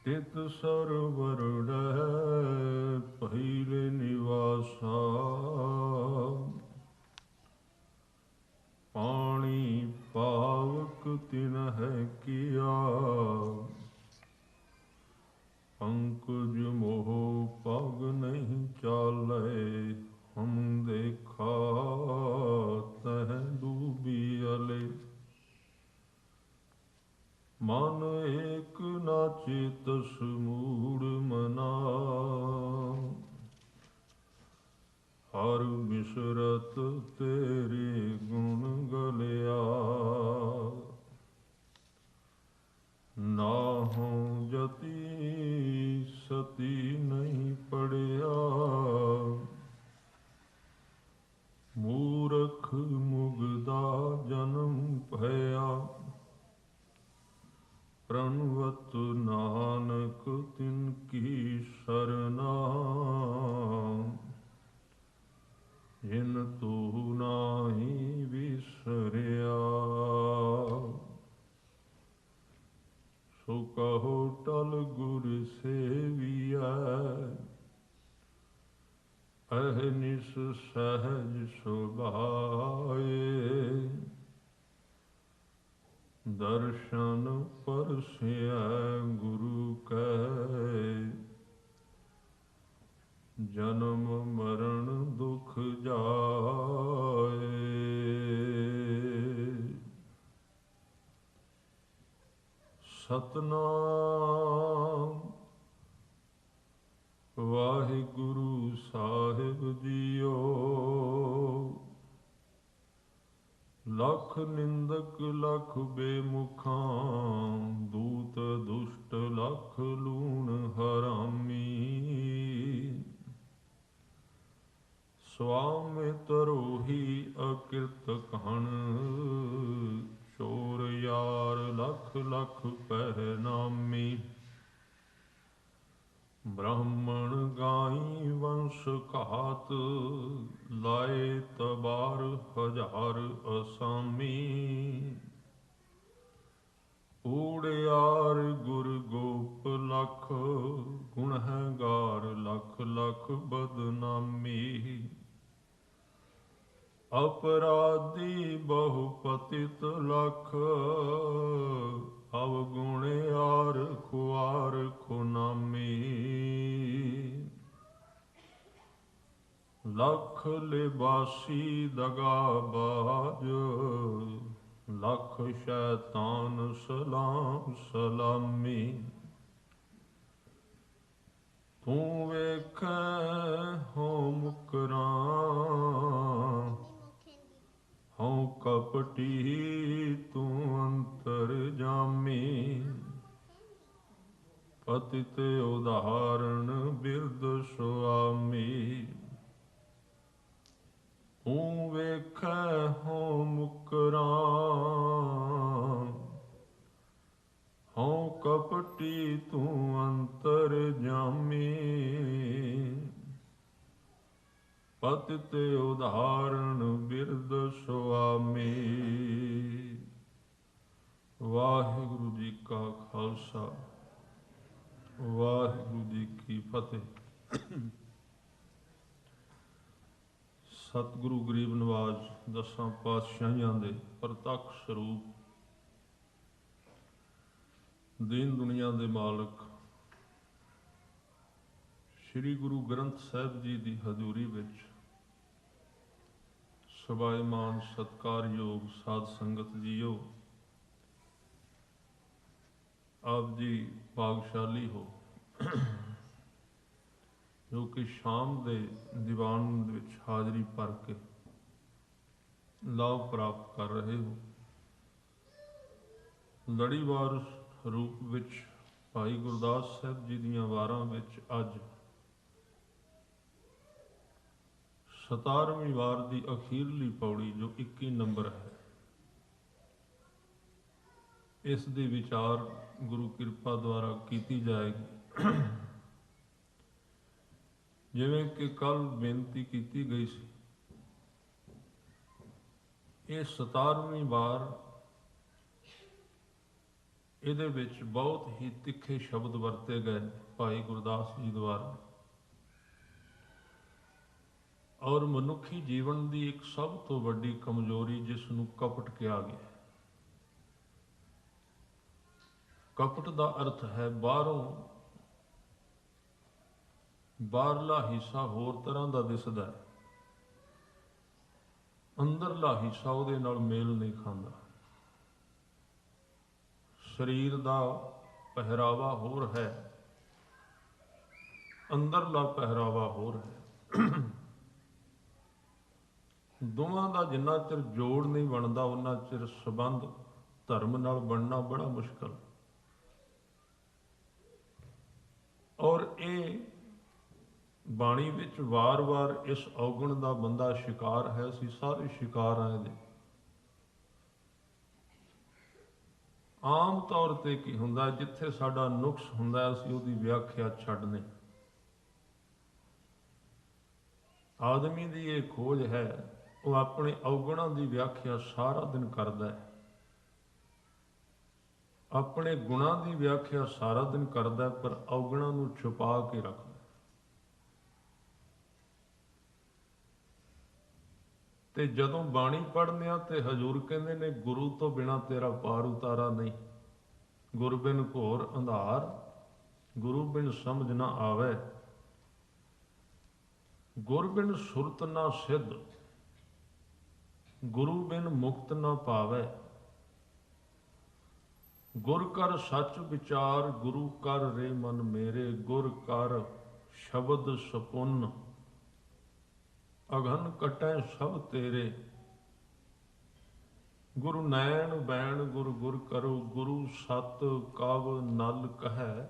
ਤਿਤ ਸਰਵਰ ਰਹਿ ਪਹਿਲੇ ਨਿਵਾਸਾ। ਪਾਣੀ ਪਾਵਕ ਤਿਨਹਿ ਕੀਆ। ਪੰਕਜ ਮੋਹ ਪਗ ਨਹੀਂ ਚਾਲੇ। ਹਮ ਦੇਖਾ ਤਹ ਡੂਬੀ ਅਲੇ। ਮਨ ਏਕ ਨਾ ਚੇਤਸ ਮੂੜ ਮਨਾ। ਹਰ ਬਿਸਰਤ ਤੇਰੇ ਗੁਣ ਗਲਿਆ। ਨਾਹੰ ਜਤੀ ਸਤੀ ਨਹੀਂ ਪੜਿਆ। ਮੂਰਖ ਮੁਗਦਾ ਜਨਮ ਭਇਆ। ਪ੍ਰਣਵਤ ਨਾਨਕ ਤਿਨ ਕੀ ਸਰਨਾ। ਜਿਨ ਤੂ ਨਾਹੀ ਵਿਸਰਿਆ। ਸੋ ਕਹੋ ਟਲ ਗੁਰ ਸੇਵੀਐ। ਅਹਨਿਸ ਸਹਿਜ ਸੁਭਾਏ। ਦਰਸ਼ਨ ਪਰਸਿਐ ਗੁਰੂ ਕੈ। ਜਨਮ ਮਰਨ ਦੁਖ ਜਾਏ। ਸਤਨਾਮ ਵਾਹਿਗੁਰੂ ਸਾਹਿਬ ਜੀਓ। ਲਖ ਨਿੰਦਕ ਲਖ ਬੇਮੁਖਾਂ। ਦੂਤ ਦੁਸ਼ਟ ਲਖ ਲੂਣ ਹਰਾਮੀ। ਸਵਾਮਿ ਤਰੋਹੀ ਅਕਿਰਤ ਘਣ। ਚੋਰ ਯਾਰ ਲਖ ਲਖ ਪਹਿ ਨਾਮੀ। ਬ੍ਰਾਹਮਣ ਗਾਈ ਵੰਸ਼ ਘਾਤ। ਲਾਏ ਤਬਾਰ ਹਜ਼ਾਰ ਅਸਾਮੀ। ਊੜਿਆਰ ਗੁਰ ਗੋਪ ਲਖ। ਗੁਣਹਗਾਰ ਲਖ ਲਖ ਬਦਨਾਮੀ। ਅਪਰਾਧੀ ਬਹੁ ਪਤਿਤ ਲਖ। ਅਵਗੁਣਿਆਰ ਖੁਆਰ ਖੁਨਾਮੀ। ਲਖ ਲਿਬਾਸੀ ਦਗਾਬਾਜ। ਲਖ ਸ਼ੈਤਾਨ ਸਲਾਮ ਸਲਾਮੀ। ਤੂੰ ਵੇਖੈ ਹਉ ਮੁਕਰਾਂ। ਹਉ ਕਪਟੀ ਤੂੰ ਅੰਤਰ ਜਾਮੀ। ਪਤਿਤ ਉਦਾਹਰਣ ਬਿਰਦ ਸੁਆਮੀ। ਤੂੰ ਵੇਖੈ ਹਉ ਮੁਕਰਾਂ। ਹਉ ਕਪਟੀ ਤੂੰ ਅੰਤਰ ਜਾਮੀ। ਪਤਿਤ ਉਦਾਹਰਣ ਬਿਰਦ ਸੁਆਮੀ। ਵਾਹਿਗੁਰੂ ਜੀ ਕਾ ਖਾਲਸਾ ਵਾਹਿਗੁਰੂ ਜੀ ਕੀ ਫਤਿਹ। ਸਤਿਗੁਰੂ ਗਰੀਬ ਨਵਾਜ਼ ਦਸਾਂ ਪਾਤਸ਼ਾਹੀਆਂ ਦੇ ਪ੍ਰਤੱਖ ਸਰੂਪ। ਦੀਨ ਦੁਨੀਆ ਦੇ ਮਾਲਕ ਸ੍ਰੀ ਗੁਰੂ ਗ੍ਰੰਥ ਸਾਹਿਬ ਜੀ ਦੀ ਹਜ਼ੂਰੀ ਵਿੱਚ ਸਭਾਏਮਾਨ ਸਤਿਕਾਰਯੋਗ ਸਾਧ ਸੰਗਤ ਜੀਓ। ਆਪ ਜੀ ਭਾਗਸ਼ਾਲੀ ਹੋ ਜੋ ਕਿ ਸ਼ਾਮ ਦੇ ਦੀਵਾਨ ਵਿੱਚ ਹਾਜ਼ਰੀ ਭਰ ਕੇ ਲਾਭ ਪ੍ਰਾਪਤ ਕਰ ਰਹੇ ਹੋ। ਲੜੀਵਾਰ ਰੂਪ ਵਿੱਚ ਭਾਈ ਗੁਰਦਾਸ ਸਾਹਿਬ ਜੀ ਦੀਆਂ ਵਾਰਾਂ ਵਿੱਚ ਅੱਜ 17ਵੀਂ ਵਾਰ ਦੀ ਅਖੀਰਲੀ ਪੌੜੀ ਜੋ 21 ਨੰਬਰ ਹੈ, ਇਸ ਦੀ ਵਿਚਾਰ ਗੁਰੂ ਕਿਰਪਾ ਦੁਆਰਾ ਕੀਤੀ ਜਾਏਗੀ। ਜਿਵੇਂ ਕਿ ਕੱਲ ਬੇਨਤੀ ਕੀਤੀ ਗਈ ਸੀ, ਇਹ 17ਵੀਂ ਵਾਰ ਇਹਦੇ ਵਿੱਚ ਬਹੁਤ ਹੀ ਤਿੱਖੇ ਸ਼ਬਦ ਵਰਤੇ ਗਏ ਨੇ ਭਾਈ ਗੁਰਦਾਸ ਜੀ ਦੁਆਰਾ। ਔਰ ਮਨੁੱਖੀ ਜੀਵਨ ਦੀ ਇੱਕ ਸਭ ਤੋਂ ਵੱਡੀ ਕਮਜ਼ੋਰੀ ਜਿਸ ਨੂੰ ਕਪਟ ਕਿਹਾ ਗਿਆ। ਕਪਟ ਦਾ ਅਰਥ ਹੈ ਬਾਹਰਲਾ ਹਿੱਸਾ ਹੋਰ ਤਰ੍ਹਾਂ ਦਾ ਦਿਸਦਾ ਹੈ, ਅੰਦਰਲਾ ਹਿੱਸਾ ਉਹਦੇ ਨਾਲ ਮੇਲ ਨਹੀਂ ਖਾਂਦਾ। ਸਰੀਰ ਦਾ ਪਹਿਰਾਵਾ ਹੋਰ ਹੈ, ਅੰਦਰਲਾ ਪਹਿਰਾਵਾ ਹੋਰ ਹੈ। ਦੋਵਾਂ ਦਾ ਜਿੰਨਾ ਚਿਰ ਜੋੜ ਨਹੀਂ ਬਣਦਾ ਉਹਨਾਂ ਚਿਰ ਸੰਬੰਧ ਧਰਮ ਨਾਲ ਬਣਨਾ ਬੜਾ ਮੁਸ਼ਕਲ। ਔਰ ਇਹ ਬਾਣੀ ਵਿੱਚ ਵਾਰ-ਵਾਰ ਇਸ ਔਗਣ ਦਾ ਬੰਦਾ ਸ਼ਿਕਾਰ ਹੈ। ਅਸੀਂ ਸਾਰੇ ਸ਼ਿਕਾਰ ਹਾਂ ਇਹਦੇ। ਆਮ ਤੌਰ ਤੇ ਕੀ ਹੁੰਦਾ, ਜਿੱਥੇ ਸਾਡਾ ਨੁਕਸ ਹੁੰਦਾ ਅਸੀਂ ਉਹਦੀ ਵਿਆਖਿਆ ਛੱਡਦੇ। ਆਦਮੀ ਦੀ ਇਹ ਖੋਜ ਹੈ, ਉਹ ਆਪਣੇ ਔਗਣਾਂ ਦੀ ਵਿਆਖਿਆ ਸਾਰਾ ਦਿਨ ਕਰਦਾ ਹੈ, ਆਪਣੇ ਗੁਣਾਂ ਦੀ ਵਿਆਖਿਆ ਸਾਰਾ ਦਿਨ ਕਰਦਾ, ਪਰ ਔਗਣਾਂ ਨੂੰ ਛੁਪਾ ਕੇ ਰੱਖਦਾ। ਤੇ ਜਦੋਂ ਬਾਣੀ ਪੜ੍ਹਦੇ ਆ ਤੇ ਹਜ਼ੂਰ ਕਹਿੰਦੇ ਨੇ ਗੁਰੂ ਤੋਂ ਬਿਨਾਂ ਤੇਰਾ ਪਾਰ ਉਤਾਰਾ ਨਹੀਂ। ਗੁਰ ਬਿਨ ਘੋਰ ਅੰਧਾਰ, ਗੁਰੂ ਬਿਨ ਸਮਝ ਨਾ ਆਵੇ, ਗੁਰ ਬਿਨ ਸੁਰਤ ਨਾ ਸਿੱਧ, ਗੁਰੂ ਬਿਨ ਮੁਕਤ ਨਾ ਪਾਵੇ। ਗੁਰ ਕਰ ਸੱਚ ਵਿਚਾਰ, ਗੁਰੂ ਕਰ ਰੇ ਮਨ ਮੇਰੇ, ਗੁਰ ਕਰ ਸ਼ਬਦ ਸਪੁੰਨ, ਅਗਨ ਕਟੈ ਸਭ ਤੇਰੇ। ਗੁਰੂ ਨੈਣ ਬੈਣ ਗੁਰ ਗੁਰ ਕਰੋ, ਗੁਰੂ ਸਤ ਕਵ ਨਲ ਕਹੈ।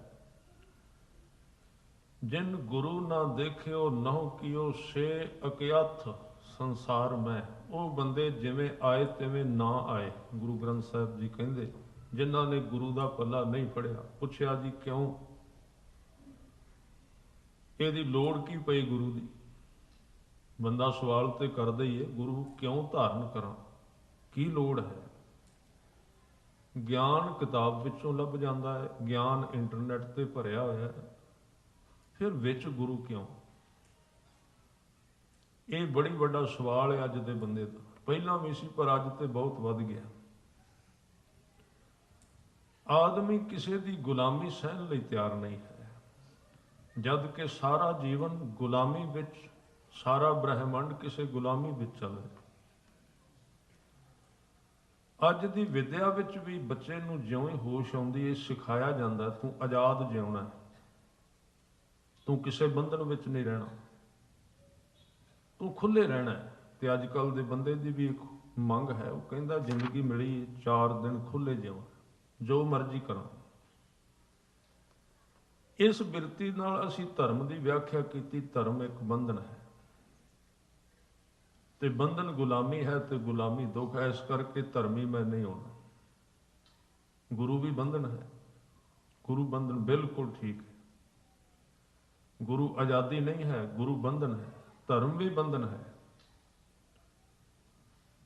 ਜਿਨ ਗੁਰੂ ਨਾ ਦੇਖਿਓ ਨਹੁ ਕੀਓ, ਸੇ ਅਕਿਆਥ ਸੰਸਾਰ ਮੈਂ। ਉਹ ਬੰਦੇ ਜਿਵੇਂ ਆਏ ਤਿਵੇਂ ਨਾ ਆਏ। ਗੁਰੂ ਗ੍ਰੰਥ ਸਾਹਿਬ ਜੀ ਕਹਿੰਦੇ ਜਿਨ੍ਹਾਂ ਨੇ ਗੁਰੂ ਦਾ ਪੱਲਾ ਨਹੀਂ ਫੜਿਆ। ਪੁੱਛਿਆ ਜੀ ਕਿਉਂ? ਇਹਦੀ ਲੋੜ ਕੀ ਪਈ ਗੁਰੂ ਦੀ? ਬੰਦਾ ਸਵਾਲ ਤੇ ਕਰਦਾ ਹੀ ਹੈ, ਗੁਰੂ ਕਿਉਂ ਧਾਰਨ ਕਰਾਂ, ਕੀ ਲੋੜ ਹੈ? ਗਿਆਨ ਕਿਤਾਬ ਵਿੱਚੋਂ ਲੱਭ ਜਾਂਦਾ ਹੈ, ਗਿਆਨ ਇੰਟਰਨੈਟ ਤੇ ਭਰਿਆ ਹੋਇਆ ਹੈ, ਫਿਰ ਵਿੱਚ ਗੁਰੂ ਕਿਉਂ? ਇਹ ਬੜੀ ਵੱਡਾ ਸਵਾਲ ਹੈ ਅੱਜ ਦੇ ਬੰਦੇ ਦਾ। ਪਹਿਲਾਂ ਵੀ ਸੀ ਪਰ ਅੱਜ ਤੇ ਬਹੁਤ ਵੱਧ ਗਿਆ। ਆਦਮੀ ਕਿਸੇ ਦੀ ਗੁਲਾਮੀ ਸਹਿਣ ਲਈ ਤਿਆਰ ਨਹੀਂ ਹੈ, ਜਦ ਕਿ ਸਾਰਾ ਜੀਵਨ ਗੁਲਾਮੀ ਵਿੱਚ, ਸਾਰਾ ਬ੍ਰਹਿਮੰਡ ਕਿਸੇ ਗੁਲਾਮੀ ਵਿੱਚ ਚੱਲ ਰਿਹਾ। ਅੱਜ ਦੀ ਵਿਦਿਆ ਵਿੱਚ ਵੀ ਬੱਚੇ ਨੂੰ ਜਿਉਂ ਹੀ ਹੋਸ਼ ਆਉਂਦੀ ਹੈ ਸਿਖਾਇਆ ਜਾਂਦਾ ਤੂੰ ਆਜ਼ਾਦ ਜਿਉਣਾ, ਤੂੰ ਕਿਸੇ ਬੰਧਨ ਵਿੱਚ ਨਹੀਂ ਰਹਿਣਾ, ਤੂੰ ਖੁੱਲੇ ਰਹਿਣਾ। ਤੇ ਅੱਜ ਕੱਲ੍ਹ ਦੇ ਬੰਦੇ ਦੀ ਵੀ ਇੱਕ ਮੰਗ ਹੈ, ਉਹ ਕਹਿੰਦਾ ਜ਼ਿੰਦਗੀ ਮਿਲੀ 4 ਦਿਨ ਖੁੱਲੇ ਜਿਉਂ, ਜੋ ਮਰਜ਼ੀ ਕਰਾਂ। ਇਸ ਬਿਰਤੀ ਨਾਲ ਅਸੀਂ ਧਰਮ ਦੀ ਵਿਆਖਿਆ ਕੀਤੀ, ਧਰਮ ਇੱਕ ਬੰਧਨ ਹੈ ਤੇ ਬੰਧਨ ਗੁਲਾਮੀ ਹੈ ਤੇ ਗੁਲਾਮੀ ਦੁੱਖ ਹੈ। ਇਸ ਕਰਕੇ ਧਰਮੀ ਮੈਂ ਨਹੀਂ ਹੋਣਾ। ਗੁਰੂ ਵੀ ਬੰਧਨ ਹੈ, ਗੁਰੂ ਬੰਧਨ ਬਿਲਕੁਲ ਠੀਕ ਹੈ। ਗੁਰੂ ਆਜ਼ਾਦੀ ਨਹੀਂ ਹੈ, ਗੁਰੂ ਬੰਧਨ ਹੈ। ਧਰਮ ਵੀ ਬੰਧਨ ਹੈ।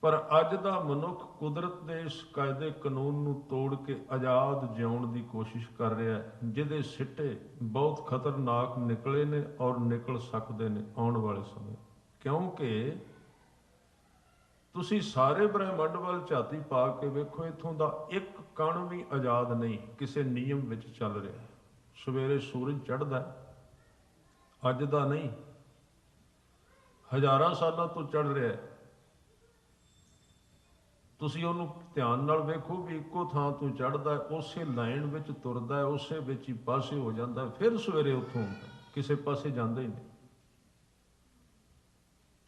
ਪਰ ਅੱਜ ਦਾ ਮਨੁੱਖ ਕੁਦਰਤ ਦੇ ਇਸ ਕਾਇਦੇ ਕਾਨੂੰਨ ਨੂੰ ਤੋੜ ਕੇ ਆਜ਼ਾਦ ਜਿਉਣ ਦੀ ਕੋਸ਼ਿਸ਼ ਕਰ ਰਿਹਾ ਹੈ, ਜਿਹਦੇ ਸਿੱਟੇ ਬਹੁਤ ਖਤਰਨਾਕ ਨਿਕਲੇ ਨੇ ਔਰ ਨਿਕਲ ਸਕਦੇ ਨੇ ਆਉਣ ਵਾਲੇ ਸਮੇਂ। ਕਿਉਂਕਿ ਤੁਸੀਂ ਸਾਰੇ ਬ੍ਰਹਿਮੰਡ ਵੱਲ ਝਾਤੀ ਪਾ ਕੇ ਵੇਖੋ, ਇੱਥੋਂ ਦਾ ਇੱਕ ਕਣ ਵੀ ਆਜ਼ਾਦ ਨਹੀਂ, ਕਿਸੇ ਨਿਯਮ ਵਿੱਚ ਚੱਲ ਰਿਹਾ। ਸਵੇਰੇ ਸੂਰਜ ਚੜ੍ਹਦਾ, ਅੱਜ ਦਾ ਨਹੀਂ, ਹਜ਼ਾਰਾਂ ਸਾਲਾਂ ਤੋਂ ਚੜ੍ਹ ਰਿਹਾ। ਤੁਸੀਂ ਉਹਨੂੰ ਧਿਆਨ ਨਾਲ ਵੇਖੋ ਵੀ ਇੱਕੋ ਥਾਂ ਤੋਂ ਚੜ੍ਹਦਾ, ਉਸੇ ਲਾਈਨ ਵਿੱਚ ਤੁਰਦਾ, ਉਸੇ ਵਿੱਚ ਹੀ ਪਾਸੇ ਹੋ ਜਾਂਦਾ, ਫਿਰ ਸਵੇਰੇ ਉੱਥੋਂ ਕਿਸੇ ਪਾਸੇ ਜਾਂਦਾ ਹੀ ਨਹੀਂ।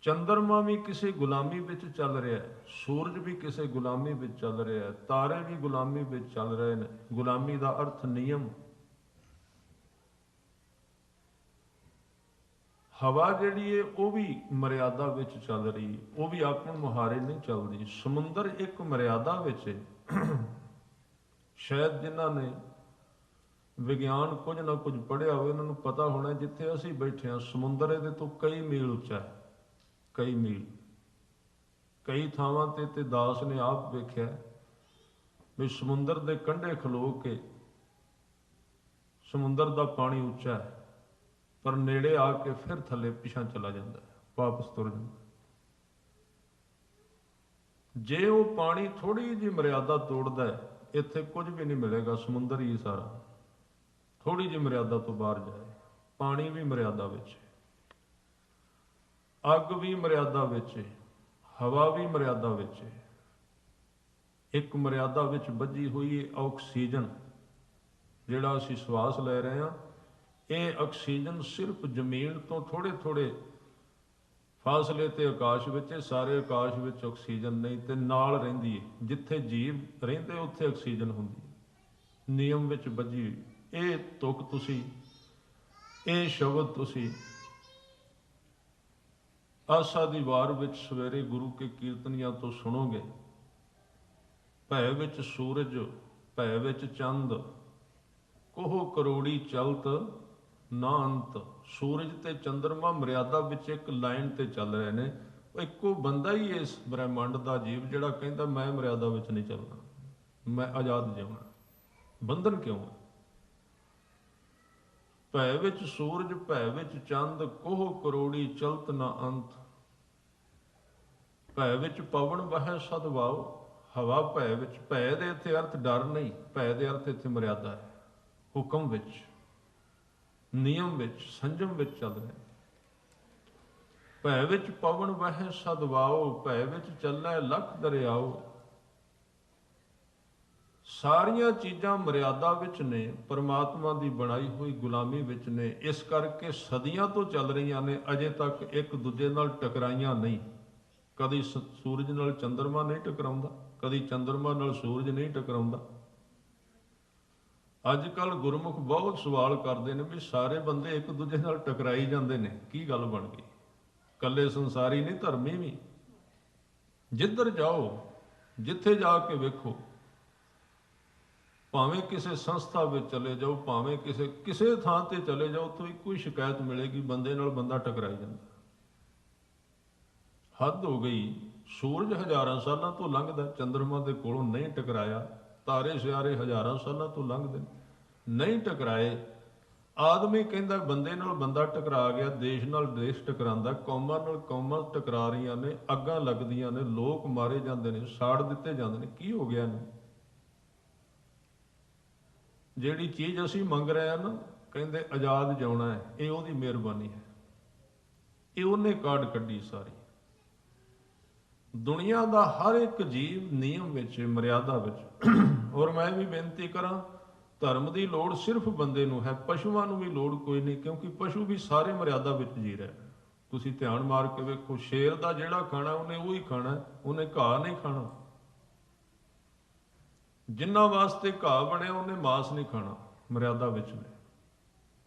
ਚੰਦਰਮਾ ਵੀ ਕਿਸੇ ਗੁਲਾਮੀ ਵਿੱਚ ਚੱਲ ਰਿਹਾ ਹੈ, ਸੂਰਜ ਵੀ ਕਿਸੇ ਗੁਲਾਮੀ ਵਿੱਚ ਚੱਲ ਰਿਹਾ ਹੈ, ਤਾਰੇ ਵੀ ਗੁਲਾਮੀ ਵਿੱਚ ਚੱਲ ਰਹੇ ਨੇ। ਗੁਲਾਮੀ ਦਾ ਅਰਥ ਨਿਯਮ। ਹਵਾ ਜਿਹੜੀ ਹੈ ਉਹ ਵੀ ਮਰਿਆਦਾ ਵਿੱਚ ਚੱਲ ਰਹੀ, ਉਹ ਵੀ ਆਪਣ ਮੁਹਾਰੇ ਨਹੀਂ ਚੱਲਦੀ। ਸਮੁੰਦਰ ਇੱਕ ਮਰਿਆਦਾ ਵਿੱਚ ਹੈ। ਸ਼ਾਇਦ ਜਿਨ੍ਹਾਂ ਨੇ ਵਿਗਿਆਨ ਕੁਝ ਨਾ ਕੁਝ ਪੜ੍ਹਿਆ ਹੋਵੇ ਉਹਨਾਂ ਨੂੰ ਪਤਾ ਹੋਣਾ, ਜਿੱਥੇ ਅਸੀਂ ਬੈਠੇ ਹਾਂ ਸਮੁੰਦਰ ਇਹਦੇ ਤੋਂ ਕਈ ਮੀਲ ਉੱਚਾ ਹੈ, ਕਈ ਮੀਲ। ਕਈ ਥਾਵਾਂ ਤੇ ਦਾਸ ਨੇ ਆਪ ਵੇਖਿਆ ਵੀ ਸਮੁੰਦਰ ਦੇ ਕੰਢੇ ਖਲੋ ਕੇ ਸਮੁੰਦਰ ਦਾ ਪਾਣੀ ਉੱਚਾ ਹੈ, ਪਰ ਨੇੜੇ ਆ ਕੇ ਫਿਰ ਥੱਲੇ ਪਿਛਾਂ ਚਲਾ ਜਾਂਦਾ ਹੈ, ਵਾਪਸ ਤੁਰ ਜਾਂਦਾ। ਜੇ ਉਹ ਪਾਣੀ ਥੋੜੀ ਜਿਹੀ ਮਰਿਆਦਾ ਤੋੜਦਾ ਹੈ, ਇੱਥੇ ਕੁਝ ਵੀ ਨਹੀਂ ਮਿਲੇਗਾ, ਸਮੁੰਦਰ ਹੀ ਸਾਰਾ। ਥੋੜੀ ਜਿਹੀ ਮਰਿਆਦਾ ਤੋਂ ਬਾਹਰ ਜਾਏ, ਪਾਣੀ ਵੀ ਮਰਿਆਦਾ ਵਿੱਚ, ਅੱਗ ਵੀ ਮਰਿਆਦਾ ਵਿੱਚ, ਹਵਾ ਵੀ ਮਰਿਆਦਾ ਵਿੱਚ। ਇੱਕ ਮਰਿਆਦਾ ਵਿੱਚ ਬੱਝੀ ਹੋਈ ਆਕਸੀਜਨ, ਜਿਹੜਾ ਅਸੀਂ ਸਵਾਸ ਲੈ ਰਹੇ ਹਾਂ, ਇਹ ਆਕਸੀਜਨ ਸਿਰਫ ਜ਼ਮੀਨ ਤੋਂ ਥੋੜੇ ਥੋੜੇ ਫਾਸਲੇ ਤੇ ਆਕਾਸ਼ ਵਿੱਚ, ਸਾਰੇ ਆਕਾਸ਼ ਵਿੱਚ ਆਕਸੀਜਨ ਨਹੀਂ, ਤੇ ਨਾਲ ਰਹਿੰਦੀ ਹੈ। ਜਿੱਥੇ ਜੀਵ ਰਹਿੰਦੇ ਉੱਥੇ ਆਕਸੀਜਨ ਹੁੰਦੀ ਹੈ, ਨਿਯਮ ਵਿੱਚ ਬੱਝੀ ਹੋਈ। ਇਹ ਤੁਕ ਤੁਸੀਂ, ਇਹ ਸ਼ਬਦ ਤੁਸੀਂ ਆਸਾ ਦੀ ਵਾਰ ਵਿੱਚ ਸਵੇਰੇ ਗੁਰੂ ਕੇ ਕੀਰਤਨੀਆਂ ਤੋਂ ਸੁਣੋਗੇ। ਭੈ ਵਿੱਚ ਸੂਰਜ, ਭੈ ਵਿੱਚ ਚੰਦ, ਕੋਹ ਕਰੋੜੀ ਚਲਤ ਨਾ ਅੰਤ। ਸੂਰਜ ਤੇ ਚੰਦਰਮਾ ਮਰਿਆਦਾ ਵਿੱਚ ਇੱਕ ਲਾਈਨ ਤੇ ਚੱਲ ਰਹੇ ਨੇ। ਉਹ ਇੱਕੋ ਬੰਦਾ ਹੀ ਇਸ ਬ੍ਰਹਿਮੰਡ ਦਾ ਜੀਵ ਜਿਹੜਾ ਕਹਿੰਦਾ ਮੈਂ ਮਰਿਆਦਾ ਵਿੱਚ ਨਹੀਂ ਚੱਲਣਾ, ਮੈਂ ਆਜ਼ਾਦ ਜਿਉਣਾ। ਬੰਧਨ ਕਿਉਂ ਹੈ? ਭੈ ਵਿੱਚ ਸੂਰਜ, ਭੈ ਵਿੱਚ ਚੰਦ, ਕੋਹ ਕਰੋੜੀ ਚਲਤ ਨਾ ਅੰਤ। ਭੈ ਵਿੱਚ ਪਵਨ ਵਹੈ ਸਦ ਵਾਉ, ਹਵਾ ਭੈ ਵਿੱਚ। ਭੈ ਦੇ ਇੱਥੇ ਅਰਥ ਡਰ ਨਹੀਂ, ਭੈ ਦੇ ਅਰਥ ਇੱਥੇ ਮਰਿਆਦਾ ਹੈ, ਹੁਕਮ ਵਿੱਚ, ਨਿਯਮ ਵਿੱਚ, ਸੰਜਮ ਵਿੱਚ ਚੱਲ ਰਿਹਾ। ਭੈ ਵਿੱਚ ਪਵਨ ਵਹੈ ਸਦ ਵਾਉ, ਭੈ ਵਿੱਚ ਚੱਲੈ ਲਖ ਦਰਿਆਉ। ਸਾਰੀਆਂ ਚੀਜ਼ਾਂ ਮਰਿਆਦਾ ਵਿੱਚ ਨੇ, ਪਰਮਾਤਮਾ ਦੀ ਬਣਾਈ ਹੋਈ ਗੁਲਾਮੀ ਵਿੱਚ ਨੇ। ਇਸ ਕਰਕੇ ਸਦੀਆਂ ਤੋਂ ਚੱਲ ਰਹੀਆਂ ਨੇ, ਅਜੇ ਤੱਕ ਇੱਕ ਦੂਜੇ ਨਾਲ ਟਕਰਾਈਆਂ ਨਹੀਂ। ਕਦੀ ਸੂਰਜ ਨਾਲ ਚੰਦਰਮਾ ਨਹੀਂ ਟਕਰਾਉਂਦਾ, ਕਦੀ ਚੰਦਰਮਾ ਨਾਲ ਸੂਰਜ ਨਹੀਂ ਟਕਰਾਉਂਦਾ। ਅੱਜ ਕੱਲ੍ਹ ਗੁਰਮੁਖ ਬਹੁਤ ਸਵਾਲ ਕਰਦੇ ਨੇ ਵੀ ਸਾਰੇ ਬੰਦੇ ਇੱਕ ਦੂਜੇ ਨਾਲ ਟਕਰਾਈ ਜਾਂਦੇ ਨੇ, ਕੀ ਗੱਲ ਬਣ ਗਈ? ਇਕੱਲੇ ਸੰਸਾਰੀ ਨਹੀਂ, ਧਰਮੀ ਵੀ। ਜਿੱਧਰ ਜਾਓ, ਜਿੱਥੇ ਜਾ ਕੇ ਵੇਖੋ, ਭਾਵੇਂ ਕਿਸੇ ਸੰਸਥਾ ਵਿੱਚ ਚਲੇ ਜਾਓ, ਭਾਵੇਂ ਕਿਸੇ ਥਾਂ ਤੇ ਚਲੇ ਜਾਓ, ਉੱਥੋਂ ਇੱਕੋ ਹੀ ਸ਼ਿਕਾਇਤ ਮਿਲੇਗੀ, ਬੰਦੇ ਨਾਲ ਬੰਦਾ ਟਕਰਾਈ ਜਾਂਦਾ। ਹੱਦ ਹੋ ਗਈ। ਸੂਰਜ ਹਜ਼ਾਰਾਂ ਸਾਲਾਂ ਤੋਂ ਲੰਘਦਾ, ਚੰਦਰਮਾ ਦੇ ਕੋਲੋਂ ਨਹੀਂ ਟਕਰਾਇਆ। ਤਾਰੇ ਸਿਆਰੇ ਹਜ਼ਾਰਾਂ ਸਾਲਾਂ ਤੋਂ ਲੰਘਦੇ ਨਹੀਂ ਟਕਰਾਏ। ਆਦਮੀ ਕਹਿੰਦਾ ਬੰਦੇ ਨਾਲ ਬੰਦਾ ਟਕਰਾ ਗਿਆ, ਦੇਸ਼ ਨਾਲ ਦੇਸ਼ ਟਕਰਾਉਂਦਾ, ਕੌਮਾਂ ਨਾਲ ਕੌਮਾਂ ਟਕਰਾ ਰਹੀਆਂ ਨੇ, ਅੱਗਾਂ ਲੱਗਦੀਆਂ ਨੇ, ਲੋਕ ਮਾਰੇ ਜਾਂਦੇ ਨੇ, ਸਾੜ ਦਿੱਤੇ ਜਾਂਦੇ ਨੇ। ਕੀ ਹੋ ਗਿਆ ਨੇ? ਜਿਹੜੀ ਚੀਜ਼ ਅਸੀਂ ਮੰਗ ਰਹੇ ਹਾਂ ਨਾ, ਕਹਿੰਦੇ ਆਜ਼ਾਦ ਜਿਉਣਾ ਹੈ, ਇਹ ਉਹਦੀ ਮਿਹਰਬਾਨੀ ਹੈ, ਇਹ ਉਹਨੇ ਕਾਢ ਕੱਢੀ ਸਾਰੀ। ਦੁਨੀਆ ਦਾ ਹਰ ਇੱਕ ਜੀਵ ਨਿਯਮ ਵਿੱਚ, ਮਰਿਆਦਾ ਵਿੱਚ। ਔਰ ਮੈਂ ਵੀ ਬੇਨਤੀ ਕਰਾਂ, ਧਰਮ ਦੀ ਲੋੜ ਸਿਰਫ ਬੰਦੇ ਨੂੰ ਹੈ, ਪਸ਼ੂਆਂ ਨੂੰ ਵੀ ਲੋੜ ਕੋਈ ਨਹੀਂ, ਕਿਉਂਕਿ ਪਸ਼ੂ ਵੀ ਸਾਰੇ ਮਰਿਆਦਾ ਵਿੱਚ ਜੀ ਰਹੇ। ਤੁਸੀਂ ਧਿਆਨ ਮਾਰ ਕੇ ਵੇਖੋ, ਸ਼ੇਰ ਦਾ ਜਿਹੜਾ ਖਾਣਾ ਉਹਨੇ ਉਹੀ ਖਾਣਾ, ਉਹਨੇ ਘਾਹ ਨਹੀਂ ਖਾਣਾ। ਜਿਨ੍ਹਾਂ ਵਾਸਤੇ ਘਾਹ ਬਣਿਆ ਉਹਨੇ ਮਾंस ਨਹੀਂ ਖਾਣਾ, ਮਰਿਆਦਾ ਵਿੱਚ ਨੇ।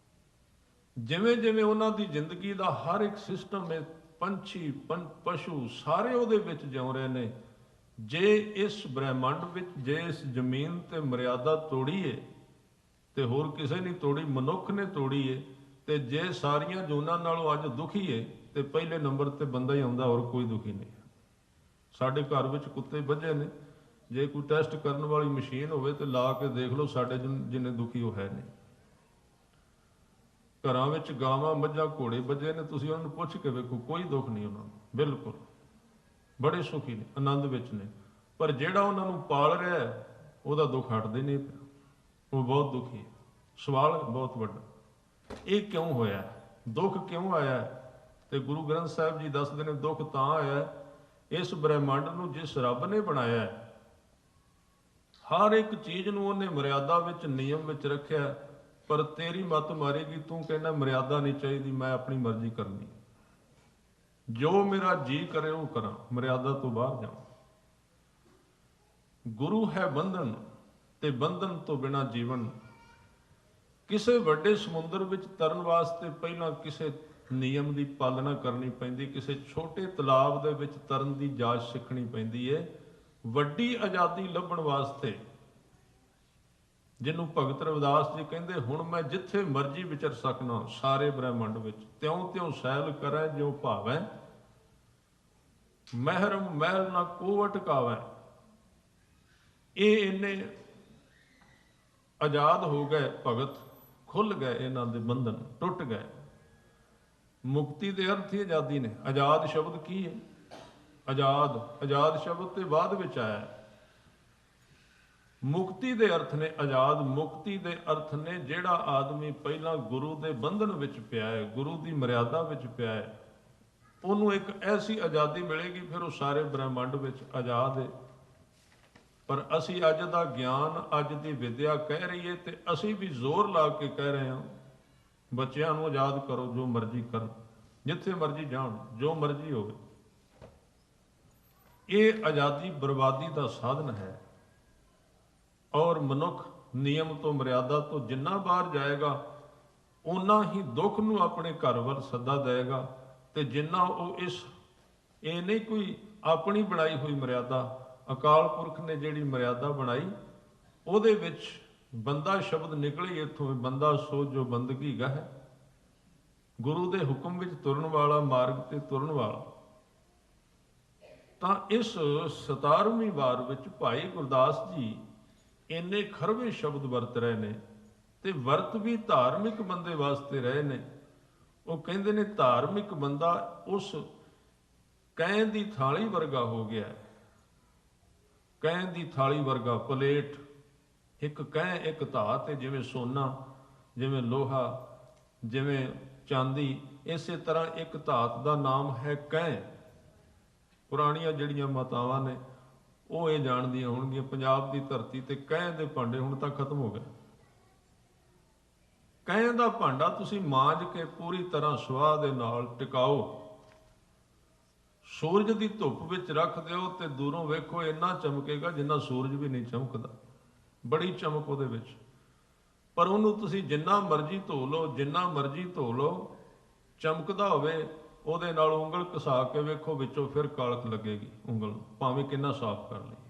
ਜਿਵੇਂ ਜਿਵੇਂ ਉਹਨਾਂ ਦੀ ਜ਼ਿੰਦਗੀ ਦਾ ਹਰ ਇੱਕ ਸਿਸਟਮ ਹੈ, ਪੰਛੀ ਪਸ਼ੂ ਸਾਰੇ ਉਹਦੇ ਵਿੱਚ ਜਿਉ ਰਹੇ ਨੇ। ਜੇ ਇਸ ਬ੍ਰਹਿਮੰਡ ਵਿੱਚ, ਜੇ ਇਸ ਜ਼ਮੀਨ ਤੇ ਮਰਿਆਦਾ ਤੋੜੀਏ, ਤੇ ਹੋਰ ਕਿਸੇ ਨੇ ਤੋੜੀ, ਮਨੁੱਖ ਨੇ ਤੋੜੀ ਏ। ਤੇ ਜੇ ਸਾਰੀਆਂ ਜੂਨਾਂ ਨਾਲੋਂ ਅੱਜ ਦੁਖੀ ਏ, ਤੇ ਪਹਿਲੇ ਨੰਬਰ ਤੇ ਬੰਦਾ ਹੀ ਆਉਂਦਾ, ਹੋਰ ਕੋਈ ਦੁਖੀ ਨਹੀਂ। ਸਾਡੇ ਘਰ ਵਿੱਚ ਕੁੱਤੇ ਬੱਝੇ ਨੇ, ਜੇ ਕੋਈ ਟੈਸਟ ਕਰਨ ਵਾਲੀ ਮਸ਼ੀਨ ਹੋਵੇ ਤੇ ਲਾ ਕੇ ਦੇਖ ਲਓ, ਸਾਡੇ ਜਿੰਨੇ ਦੁਖੀ ਉਹ ਹੈ ਨਹੀਂ। ਘਰਾਂ ਵਿੱਚ ਗਾਵਾਂ ਮੱਝਾਂ ਘੋੜੇ ਬੱਝੇ ਨੇ, ਤੁਸੀਂ ਉਹਨਾਂ ਨੂੰ ਪੁੱਛ ਕੇ ਵੇਖੋ, ਕੋਈ ਦੁੱਖ ਨਹੀਂ ਉਹਨਾਂ ਨੂੰ, ਬਿਲਕੁਲ ਬੜੇ ਸੁਖੀ ਨੇ, ਆਨੰਦ ਵਿੱਚ ਨੇ। ਪਰ ਜਿਹੜਾ ਉਹਨਾਂ ਨੂੰ ਪਾਲ ਰਿਹਾ ਹੈ, ਉਹਦਾ ਦੁੱਖ ਹਟਦੇ ਨਹੀਂ ਪਿਆ, ਉਹ ਬਹੁਤ ਦੁਖੀ ਹੈ। ਸਵਾਲ ਬਹੁਤ ਵੱਡਾ, ਇਹ ਕਿਉਂ ਹੋਇਆ? ਦੁੱਖ ਕਿਉਂ ਆਇਆ? ਤੇ ਗੁਰੂ ਗ੍ਰੰਥ ਸਾਹਿਬ ਜੀ ਦੱਸਦੇ ਨੇ, ਦੁੱਖ ਤਾਂ ਆਇਆ, ਇਸ ਬ੍ਰਹਿਮੰਡ ਨੂੰ ਜਿਸ ਰੱਬ ਨੇ ਬਣਾਇਆ, ਹਰ ਇੱਕ ਚੀਜ਼ ਨੂੰ ਉਹਨੇ ਮਰਿਆਦਾ ਵਿੱਚ, ਨਿਯਮ ਵਿੱਚ ਰੱਖਿਆ। ਪਰ ਤੇਰੀ ਮੱਤ ਮਾਰੇਗੀ, ਤੂੰ ਕਹਿੰਦਾ ਮਰਿਆਦਾ ਨਹੀਂ ਚਾਹੀਦੀ, ਮੈਂ ਆਪਣੀ ਮਰਜ਼ੀ ਕਰਨੀ, ਜੋ ਮੇਰਾ ਜੀ ਕਰੇ ਉਹ ਕਰਾਂ, ਮਰਿਆਦਾ ਤੋਂ ਬਾਹਰ ਜਾਵਾਂ। ਗੁਰੂ ਹੈ ਬੰਧਨ, ਤੇ ਬੰਧਨ ਤੋਂ ਬਿਨਾਂ ਜੀਵਨ। ਕਿਸੇ ਵੱਡੇ ਸਮੁੰਦਰ ਵਿੱਚ ਤਰਨ ਵਾਸਤੇ ਪਹਿਲਾਂ ਕਿਸੇ ਨਿਯਮ ਦੀ ਪਾਲਣਾ ਕਰਨੀ ਪੈਂਦੀ, ਕਿਸੇ ਛੋਟੇ ਤਲਾਬ ਦੇ ਵਿੱਚ ਤਰਨ ਦੀ ਜਾਚ ਸਿੱਖਣੀ ਪੈਂਦੀ ਹੈ। ਵੱਡੀ ਆਜ਼ਾਦੀ ਲੱਭਣ ਵਾਸਤੇ, ਜਿਹਨੂੰ ਭਗਤ ਰਵਿਦਾਸ ਜੀ ਕਹਿੰਦੇ, ਹੁਣ ਮੈਂ ਜਿੱਥੇ ਮਰਜ਼ੀ ਵਿਚਰ ਸਕਣਾ ਸਾਰੇ ਬ੍ਰਹਿਮੰਡ ਵਿੱਚ, ਤਿਉਂ ਤਿਉਂ ਸੈਲ ਕਰੈ ਜੋ ਭਾਵੈ, ਮਹਿਰਮ ਮਹਿਲ ਨਾ ਕੋ ਅਟਕਾਵੈ। ਇਹ ਇੰਨੇ ਆਜ਼ਾਦ ਹੋ ਗਏ ਭਗਤ, ਖੁੱਲ ਗਏ, ਇਹਨਾਂ ਦੇ ਬੰਧਨ ਟੁੱਟ ਗਏ। ਮੁਕਤੀ ਦੇ ਅਰਥ ਹੀ ਆਜ਼ਾਦੀ ਨੇ। ਆਜ਼ਾਦ ਸ਼ਬਦ ਕੀ ਹੈ? ਆਜ਼ਾਦ, ਆਜ਼ਾਦ ਸ਼ਬਦ ਤੇ ਬਾਅਦ ਵਿੱਚ ਆਇਆ ਹੈ। ਮੁਕਤੀ ਦੇ ਅਰਥ ਨੇ ਆਜ਼ਾਦ। ਮੁਕਤੀ ਦੇ ਅਰਥ ਨੇ ਜਿਹੜਾ ਆਦਮੀ ਪਹਿਲਾਂ ਗੁਰੂ ਦੇ ਬੰਧਨ ਵਿੱਚ ਪਿਆ ਹੈ, ਗੁਰੂ ਦੀ ਮਰਿਆਦਾ ਵਿੱਚ ਪਿਆ ਹੈ, ਉਹਨੂੰ ਇੱਕ ਐਸੀ ਆਜ਼ਾਦੀ ਮਿਲੇਗੀ, ਫਿਰ ਉਹ ਸਾਰੇ ਬ੍ਰਹਿਮੰਡ ਵਿੱਚ ਆਜ਼ਾਦ ਹੈ। ਪਰ ਅਸੀਂ ਅੱਜ ਦਾ ਗਿਆਨ, ਅੱਜ ਦੀ ਵਿਦਿਆ ਕਹਿ ਰਹੀ ਹੈ, ਤੇ ਅਸੀਂ ਵੀ ਜ਼ੋਰ ਲਾ ਕੇ ਕਹਿ ਰਹੇ ਹਾਂ ਬੱਚਿਆਂ ਨੂੰ ਆਜ਼ਾਦ ਕਰੋ, ਜੋ ਮਰਜ਼ੀ ਕਰਨ, ਜਿੱਥੇ ਮਰਜ਼ੀ ਜਾਣ, ਜੋ ਮਰਜ਼ੀ ਹੋਵੇ। ਇਹ ਆਜ਼ਾਦੀ ਬਰਬਾਦੀ ਦਾ ਸਾਧਨ ਹੈ। ਔਰ ਮਨੁੱਖ ਨਿਯਮ ਤੋਂ, ਮਰਿਆਦਾ ਤੋਂ ਜਿੰਨਾ ਬਾਹਰ ਜਾਏਗਾ, ਓਨਾ ਹੀ ਦੁੱਖ ਨੂੰ ਆਪਣੇ ਘਰ ਵੱਲ ਸੱਦਾ ਦੇਵੇਗਾ। ਤੇ ਜਿੰਨਾ ਉਹ ਇਹ ਨਹੀਂ ਕੋਈ ਆਪਣੀ ਬਣਾਈ ਹੋਈ ਮਰਿਆਦਾ, ਅਕਾਲ ਪੁਰਖ ਨੇ ਜਿਹੜੀ ਮਰਿਆਦਾ ਬਣਾਈ, ਉਹਦੇ ਵਿੱਚ ਬੰਦਾ ਸ਼ਬਦ ਨਿਕਲੇ ਇੱਥੋਂ, ਬੰਦਾ ਸੋ ਜੋ ਬੰਦਗੀ ਗਹਿ, ਗੁਰੂ ਦੇ ਹੁਕਮ ਵਿੱਚ ਤੁਰਨ ਵਾਲਾ, ਮਾਰਗ ਤੇ ਤੁਰਨ ਵਾਲਾ। ਤਾਂ ਇਸ 17ਵੀਂ ਵਾਰ ਵਿੱਚ ਭਾਈ ਗੁਰਦਾਸ ਜੀ ਇੰਨੇ ਖਰਵੇ ਸ਼ਬਦ ਵਰਤ ਰਹੇ ਨੇ, ਤੇ ਵਰਤ ਵੀ ਧਾਰਮਿਕ ਬੰਦੇ ਵਾਸਤੇ ਰਹੇ ਨੇ। ਉਹ ਕਹਿੰਦੇ ਨੇ ਧਾਰਮਿਕ ਬੰਦਾ ਉਸ ਕਹਿਣ ਦੀ ਥਾਲੀ ਵਰਗਾ ਹੋ ਗਿਆ। ਕਹਿਣ ਦੀ ਥਾਲੀ ਵਰਗਾ, ਪਲੇਟ ਇੱਕ ਕਹਿ, ਇੱਕ ਧਾਤ, ਜਿਵੇਂ ਸੋਨਾ, ਜਿਵੇਂ ਲੋਹਾ, ਜਿਵੇਂ ਚਾਂਦੀ, ਇਸੇ ਤਰ੍ਹਾਂ ਇੱਕ ਧਾਤ ਦਾ ਨਾਮ ਹੈ ਕਹਿ। ਪੁਰਾਣੀਆਂ ਜਿਹੜੀਆਂ ਮਾਤਾਵਾਂ ਨੇ ਉਹ ਇਹ ਜਾਣਦੀਆਂ ਹੋਣਗੀਆਂ, ਪੰਜਾਬ ਦੀ ਧਰਤੀ ਤੇ ਕਹਿ ਦੇ ਭਾਂਡੇ ਹੁਣ ਤਾਂ ਖਤਮ ਹੋ ਗਏ। ਕਹਿ ਦਾ ਭਾਂਡਾ ਤੁਸੀਂ ਮਾਂਜ ਕੇ ਪੂਰੀ ਤਰ੍ਹਾਂ ਸੁਆਹ ਦੇ ਨਾਲ ਟਿਕਾਓ, ਸੂਰਜ ਦੀ ਧੁੱਪ ਵਿੱਚ ਰੱਖ ਦਿਓ, ਤੇ ਦੂਰੋਂ ਵੇਖੋ ਇੰਨਾ ਚਮਕੇਗਾ ਜਿੰਨਾ ਸੂਰਜ ਵੀ ਨਹੀਂ ਚਮਕਦਾ, ਬੜੀ ਚਮਕ ਉਹਦੇ ਵਿੱਚ। ਪਰ ਉਹਨੂੰ ਤੁਸੀਂ ਜਿੰਨਾ ਮਰਜ਼ੀ ਧੋ ਲਓ, ਜਿੰਨਾ ਮਰਜ਼ੀ ਧੋ ਲਓ, ਚਮਕਦਾ ਹੋਵੇ, ਉਹਦੇ ਨਾਲ ਉਂਗਲ ਘਸਾ ਕੇ ਵੇਖੋ, ਵਿੱਚੋਂ ਫਿਰ ਕਾਲਖ ਲੱਗੇਗੀ ਉਂਗਲ ਨੂੰ, ਭਾਵੇਂ ਕਿੰਨਾ ਸਾਫ਼ ਕਰ ਲਈਏ।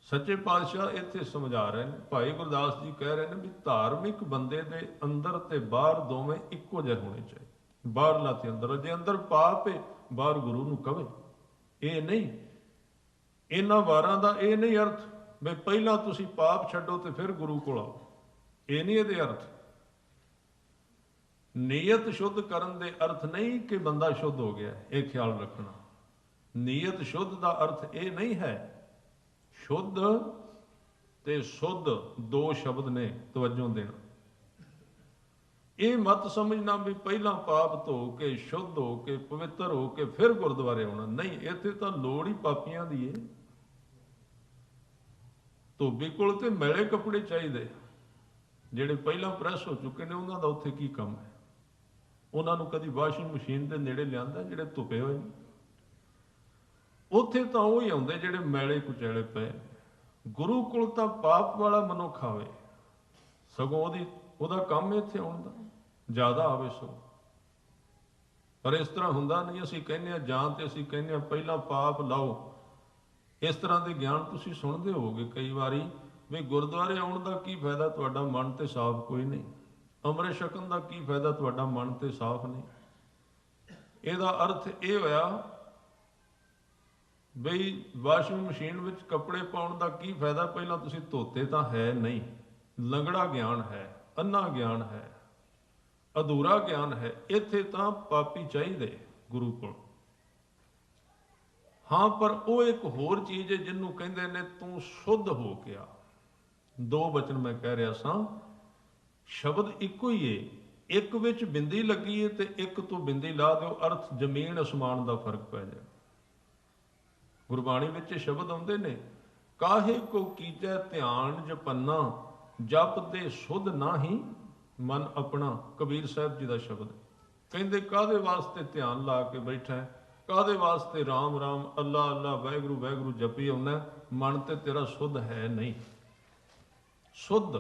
ਸੱਚੇ ਪਾਤਸ਼ਾਹ ਇੱਥੇ ਸਮਝਾ ਰਹੇ ਨੇ, ਭਾਈ ਗੁਰਦਾਸ ਜੀ ਕਹਿ ਰਹੇ ਨੇ ਵੀ ਧਾਰਮਿਕ ਬੰਦੇ ਦੇ ਅੰਦਰ ਤੇ ਬਾਹਰ ਦੋਵੇਂ ਇੱਕੋ ਜਿਹੇ ਹੋਣੇ ਚਾਹੀਦੇ। ਬਾਹਰਲਾ ਤੇ ਅੰਦਰ, ਜੇ ਅੰਦਰ ਪਾਪ ਹੈ, ਬਾਹਰ ਗੁਰੂ ਨੂੰ ਕਵੇ। ਇਹ ਨਹੀਂ, ਇਹਨਾਂ ਵਾਰਾਂ ਦਾ ਇਹ ਨਹੀਂ ਅਰਥ ਵੀ ਪਹਿਲਾਂ ਤੁਸੀਂ ਪਾਪ ਛੱਡੋ ਤੇ ਫਿਰ ਗੁਰੂ ਕੋਲ ਆਓ, ਇਹ ਨਹੀਂ ਇਹਦੇ ਅਰਥ। ਨੀਅਤ ਸ਼ੁੱਧ ਕਰਨ ਦੇ ਅਰਥ ਨਹੀਂ ਕਿ ਬੰਦਾ ਸ਼ੁੱਧ ਹੋ ਗਿਆ, ਇਹ ਖਿਆਲ ਰੱਖਣਾ। ਨੀਅਤ ਸ਼ੁੱਧ ਦਾ ਅਰਥ ਇਹ ਨਹੀਂ ਹੈ। ਸ਼ੁੱਧ ਤੇ ਸੁੱਧ ਦੋ ਸ਼ਬਦ ਨੇ, ਤਵੱਜੋ ਦੇਣਾ। ਇਹ ਮਤ ਸਮਝਣਾ ਵੀ ਪਹਿਲਾਂ ਪਾਪ ਧੋ ਕੇ, ਸ਼ੁੱਧ ਹੋ ਕੇ, ਪਵਿੱਤਰ ਹੋ ਕੇ ਫਿਰ ਗੁਰਦੁਆਰੇ ਆਉਣਾ, ਨਹੀਂ। ਇੱਥੇ ਤਾਂ ਲੋੜ ਹੀ ਪਾਪੀਆਂ ਦੀ ਏ। ਧੋਬੀ ਕੋਲ ਤੇ ਮੈਲੇ ਕੱਪੜੇ ਚਾਹੀਦੇ, ਜਿਹੜੇ ਪਹਿਲਾਂ ਪ੍ਰੈਸ ਹੋ ਚੁੱਕੇ ਨੇ, ਉਹਨਾਂ ਦਾ ਉੱਥੇ ਕੀ ਕੰਮ ਹੈ? ਉਹਨਾਂ ਨੂੰ ਕਦੀ ਵਾਸ਼ਿੰਗ ਮਸ਼ੀਨ ਦੇ ਨੇੜੇ ਲਿਆਂਦਾ ਜਿਹੜੇ ਧੁੱਪੇ ਹੋਏ? ਉੱਥੇ ਤਾਂ ਉਹ ਹੀ ਆਉਂਦੇ ਜਿਹੜੇ ਮੈਲੇ ਕੁਚੈਲੇ ਪਏ। ਗੁਰੂ ਕੋਲ ਤਾਂ ਪਾਪ ਵਾਲਾ ਮਨੁੱਖ ਆਵੇ, ਸਗੋਂ ਉਹਦਾ ਕੰਮ ਇੱਥੇ ਆਉਣ ਦਾ ਜ਼ਿਆਦਾ ਆਵੇ ਸਗੋਂ। ਪਰ ਇਸ ਤਰ੍ਹਾਂ ਹੁੰਦਾ ਨਹੀਂ। ਅਸੀਂ ਕਹਿੰਦੇ ਹਾਂ, ਜਾਂ ਤੇ ਅਸੀਂ ਕਹਿੰਦੇ ਹਾਂ ਪਹਿਲਾਂ ਪਾਪ ਲਾਓ। ਇਸ ਤਰ੍ਹਾਂ ਦੇ ਗਿਆਨ ਤੁਸੀਂ ਸੁਣਦੇ ਹੋਵੋਗੇ ਕਈ ਵਾਰੀ ਵੀ ਗੁਰਦੁਆਰੇ ਆਉਣ ਦਾ ਕੀ ਫਾਇਦਾ, ਤੁਹਾਡਾ ਮਨ ਤੇ ਸਾਫ਼ ਕੋਈ ਨਹੀਂ। ਅੰਮ੍ਰਿਤ ਛਕਣ ਦਾ ਕੀ ਫਾਇਦਾ, ਤੁਹਾਡਾ ਮਨ ਤੇ ਸਾਫ਼ ਨਹੀਂ। ਇਹਦਾ ਅਰਥ ਇਹ ਹੋਇਆ ਬਈ ਵਾਸ਼ਿੰਗ ਮਸ਼ੀਨ ਵਿੱਚ ਕੱਪੜੇ ਪਾਉਣ ਦਾ ਕੀ ਫਾਇਦਾ, ਪਹਿਲਾਂ ਤੁਸੀਂ ਧੋਤੇ ਤਾਂ ਹੈ ਨਹੀਂ। ਲੰਗੜਾ ਗਿਆਨ ਹੈ, ਅੰਨਾ ਗਿਆਨ ਹੈ, ਅਧੂਰਾ ਗਿਆਨ ਹੈ। ਇੱਥੇ ਤਾਂ ਪਾਪੀ ਚਾਹੀਦੇ ਗੁਰੂ ਕੋਲ। ਹਾਂ, ਪਰ ਉਹ ਇੱਕ ਹੋਰ ਚੀਜ਼ ਹੈ ਜਿਹਨੂੰ ਕਹਿੰਦੇ ਨੇ ਤੂੰ ਸ਼ੁੱਧ ਹੋ ਕੇ ਆ। ਦੋ ਬਚਨ ਮੈਂ ਕਹਿ ਰਿਹਾ ਸਾਂ, ਸ਼ਬਦ ਇੱਕੋ ਹੀ ਏ, ਇੱਕ ਵਿੱਚ ਬਿੰਦੀ ਲੱਗੀ ਏ ਤੇ ਇੱਕ ਤੋਂ ਬਿੰਦੀ ਲਾ ਦਿਓ, ਅਰਥ ਜ਼ਮੀਨ ਅਸਮਾਨ ਦਾ ਫਰਕ ਪੈ ਜਾਏ। ਗੁਰਬਾਣੀ ਵਿੱਚ ਸ਼ਬਦ ਆਉਂਦੇ ਨੇ, ਕਾਹੇ ਕੋ ਕੀਜੈ ਧਿਆਨ ਜਪੰਨਾ, ਜਪਦੇ ਸੁਧ ਨਾਹੀ ਮਨ ਆਪਣਾ। ਕਬੀਰ ਸਾਹਿਬ ਜੀ ਦਾ ਸ਼ਬਦ ਕਹਿੰਦੇ, ਕਾਹਦੇ ਵਾਸਤੇ ਧਿਆਨ ਲਾ ਕੇ ਬੈਠਾ ਹੈ, ਕਾਹਦੇ ਵਾਸਤੇ ਰਾਮ ਰਾਮ, ਅੱਲਾ ਅੱਲਾ, ਵਾਹਿਗੁਰੂ ਵਾਹਿਗੁਰੂ ਜਪੀ ਆਉਂਦਾ, ਮਨ ਤੇ ਤੇਰਾ ਸੁੱਧ ਹੈ ਨਹੀਂ। ਸੁੱਧ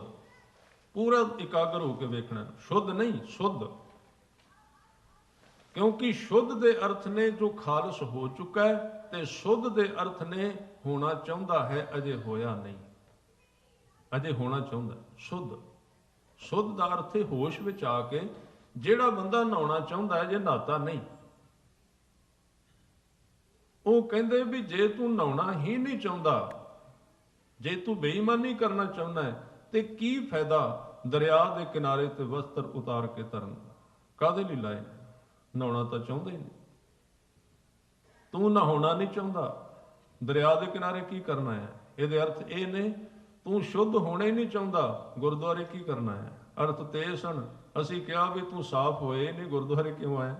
ਪੂਰਾ ਇਕਾਗਰ ਹੋ ਕੇ ਵੇਖਣਾ, ਸ਼ੁੱਧ ਨਹੀਂ, ਸੁੱਧ। ਕਿਉਂਕਿ ਸ਼ੁੱਧ ਦੇ ਅਰਥ ਨੇ ਜੋ ਖਾਲਸ ਹੋ ਚੁੱਕਾ ਹੈ, ਤੇ ਸੁੱਧ ਦੇ ਅਰਥ ਨੇ ਹੋਣਾ ਚਾਹੁੰਦਾ ਹੈ, ਅਜੇ ਹੋਇਆ ਨਹੀਂ, ਅਜੇ ਹੋਣਾ ਚਾਹੁੰਦਾ। ਸੁੱਧ, ਸੁੱਧ ਦਾ ਅਰਥ ਹੈ ਹੋਸ਼ ਵਿੱਚ ਆ ਕੇ। ਜਿਹੜਾ ਬੰਦਾ ਨਹਾਉਣਾ ਚਾਹੁੰਦਾ ਹੈ, ਜੇ ਨਹਾਤਾ ਨਹੀਂ, ਉਹ ਕਹਿੰਦੇ ਵੀ ਜੇ ਤੂੰ ਨਹਾਉਣਾ ਹੀ ਨਹੀਂ ਚਾਹੁੰਦਾ ਜੇ ਤੂੰ ਬੇਈਮਾਨੀ ਕਰਨਾ ਚਾਹੁੰਦਾ ਹੈ ਤੇ ਕੀ ਫਾਇਦਾ ਦਰਿਆ ਦੇ ਕਿਨਾਰੇ ਤੇ ਵਸਤਰ ਉਤਾਰ ਕੇ ਧਰਨ ਦਾ? ਕਾਹਦੇ ਲਈ ਲਾਏ? ਨਹਾਉਣਾ ਤਾਂ ਚਾਹੁੰਦਾ ਹੀ ਨਹੀਂ, ਤੂੰ ਨਹਾਉਣਾ ਨਹੀਂ ਚਾਹੁੰਦਾ, ਦਰਿਆ ਦੇ ਕਿਨਾਰੇ ਕੀ ਕਰਨਾ ਹੈ? ਇਹਦੇ ਅਰਥ ਇਹ ਨੇ ਤੂੰ ਸ਼ੁੱਧ ਹੋਣਾ ਹੀ ਨਹੀਂ ਚਾਹੁੰਦਾ, ਗੁਰਦੁਆਰੇ ਕੀ ਕਰਨਾ ਹੈ? ਅਰਥ ਤੇ ਸਨ। ਅਸੀਂ ਕਿਹਾ ਵੀ ਤੂੰ ਸਾਫ਼ ਹੋਏ ਨਹੀਂ, ਗੁਰਦੁਆਰੇ ਕਿਉਂ ਆਇਆ?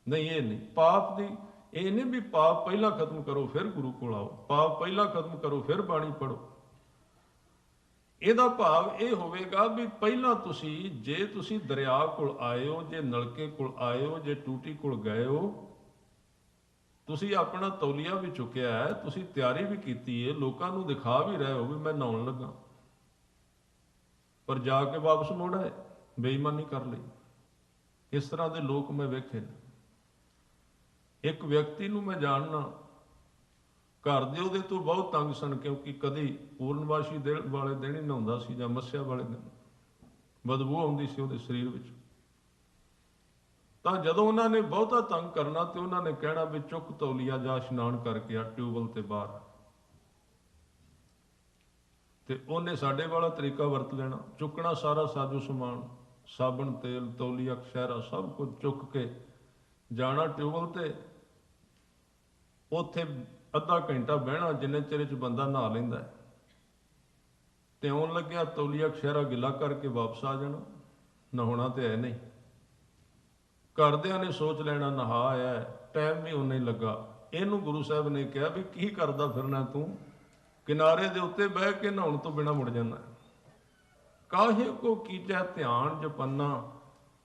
ਨਹੀਂ, ਇਹ ਨਹੀਂ। ਪਾਪ ਦੀ ਇਹ ਨਹੀਂ ਵੀ ਪਾਪ ਪਹਿਲਾਂ ਖਤਮ ਕਰੋ ਫਿਰ ਗੁਰੂ ਕੋਲ ਆਓ, ਪਾਪ ਪਹਿਲਾਂ ਖਤਮ ਕਰੋ ਫਿਰ ਬਾਣੀ ਪੜੋ। ਇਹਦਾ ਭਾਵ ਇਹ ਹੋਵੇਗਾ ਵੀ ਪਹਿਲਾਂ ਤੁਸੀਂ, ਜੇ ਤੁਸੀਂ ਦਰਿਆ ਕੋਲ ਆਏ ਹੋ, ਜੇ ਨਲਕੇ ਕੋਲ ਆਏ ਹੋ, ਜੇ ਟੂਟੀ ਕੋਲ ਗਏ ਹੋ, ਤੁਸੀਂ ਆਪਣਾ ਤੌਲੀਆ ਵੀ ਚੁੱਕਿਆ ਹੈ, ਤੁਸੀਂ ਤਿਆਰੀ ਵੀ ਕੀਤੀ ਹੈ, ਲੋਕਾਂ ਨੂੰ ਦਿਖਾ ਵੀ ਰਹੇ ਹੋ ਵੀ ਮੈਂ ਨਹਾਉਣ ਲੱਗਾ, ਪਰ ਜਾ ਕੇ ਵਾਪਸ ਮੁੜ ਆਏ, ਬੇਈਮਾਨੀ ਕਰ ਲਈ। ਇਸ ਤਰ੍ਹਾਂ ਦੇ ਲੋਕ ਮੈਂ ਵੇਖੇ ਨੇ। ਇੱਕ ਵਿਅਕਤੀ ਨੂੰ ਮੈਂ ਜਾਣਨਾ, ਘਰ ਦੇ ਉਹਦੇ ਤੋਂ ਬਹੁਤ ਤੰਗ ਸਨ, ਕਿਉਂਕਿ ਕਦੀ ਪੂਰਨਵਾਸ਼ੀ ਵਾਲੇ ਦਿਨ ਹੀ ਨਹਾਉਂਦਾ ਸੀ ਜਾਂ ਮੱਸਿਆ ਵਾਲੇ ਦਿਨ, ਬਦਬੂ ਆਉਂਦੀ ਸੀ ਉਹਦੇ ਸਰੀਰ ਵਿੱਚ। ਤਾਂ ਜਦੋਂ ਉਹਨਾਂ ਨੇ ਬਹੁਤਾ ਤੰਗ ਕਰਨਾ ਤੇ ਉਹਨਾਂ ਨੇ ਕਹਿਣਾ ਵੀ ਚੁੱਕ ਤੌਲੀਆ ਜਾਂ ਇਸ਼ਨਾਨ ਕਰਕੇ ਆ ਟਿਊਬਵੈੱਲ ਤੇ ਬਾਹਰ, ਤੇ ਉਹਨੇ ਸਾਡੇ ਵਾਲਾ ਤਰੀਕਾ ਵਰਤ ਲੈਣਾ, ਚੁੱਕਣਾ ਸਾਰਾ ਸਾਜੋ ਸਮਾਨ, ਸਾਬਣ, ਤੇਲ, ਤੌਲੀਆ, ਕਸ਼ਹਿਰਾ ਸਭ ਕੁਝ ਚੁੱਕ ਕੇ ਜਾਣਾ ਟਿਊਬਵੈੱਲ ਤੇ, ਉੱਥੇ ਅੱਧਾ ਘੰਟਾ ਬਹਿਣਾ ਜਿੰਨੇ ਚਿਰ 'ਚ ਬੰਦਾ ਨਹਾ ਲੈਂਦਾ ਹੈ, ਤੇ ਆਉਣ ਲੱਗਿਆ ਤੌਲੀਆ ਕਸ਼ਹਿਰਾ ਗਿੱਲਾ ਕਰਕੇ ਵਾਪਸ ਆ ਜਾਣਾ। ਨਹਾਉਣਾ ਤੇ ਹੈ ਨਹੀਂ। ਘਰਦਿਆਂ ਨੇ ਸੋਚ ਲੈਣਾ ਨਹਾ ਆਇਆ, ਟਾਈਮ ਵੀ ਉਨਾ ਹੀ ਲੱਗਾ। ਇਹਨੂੰ ਗੁਰੂ ਸਾਹਿਬ ਨੇ ਕਿਹਾ ਵੀ ਕੀ ਕਰਦਾ ਫਿਰਨਾ ਤੂੰ, ਕਿਨਾਰੇ ਦੇ ਉੱਤੇ ਬਹਿ ਕੇ ਨਹਾਉਣ ਤੋਂ ਬਿਨਾਂ ਮੁੜ ਜਾਂਦਾ। ਕਾਹੇ ਕੋ ਕੀਜੈ ਧਿਆਨ ਜਪੰਨਾ,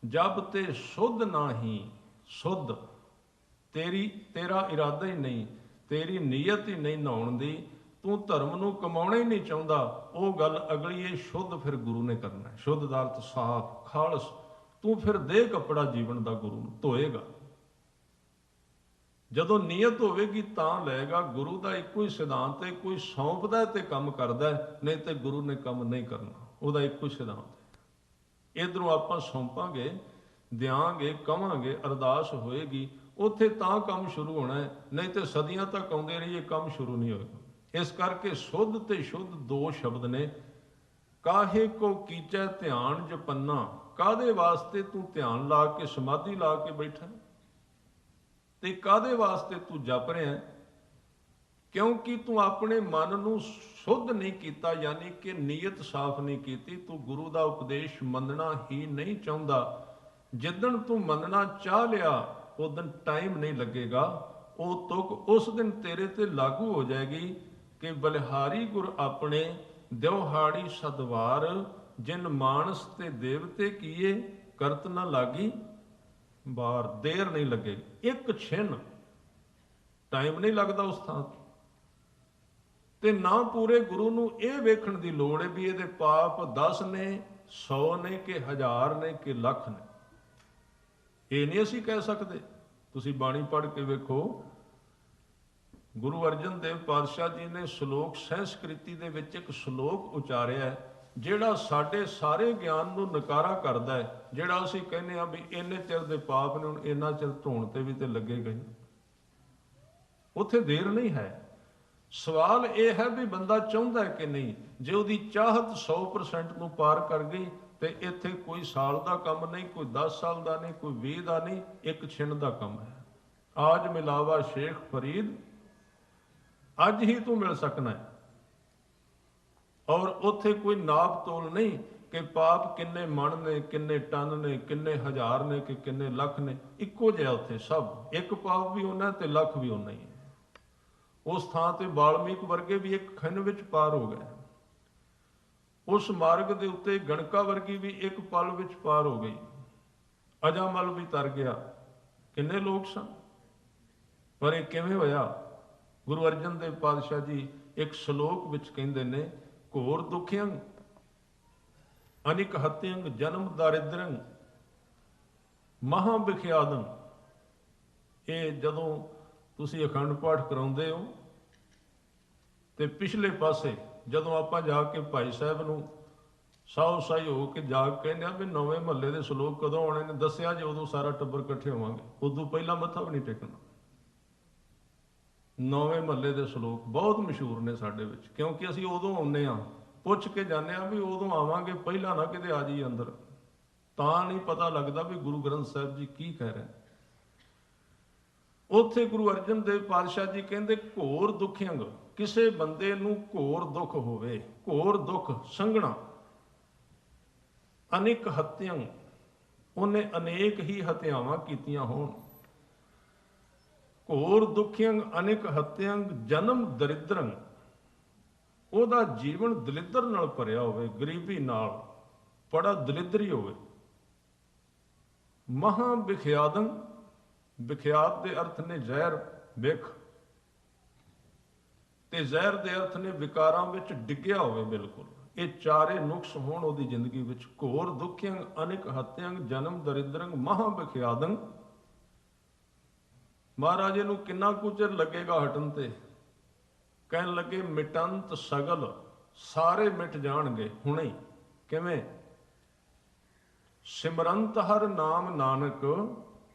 ਜਬ ਤੇ ਸੁਧ ਨਾਹੀ ਸੁਧ। ਤੇਰਾ ਇਰਾਦਾ ਹੀ ਨਹੀਂ, ਤੇਰੀ ਨੀਅਤ ਹੀ ਨਹੀਂ ਨਹਾਉਣ ਦੀ, ਤੂੰ ਧਰਮ ਨੂੰ ਕਮਾਉਣਾ ਹੀ ਨਹੀਂ ਚਾਹੁੰਦਾ। ਉਹ ਗੱਲ ਅਗਲੀ ਹੈ, ਸ਼ੁੱਧ ਫਿਰ ਗੁਰੂ ਨੇ ਕਰਨਾ। ਸ਼ੁੱਧ ਦਾ ਅਰਥ ਸਾਫ਼, ਖਾਲਸ। ਤੂੰ ਫਿਰ ਦੇ ਕੱਪੜਾ ਜੀਵਨ ਦਾ ਗੁਰੂ ਨੂੰ ਧੋਏਗਾ। ਜਦੋਂ ਨੀਅਤ ਹੋਵੇਗੀ ਤਾਂ ਲਏਗਾ। ਗੁਰੂ ਦਾ ਇੱਕੋ ਹੀ ਸਿਧਾਂਤ ਹੈ, ਕੋਈ ਸੌਂਪਦਾ ਤੇ ਕੰਮ ਕਰਦਾ, ਨਹੀਂ ਤੇ ਗੁਰੂ ਨੇ ਕੰਮ ਨਹੀਂ ਕਰਨਾ। ਉਹਦਾ ਇੱਕੋ ਹੀ ਸਿਧਾਂਤ ਹੈ। ਇੱਧਰੋਂ ਆਪਾਂ ਸੌਂਪਾਂਗੇ, ਦਿਆਂਗੇ, ਕਵਾਂਗੇ, ਅਰਦਾਸ ਹੋਏਗੀ, ਉੱਥੇ ਤਾਂ ਕੰਮ ਸ਼ੁਰੂ ਹੋਣਾ ਹੈ, ਨਹੀਂ ਤੇ ਸਦੀਆਂ ਤੱਕ ਆਉਂਦੇ ਰਹੀਏ ਕੰਮ ਸ਼ੁਰੂ ਨਹੀਂ ਹੋਏਗਾ। ਇਸ ਕਰਕੇ ਸੁੱਧ ਤੇ ਸ਼ੁੱਧ ਦੋ ਸ਼ਬਦ ਨੇ। ਕਾਹੇ ਕੋ ਕੀਚੈ ਧਿਆਨ ਜਪੰਨਾ, ਕਾਹਦੇ ਵਾਸਤੇ ਤੂੰ ਧਿਆਨ ਲਾ ਕੇ, ਸਮਾਧੀ ਲਾ ਕੇ ਬੈਠਾ, ਤੇ ਕਾਹਦੇ ਵਾਸਤੇ ਤੂੰ ਜਪ ਰਿਹਾ? ਕਿਉਂਕਿ ਤੂੰ ਆਪਣੇ ਮਨ ਨੂੰ ਸ਼ੁੱਧ ਨਹੀਂ ਕੀਤਾ, ਯਾਨੀ ਕਿ ਨੀਅਤ ਸਾਫ਼ ਨਹੀਂ ਕੀਤੀ। ਤੂੰ ਗੁਰੂ ਦਾ ਉਪਦੇਸ਼ ਮੰਨਣਾ ਹੀ ਨਹੀਂ ਚਾਹੁੰਦਾ। ਜਿੱਦਣ ਤੂੰ ਮੰਨਣਾ ਚਾਹ ਲਿਆ, ਉਦਣ ਟਾਈਮ ਨਹੀਂ ਲੱਗੇਗਾ। ਉਹ ਤੁਕ ਉਸ ਦਿਨ ਤੇਰੇ ਤੇ ਲਾਗੂ ਹੋ ਜਾਏਗੀ ਕਿ ਬਲਿਹਾਰੀ ਗੁਰ ਆਪਣੇ ਦਿਵਹਾੜੀ ਸਦਵਾਰ, ਜਿਨ ਮਾਨਸ ਤੇ ਦੇਵਤੇ ਕੀਏ, ਕਰਤ ਨਾ ਲਾਗੀ ਬਾਰ। ਦੇਰ ਨਹੀਂ ਲੱਗੇਗੀ, ਇੱਕ ਛਿਨ ਟਾਈਮ ਨਹੀਂ ਲੱਗਦਾ ਉਸ ਥਾਂ ਤੇ। ਨਾ ਪੂਰੇ ਗੁਰੂ ਨੂੰ ਇਹ ਵੇਖਣ ਦੀ ਲੋੜ ਹੈ ਵੀ ਇਹਦੇ ਪਾਪ 10 ਨੇ, 100 ਨੇ, ਕਿ 1000 ਨੇ, ਕਿ ਲੱਖ ਨੇ। ਇਹ ਨਹੀਂ ਅਸੀਂ ਕਹਿ ਸਕਦੇ। ਤੁਸੀਂ ਬਾਣੀ ਪੜ੍ਹ ਕੇ ਵੇਖੋ, ਗੁਰੂ ਅਰਜਨ ਦੇਵ ਪਾਤਸ਼ਾਹ ਜੀ ਨੇ ਸ਼ਲੋਕ ਸੰਸਕ੍ਰਿਤੀ ਦੇ ਵਿੱਚ ਇੱਕ ਸ਼ਲੋਕ ਉਚਾਰਿਆ ਜਿਹੜਾ ਸਾਡੇ ਸਾਰੇ ਗਿਆਨ ਨੂੰ ਨਕਾਰਾ ਕਰਦਾ ਹੈ। ਜਿਹੜਾ ਅਸੀਂ ਕਹਿੰਦੇ ਹਾਂ ਵੀ ਇੰਨੇ ਚਿਰ ਦੇ ਪਾਪ ਨੇ, ਹੁਣ ਇੰਨਾ ਚਿਰ ਧੋਣ ਤੇ ਵੀ ਤੇ ਲੱਗੇਗਾ ਹੀ। ਉੱਥੇ ਦੇਰ ਨਹੀਂ ਹੈ। ਸਵਾਲ ਇਹ ਹੈ ਵੀ ਬੰਦਾ ਚਾਹੁੰਦਾ ਕਿ ਨਹੀਂ। ਜੇ ਉਹਦੀ ਚਾਹਤ 100% ਨੂੰ ਪਾਰ ਕਰ ਗਈ ਤੇ ਇੱਥੇ ਕੋਈ ਸਾਲ ਦਾ ਕੰਮ ਨਹੀਂ, ਕੋਈ 10 ਸਾਲ ਦਾ ਨਹੀਂ, ਕੋਈ 20 ਦਾ ਨਹੀਂ, ਇੱਕ ਛਿਣ ਦਾ ਕੰਮ ਹੈ। ਆਜ ਮਿਲਾਵਾ ਸ਼ੇਖ ਫਰੀਦ, ਅੱਜ ਹੀ ਤੂੰ ਮਿਲ ਸਕਣਾ ਹੈ। ਔਰ ਉੱਥੇ ਕੋਈ ਨਾਪ ਤੋਲ ਨਹੀਂ ਕਿ ਪਾਪ ਕਿੰਨੇ ਮਣ ਨੇ, ਕਿੰਨੇ ਟਨ ਨੇ, ਕਿੰਨੇ ਹਜ਼ਾਰ ਨੇ, ਕਿ ਕਿੰਨੇ ਲੱਖ ਨੇ। ਇੱਕੋ ਜਿਹਾ ਉੱਥੇ ਸਭ। ਇੱਕ ਪਾਪ ਵੀ ਉਹਨਾਂ ਤੇ ਲੱਖ ਵੀ ਉਹਨਾਂ ਹੀ ਹੈ। ਉਸ ਥਾਂ ਤੇ ਬਾਲਮੀਕ ਵਰਗੇ ਵੀ ਇੱਕ ਖਿਣ ਵਿੱਚ ਪਾਰ ਹੋ ਗਏ। ਉਸ ਮਾਰਗ ਦੇ ਉੱਤੇ ਗਣਕਾ ਵਰਗੀ ਵੀ ਇੱਕ ਪਲ ਵਿੱਚ ਪਾਰ ਹੋ ਗਈ। ਅਜਾਮਲ ਵੀ ਤਰ ਗਿਆ। ਕਿੰਨੇ ਲੋਕ ਸਨ, ਪਰ ਇਹ ਕਿਵੇਂ ਹੋਇਆ? ਗੁਰੂ ਅਰਜਨ ਦੇਵ ਪਾਤਸ਼ਾਹ ਜੀ ਇੱਕ ਸ਼ਲੋਕ ਵਿੱਚ ਕਹਿੰਦੇ ਨੇ, ਘੋਰ ਦੁਖਿਅੰ ਅਨਿਕ ਹਤਿਅੰ ਜਨਮ ਦਾਰਿਦ੍ਰੰ ਮਹਾ ਵਿਖਿਆਦੰ। ਇਹ ਜਦੋਂ ਤੁਸੀਂ ਅਖੰਡ ਪਾਠ ਕਰਾਉਂਦੇ ਹੋ ਤੇ ਪਿਛਲੇ ਪਾਸੇ ਜਦੋਂ ਆਪਾਂ ਜਾ ਕੇ ਭਾਈ ਸਾਹਿਬ ਨੂੰ ਸਾਉ ਸਾਈ ਹੋ ਕੇ ਜਾ ਕੇ ਕਹਿੰਦੇ ਆ ਵੀ ਨਵੇਂ ਮਹੱਲੇ ਦੇ ਸ਼ਲੋਕ ਕਦੋਂ ਆਉਣੇ ਨੇ, ਦੱਸਿਆ ਜੇ ਉਦੋਂ ਸਾਰਾ ਟੱਬਰ ਇਕੱਠੇ ਹੋਵਾਂਗੇ। ਉਦੋਂ ਪਹਿਲਾਂ ਮੱਥਾ ਵੀ ਨਹੀਂ ਟੇਕਣਾ। 9ਵੇਂ ਮਹੱਲੇ ਦੇ ਸ਼ਲੋਕ ਬਹੁਤ ਮਸ਼ਹੂਰ ਨੇ ਸਾਡੇ ਵਿੱਚ, ਕਿਉਂਕਿ ਅਸੀਂ ਉਦੋਂ ਆਉਂਦੇ ਹਾਂ, ਪੁੱਛ ਕੇ ਜਾਂਦੇ ਹਾਂ ਵੀ ਉਦੋਂ ਆਵਾਂਗੇ, ਪਹਿਲਾਂ ਨਾ ਕਿਤੇ ਆ ਜਾਈਏ ਅੰਦਰ, ਤਾਂ ਨਹੀਂ ਪਤਾ ਲੱਗਦਾ ਵੀ ਗੁਰੂ ਗ੍ਰੰਥ ਸਾਹਿਬ ਜੀ ਕੀ ਕਹਿ ਰਹੇ। ਉੱਥੇ ਗੁਰੂ ਅਰਜਨ ਦੇਵ ਪਾਤਸ਼ਾਹ ਜੀ ਕਹਿੰਦੇ ਘੋਰ ਦੁਖਿਅੰਗ, ਕਿਸੇ ਬੰਦੇ ਨੂੰ ਘੋਰ ਦੁੱਖ ਹੋਵੇ, ਘੋਰ ਦੁੱਖ ਸੰਘਣਾ, ਅਨੇਕ ਹੱਤਿਅੰਗ, ਉਹਨੇ ਅਨੇਕ ਹੀ ਹੱਤਿਆਵਾਂ ਕੀਤੀਆਂ ਹੋਣ, ਘੋਰ ਦੁਖਿਅੰਗ ਅਨੇਕ ਹੱਤਿਅੰਗ ਜਨਮ ਦਰਿਦਰੰ, ਉਹਦਾ ਜੀਵਨ ਦਲਿੱਦਰ ਨਾਲ ਭਰਿਆ ਹੋਵੇ, ਗਰੀਬੀ ਨਾਲ, ਬੜਾ ਦਲਿੱਦਰੀ ਹੋਵੇ। ਮਹਾ ਵਿਖਿਆਦੰ, ਵਿਖਿਆਤ ਦੇ ਅਰਥ ਨੇ ਜ਼ਹਿਰ, ਵਿਖ, ਤੇ ਜ਼ਹਿਰ ਦੇ ਅਰਥ ਨੇ ਵਿਕਾਰਾਂ ਵਿੱਚ ਡਿੱਗਿਆ ਹੋਵੇ ਬਿਲਕੁਲ। ਇਹ ਚਾਰੇ ਨੁਕਸ ਹੋਣ ਉਹਦੀ ਜ਼ਿੰਦਗੀ ਵਿੱਚ, ਘੋਰ ਦੁਖਿਅੰਗ ਅਨੇਕ ਹੱਤਿਅੰਗ ਜਨਮ ਦਰਿਦਰੰਗ ਮਹਾ ਵਿਖਿਆਦੰ। ਮਹਾਰਾਜੇ ਨੂੰ ਕਿੰਨਾ ਕੁ ਚਿਰ ਲੱਗੇਗਾ ਹਟਣ ਤੇ? ਕਹਿਣ ਲੱਗੇ ਮਿਟੰਤ ਸਗਲ, ਸਾਰੇ ਮਿਟ ਜਾਣਗੇ ਹੁਣੇ ਹੀ। ਕਿਵੇਂ? ਸਿਮਰੰਤ ਹਰ ਨਾਮ ਨਾਨਕ,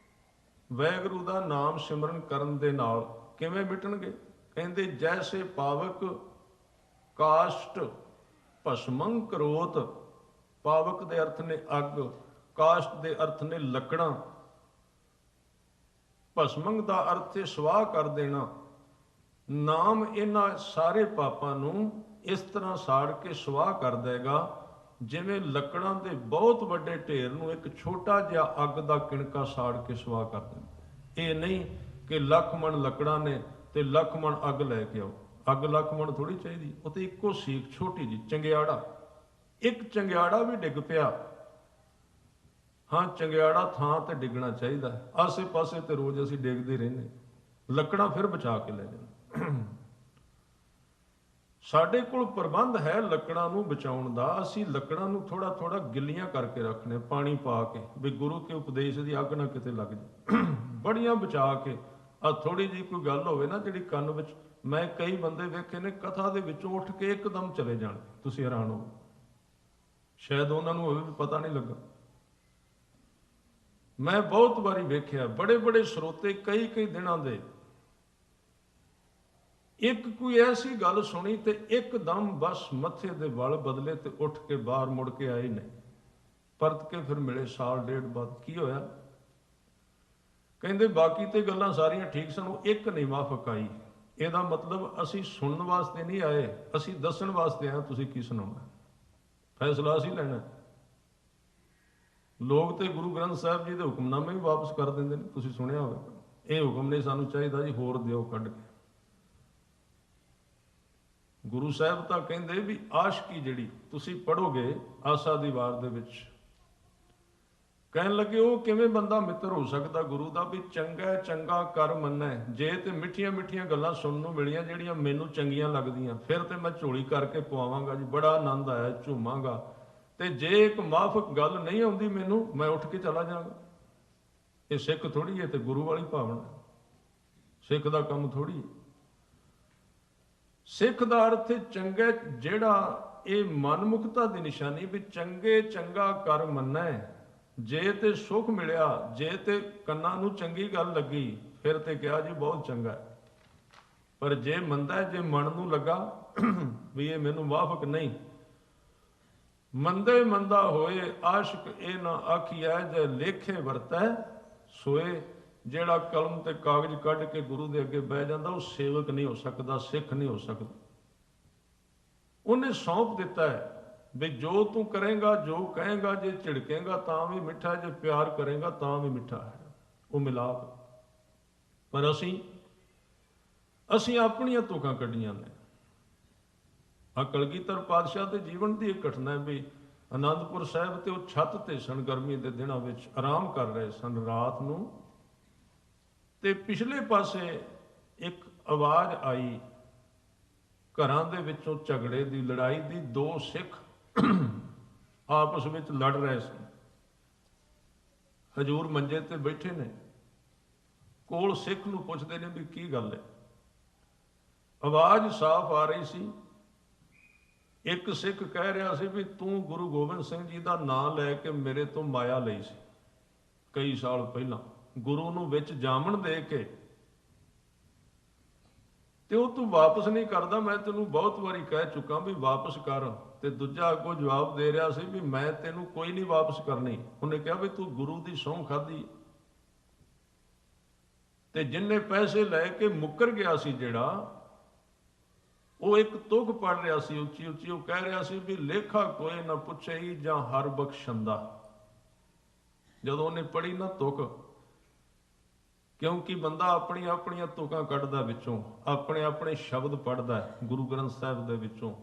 ਵਾਹਿਗੁਰੂ ਦਾ ਨਾਮ ਸਿਮਰਨ ਕਰਨ ਦੇ ਨਾਲ। ਕਿਵੇਂ ਮਿਟਣਗੇ? ਕਹਿੰਦੇ ਜੈਸੇ ਪਾਵਕ ਕਾਸ਼ਟ ਭਸਮੰ ਕਰੋਤ, ਪਾਵਕ ਦੇ ਅਰਥ ਨੇ ਅੱਗ, ਕਾਸ਼ਟ ਦੇ ਅਰਥ ਨੇ ਲੱਕੜਾਂ, ਭਸਮੰ ਦਾ ਅਰਥ ਹੈ ਸਵਾਹ ਕਰ ਦੇਣਾ। ਨਾਮ ਇਹਨਾਂ ਸਾਰੇ ਪਾਪਾਂ ਨੂੰ ਇਸ ਤਰ੍ਹਾਂ ਸਾੜ ਕੇ ਸਵਾਹ ਕਰ ਦੇਗਾ, ਜਿਵੇਂ ਲੱਕੜਾਂ ਦੇ ਬਹੁਤ ਵੱਡੇ ਢੇਰ ਨੂੰ ਇੱਕ ਛੋਟਾ ਜਿਹਾ ਅੱਗ ਦਾ ਕਿਣਕਾ ਸਾੜ ਕੇ ਸਵਾਹ ਕਰ ਦਿੰਦਾ। ਇਹ ਨਹੀਂ ਕਿ ਲੱਖ ਮਣ ਲੱਕੜਾਂ ਨੇ ਤੇ ਲੱਖ ਮਣ ਅੱਗ ਲੈ ਕੇ ਆਓ, ਅੱਗ ਲੱਖ ਮਣ ਥੋੜੀ ਚਾਹੀਦੀ, ਉਹ ਤੇ ਇੱਕੋ ਸੀਖ ਛੋਟੀ ਜੀ ਚੰਗਿਆੜਾ, ਇੱਕ ਚੰਗਿਆੜਾ ਵੀ ਡਿੱਗ ਪਿਆ, ਹਾਂ ਚੰਗਿਆੜਾ ਥਾਂ ਤੇ ਡਿੱਗਣਾ ਚਾਹੀਦਾ, ਆਸੇ ਪਾਸੇ ਤੇ ਰੋਜ਼ ਅਸੀਂ ਡਿੱਗਦੇ ਰਹਿੰਦੇ, ਲੱਕੜਾਂ ਫਿਰ ਬਚਾ ਕੇ ਲੈ ਜਾਂਦੇ। ਸਾਡੇ ਕੋਲ ਪ੍ਰਬੰਧ ਹੈ ਲੱਕੜਾਂ ਨੂੰ ਬਚਾਉਣ ਦਾ, ਅਸੀਂ ਲੱਕੜਾਂ ਨੂੰ ਥੋੜਾ ਥੋੜਾ ਗਿੱਲੀਆਂ ਕਰਕੇ ਰੱਖਣੇ, ਪਾਣੀ ਪਾ ਕੇ, ਵੀ ਗੁਰੂ ਕੇ ਉਪਦੇਸ਼ ਦੀ ਅੱਗ ਨਾ ਕਿਤੇ ਲੱਗ ਜਾਏ, ਬੜੀਆਂ ਬਚਾ ਕੇ। ਆ ਥੋੜੀ ਜਿਹੀ ਕੋਈ ਗੱਲ ਹੋਵੇ ਨਾ ਜਿਹੜੀ ਕੰਨ ਵਿੱਚ, ਮੈਂ ਕਈ ਬੰਦੇ ਵੇਖੇ ਨੇ ਕਥਾ ਦੇ ਵਿੱਚੋਂ ਉੱਠ ਕੇ ਇੱਕਦਮ ਚਲੇ ਜਾਣ, ਤੁਸੀਂ ਹੈਰਾਨ ਹੋ, ਸ਼ਾਇਦ ਉਹਨਾਂ ਨੂੰ ਹੋਵੇ ਵੀ ਪਤਾ ਨਹੀਂ ਲੱਗਾ। ਮੈਂ ਬਹੁਤ ਵਾਰੀ ਵੇਖਿਆ ਬੜੇ ਬੜੇ ਸਰੋਤੇ ਕਈ ਕਈ ਦਿਨਾਂ ਦੇ, ਇੱਕ ਕੋਈ ਐਸੀ ਗੱਲ ਸੁਣੀ ਤੇ ਇੱਕਦਮ ਬਸ ਮੱਥੇ ਦੇ ਵਾਲ ਬਦਲੇ ਤੇ ਉੱਠ ਕੇ ਬਾਹਰ ਮੁੜ ਕੇ ਆਏ ਨਹੀਂ, ਪਰਤ ਕੇ ਫਿਰ ਮਿਲੇ ਸਾਲ ਡੇਢ ਬਾਅਦ। ਕੀ ਹੋਇਆ? ਕਹਿੰਦੇ ਬਾਕੀ ਤੇ ਗੱਲਾਂ ਸਾਰੀਆਂ ਠੀਕ ਸਨ, ਉਹ ਇੱਕ ਨਹੀਂ ਮਾਫਕ ਆਈ। ਇਹਦਾ ਮਤਲਬ ਅਸੀਂ ਸੁਣਨ ਵਾਸਤੇ ਨਹੀਂ ਆਏ, ਅਸੀਂ ਦੱਸਣ ਵਾਸਤੇ ਆਏ, ਤੁਸੀਂ ਕੀ ਸੁਣਾਉਣਾ, ਫੈਸਲਾ ਅਸੀਂ ਲੈਣਾ। ਲੋਕ ਤੇ ਗੁਰੂ ਗ੍ਰੰਥ ਸਾਹਿਬ ਜੀ ਦੇ ਹੁਕਮਨਾਮੇ ਵੀ ਵਾਪਸ ਕਰ ਦਿੰਦੇ ਨੇ, ਤੁਸੀਂ ਸੁਣਿਆ ਹੋਵੇਗਾ, ਇਹ ਹੁਕਮ ਨਹੀਂ ਸਾਨੂੰ ਚਾਹੀਦਾ ਜੀ, ਹੋਰ ਦਿਓ ਕੱਢ ਕੇ। ਗੁਰੂ ਸਾਹਿਬ ਤਾਂ ਕਹਿੰਦੇ ਵੀ ਆਸ਼ਕੀ ਜਿਹੜੀ ਤੁਸੀਂ ਪੜ੍ਹੋਗੇ ਆਸਾ ਦੀ ਵਾਰ ਦੇ ਵਿੱਚ, ਕਹਿਣ ਲੱਗੇ ਉਹ ਕਿਵੇਂ ਬੰਦਾ ਮਿੱਤਰ ਹੋ ਸਕਦਾ ਗੁਰੂ ਦਾ, ਵੀ ਚੰਗਾ ਚੰਗਾ ਕਰ ਮੰਨੈ, ਜੇ ਤੇ ਮਿੱਠੀਆਂ ਮਿੱਠੀਆਂ ਗੱਲਾਂ ਸੁਣਨ ਨੂੰ ਮਿਲੀਆਂ ਜਿਹੜੀਆਂ ਮੈਨੂੰ ਚੰਗੀਆਂ ਲੱਗਦੀਆਂ, ਫਿਰ ਤੇ ਮੈਂ ਝੋਲੀ ਕਰਕੇ ਪਵਾਵਾਂਗਾ ਜੀ, ਬੜਾ ਆਨੰਦ ਆਇਆ, ਝੂਮਾਂਗਾ, ਤੇ ਜੇ ਇੱਕ ਮਾਫਕ ਗੱਲ ਨਹੀਂ ਆਉਂਦੀ ਮੈਨੂੰ, ਮੈਂ ਉੱਠ ਕੇ ਚਲਾ ਜਾਵਾਂਗਾ। ਇਹ ਸਿੱਖ ਥੋੜੀ ਹੈ, ਤੇ ਗੁਰੂ ਵਾਲੀ ਭਾਵਨਾ, ਸਿੱਖ ਦਾ ਕੰਮ ਥੋੜੀ ਹੈ। ਸਿੱਖ ਦਾ ਅਰਥ ਚੰਗਾ, ਜਿਹੜਾ ਇਹ ਮਨਮੁਖਤਾ ਦੀ ਨਿਸ਼ਾਨੀ, ਵੀ ਚੰਗੇ ਚੰਗਾ ਕਰ ਮੰਨੈ, ਜੇ ਤੇ ਸੁੱਖ ਮਿਲਿਆ, ਜੇ ਤੇ ਕੰਨਾਂ ਨੂੰ ਚੰਗੀ ਗੱਲ ਲੱਗੀ, ਫਿਰ ਤੇ ਕਿਹਾ ਜੀ ਬਹੁਤ ਚੰਗਾ, ਪਰ ਜੇ ਮੰਦਾ, ਜੇ ਮਨ ਨੂੰ ਲੱਗਾ ਵੀ ਇਹ ਮੈਨੂੰ ਮਾਫਕ ਨਹੀਂ, ਮੰਦੇ ਮੰਦਾ ਹੋਏ ਆਸ਼ਿਕ ਇਹ ਨਾ ਆਖੀਐ, ਜੇ ਲੇਖੇ ਵਰਤੈ ਸੋਏ। ਜਿਹੜਾ ਕਲਮ ਤੇ ਕਾਗਜ਼ ਕੱਢ ਕੇ ਗੁਰੂ ਦੇ ਅੱਗੇ ਬਹਿ ਜਾਂਦਾ, ਉਹ ਸੇਵਕ ਨਹੀਂ ਹੋ ਸਕਦਾ, ਸਿੱਖ ਨਹੀਂ ਹੋ ਸਕਦਾ। ਉਹਨੇ ਸੌਂਪ ਦਿੱਤਾ ਹੈ ਵੀ ਜੋ ਤੂੰ ਕਰੇਗਾ, ਜੋ ਕਹੇਗਾ, ਜੇ ਝਿੜਕੇਗਾ ਤਾਂ ਵੀ ਮਿੱਠਾ, ਜੇ ਪਿਆਰ ਕਰੇਗਾ ਤਾਂ ਵੀ ਮਿੱਠਾ ਹੈ, ਉਹ ਮਿਲਾਪ। ਪਰ ਅਸੀਂ ਆਪਣੀਆਂ ਤੁਕਾਂ ਕੱਢੀਆਂ ਨੇ। ਕਲਗੀਧਰ ਪਾਤਸ਼ਾਹ ਦੇ ਜੀਵਨ ਦੀ ਇੱਕ ਘਟਨਾ ਹੈ ਵੀ ਅਨੰਦਪੁਰ ਸਾਹਿਬ ਤੇ ਉਹ ਛੱਤ ਤੇ ਸਨ, ਗਰਮੀ ਦੇ ਦਿਨਾਂ ਵਿੱਚ ਆਰਾਮ ਕਰ ਰਹੇ ਸਨ ਰਾਤ ਨੂੰ, ਤੇ ਪਿਛਲੇ ਪਾਸੇ ਇੱਕ ਆਵਾਜ਼ ਆਈ, ਘਰਾਂ ਦੇ ਵਿੱਚੋਂ ਝਗੜੇ ਦੀ, ਲੜਾਈ ਦੀ। ਦੋ ਸਿੱਖ ਆਪਸ ਵਿੱਚ ਲੜ ਰਹੇ ਸਨ। ਹਜੂਰ ਮੰਜੇ ਤੇ ਬੈਠੇ ਨੇ, ਕੋਲ ਸਿੱਖ ਨੂੰ ਪੁੱਛਦੇ ਨੇ ਵੀ ਕੀ ਗੱਲ ਹੈ। ਆਵਾਜ਼ ਸਾਫ਼ ਆ ਰਹੀ ਸੀ। ਇੱਕ ਸਿੱਖ ਕਹਿ ਰਿਹਾ ਸੀ ਵੀ ਤੂੰ ਗੁਰੂ ਗੋਬਿੰਦ ਸਿੰਘ ਜੀ ਦਾ ਨਾਂ ਲੈ ਕੇ ਮੇਰੇ ਤੋਂ ਮਾਇਆ ਲਈ ਸੀ ਕਈ ਸਾਲ ਪਹਿਲਾਂ, ਗੁਰੂ ਨੂੰ ਵਿੱਚ ਜਾਮਣ ਦੇ ਕੇ ਤੇ ਉਹ ਤੂੰ ਵਾਪਸ ਨਹੀਂ ਕਰਦਾ। ਮੈਂ ਤੈਨੂੰ ਬਹੁਤ ਵਾਰੀ ਕਹਿ ਚੁੱਕਾ ਵੀ ਵਾਪਸ ਕਰ। ਤੇ ਦੂਜਾ ਅੱਗੋਂ ਜਵਾਬ ਦੇ ਰਿਹਾ ਸੀ ਵੀ ਮੈਂ ਤੈਨੂੰ ਕੋਈ ਨਹੀਂ ਵਾਪਸ ਕਰਨੀ। ਉਹਨੇ ਕਿਹਾ ਵੀ ਤੂੰ ਗੁਰੂ ਦੀ ਸਹੁੰ ਖਾਧੀ। ਤੇ ਜਿੰਨੇ ਪੈਸੇ ਲੈ ਕੇ ਮੁੱਕਰ ਗਿਆ ਸੀ ਜਿਹੜਾ, ਉਹ ਇੱਕ ਤੁਕ ਪੜ ਰਿਹਾ ਸੀ ਉੱਚੀ ਉੱਚੀ। ਉਹ ਕਹਿ ਰਿਹਾ ਸੀ ਵੀ ਲੇਖਾ ਕੋਏ ਨਾ ਪੁੱਛਈ ਜਾਂ ਹਰ ਬਖਸ਼ੰਦਾ। ਜਦੋਂ ਉਹਨੇ ਪੜ੍ਹੀ ਨਾ ਤੁਕ, ਕਿਉਂਕਿ ਬੰਦਾ ਆਪਣੀਆਂ ਆਪਣੀਆਂ ਤੁਕਾਂ ਕੱਢਦਾ ਵਿੱਚੋਂ, ਆਪਣੇ ਆਪਣੇ ਸ਼ਬਦ ਪੜ੍ਹਦਾ ਗੁਰੂ ਗ੍ਰੰਥ ਸਾਹਿਬ ਦੇ ਵਿੱਚੋਂ।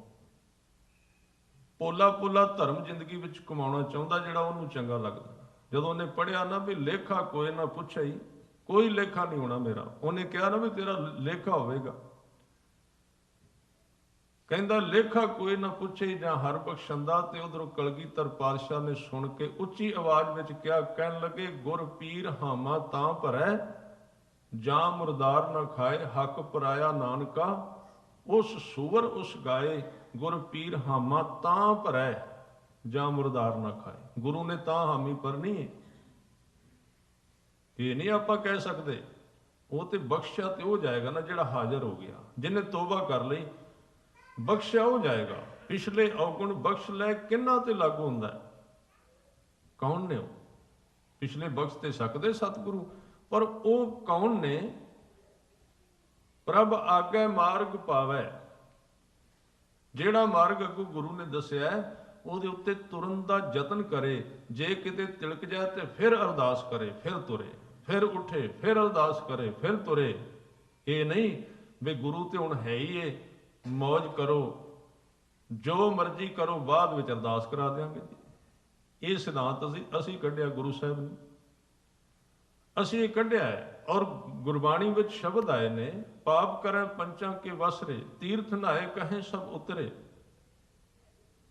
ਪੋਲਾ ਪੋਲਾ ਧਰਮ ਜ਼ਿੰਦਗੀ ਵਿੱਚ ਕਮਾਉਣਾ ਚਾਹੁੰਦਾ, ਜਿਹੜਾ ਉਹਨੂੰ ਚੰਗਾ ਲੱਗਦਾ। ਜਦੋਂ ਉਹਨੇ ਪੜ੍ਹਿਆ ਨਾ ਵੀ ਲੇਖਾ ਕੋਏ ਨਾ ਪੁੱਛਈ, ਕੋਈ ਲੇਖਾ ਨਹੀਂ ਹੋਣਾ ਮੇਰਾ। ਉਹਨੇ ਕਿਹਾ ਨਾ ਵੀ ਤੇਰਾ ਲੇਖਾ ਹੋਵੇਗਾ। ਕਹਿੰਦਾ ਲੇਖਾ ਕੋਈ ਨਾ ਪੁੱਛੇ ਜਾਂ ਹਰ ਬਖਸ਼ੰਦਾ। ਤੇ ਉਧਰੋਂ ਕਲਗੀਧਰ ਪਾਤਸ਼ਾਹ ਨੇ ਸੁਣ ਕੇ ਉੱਚੀ ਆਵਾਜ਼ ਵਿੱਚ ਕਿਹਾ, ਕਹਿਣ ਲੱਗੇ ਗੁਰ ਪੀਰ ਹਾਮਾ ਤਾਂ ਭਰੈ, ਜਾਂ ਮੁਰਦਾਰ ਨਾ ਖਾਏ। ਹੱਕ ਪਰਾਇਆ ਨਾਨਕਾ ਉਸ ਸੂਵਰ ਉਸ ਗਾਏ। ਗੁਰ ਪੀਰ ਹਾਮਾ ਤਾਂ ਭਰੈ, ਜਾਂ ਮੁਰਦਾਰ ਨਾ ਖਾਏ। ਗੁਰੂ ਨੇ ਤਾਂ ਹਾਮੀ ਭਰਨੀ ਹੈ, ਇਹ ਨਹੀਂ ਆਪਾਂ ਕਹਿ ਸਕਦੇ। ਉਹ ਤੇ ਬਖਸ਼ਿਆ ਤੇ ਉਹ ਜਾਏਗਾ ਨਾ ਜਿਹੜਾ ਹਾਜ਼ਰ ਹੋ ਗਿਆ, ਜਿਹਨੇ ਤੋਬਾ ਕਰ ਲਈ। ਬਖਸ਼ਿਆ ਹੋ ਜਾਏਗਾ। ਪਿਛਲੇ ਔਗੁਣ ਬਖਸ਼ ਲੈ ਕਿੰਨਾ ਤੇ ਲਾਗੂ ਹੁੰਦਾ ਹੈ? ਕੌਣ ਨੇ ਉਹ? ਪਿਛਲੇ ਬਖਸ਼ ਤੇ ਸਕਦੇ ਸਤਿਗੁਰੂ, ਪਰ ਉਹ ਕੌਣ ਨੇ? ਪ੍ਰਭ ਆਗੇ ਮਾਰਗ ਪਾਵੈ। ਜਿਹੜਾ ਮਾਰਗ ਅੱਗੋਂ ਗੁਰੂ ਨੇ ਦੱਸਿਆ ਉਹਦੇ ਉੱਤੇ ਤੁਰਨ ਦਾ ਯਤਨ ਕਰੇ। ਜੇ ਕਿਤੇ ਤਿਲਕ ਜਾਏ ਤੇ ਫਿਰ ਅਰਦਾਸ ਕਰੇ, ਫਿਰ ਤੁਰੇ, ਫਿਰ ਉੱਠੇ, ਫਿਰ ਅਰਦਾਸ ਕਰੇ, ਫਿਰ ਤੁਰੇ। ਇਹ ਨਹੀਂ ਵੀ ਗੁਰੂ ਤੇ ਹੁਣ ਹੈ ਹੀ ਏ, ਮੌਜ ਕਰੋ, ਜੋ ਮਰਜ਼ੀ ਕਰੋ, ਬਾਅਦ ਵਿੱਚ ਅਰਦਾਸ ਕਰਾ ਦਿਆਂਗੇ ਜੀ। ਇਹ ਸਿਧਾਂਤ ਅਸੀਂ ਕੱਢਿਆ, ਗੁਰੂ ਸਾਹਿਬ ਨੇ ਅਸੀਂ ਇਹ ਕੱਢਿਆ ਹੈ। ਔਰ ਗੁਰਬਾਣੀ ਵਿੱਚ ਸ਼ਬਦ ਆਏ ਨੇ, ਪਾਪ ਕਰੈ ਪੰਚਾਂ ਕੇ ਵਸਰੇ, ਤੀਰਥ ਨਹਾਏ ਕਹੇ ਸਭ ਉਤਰੇ।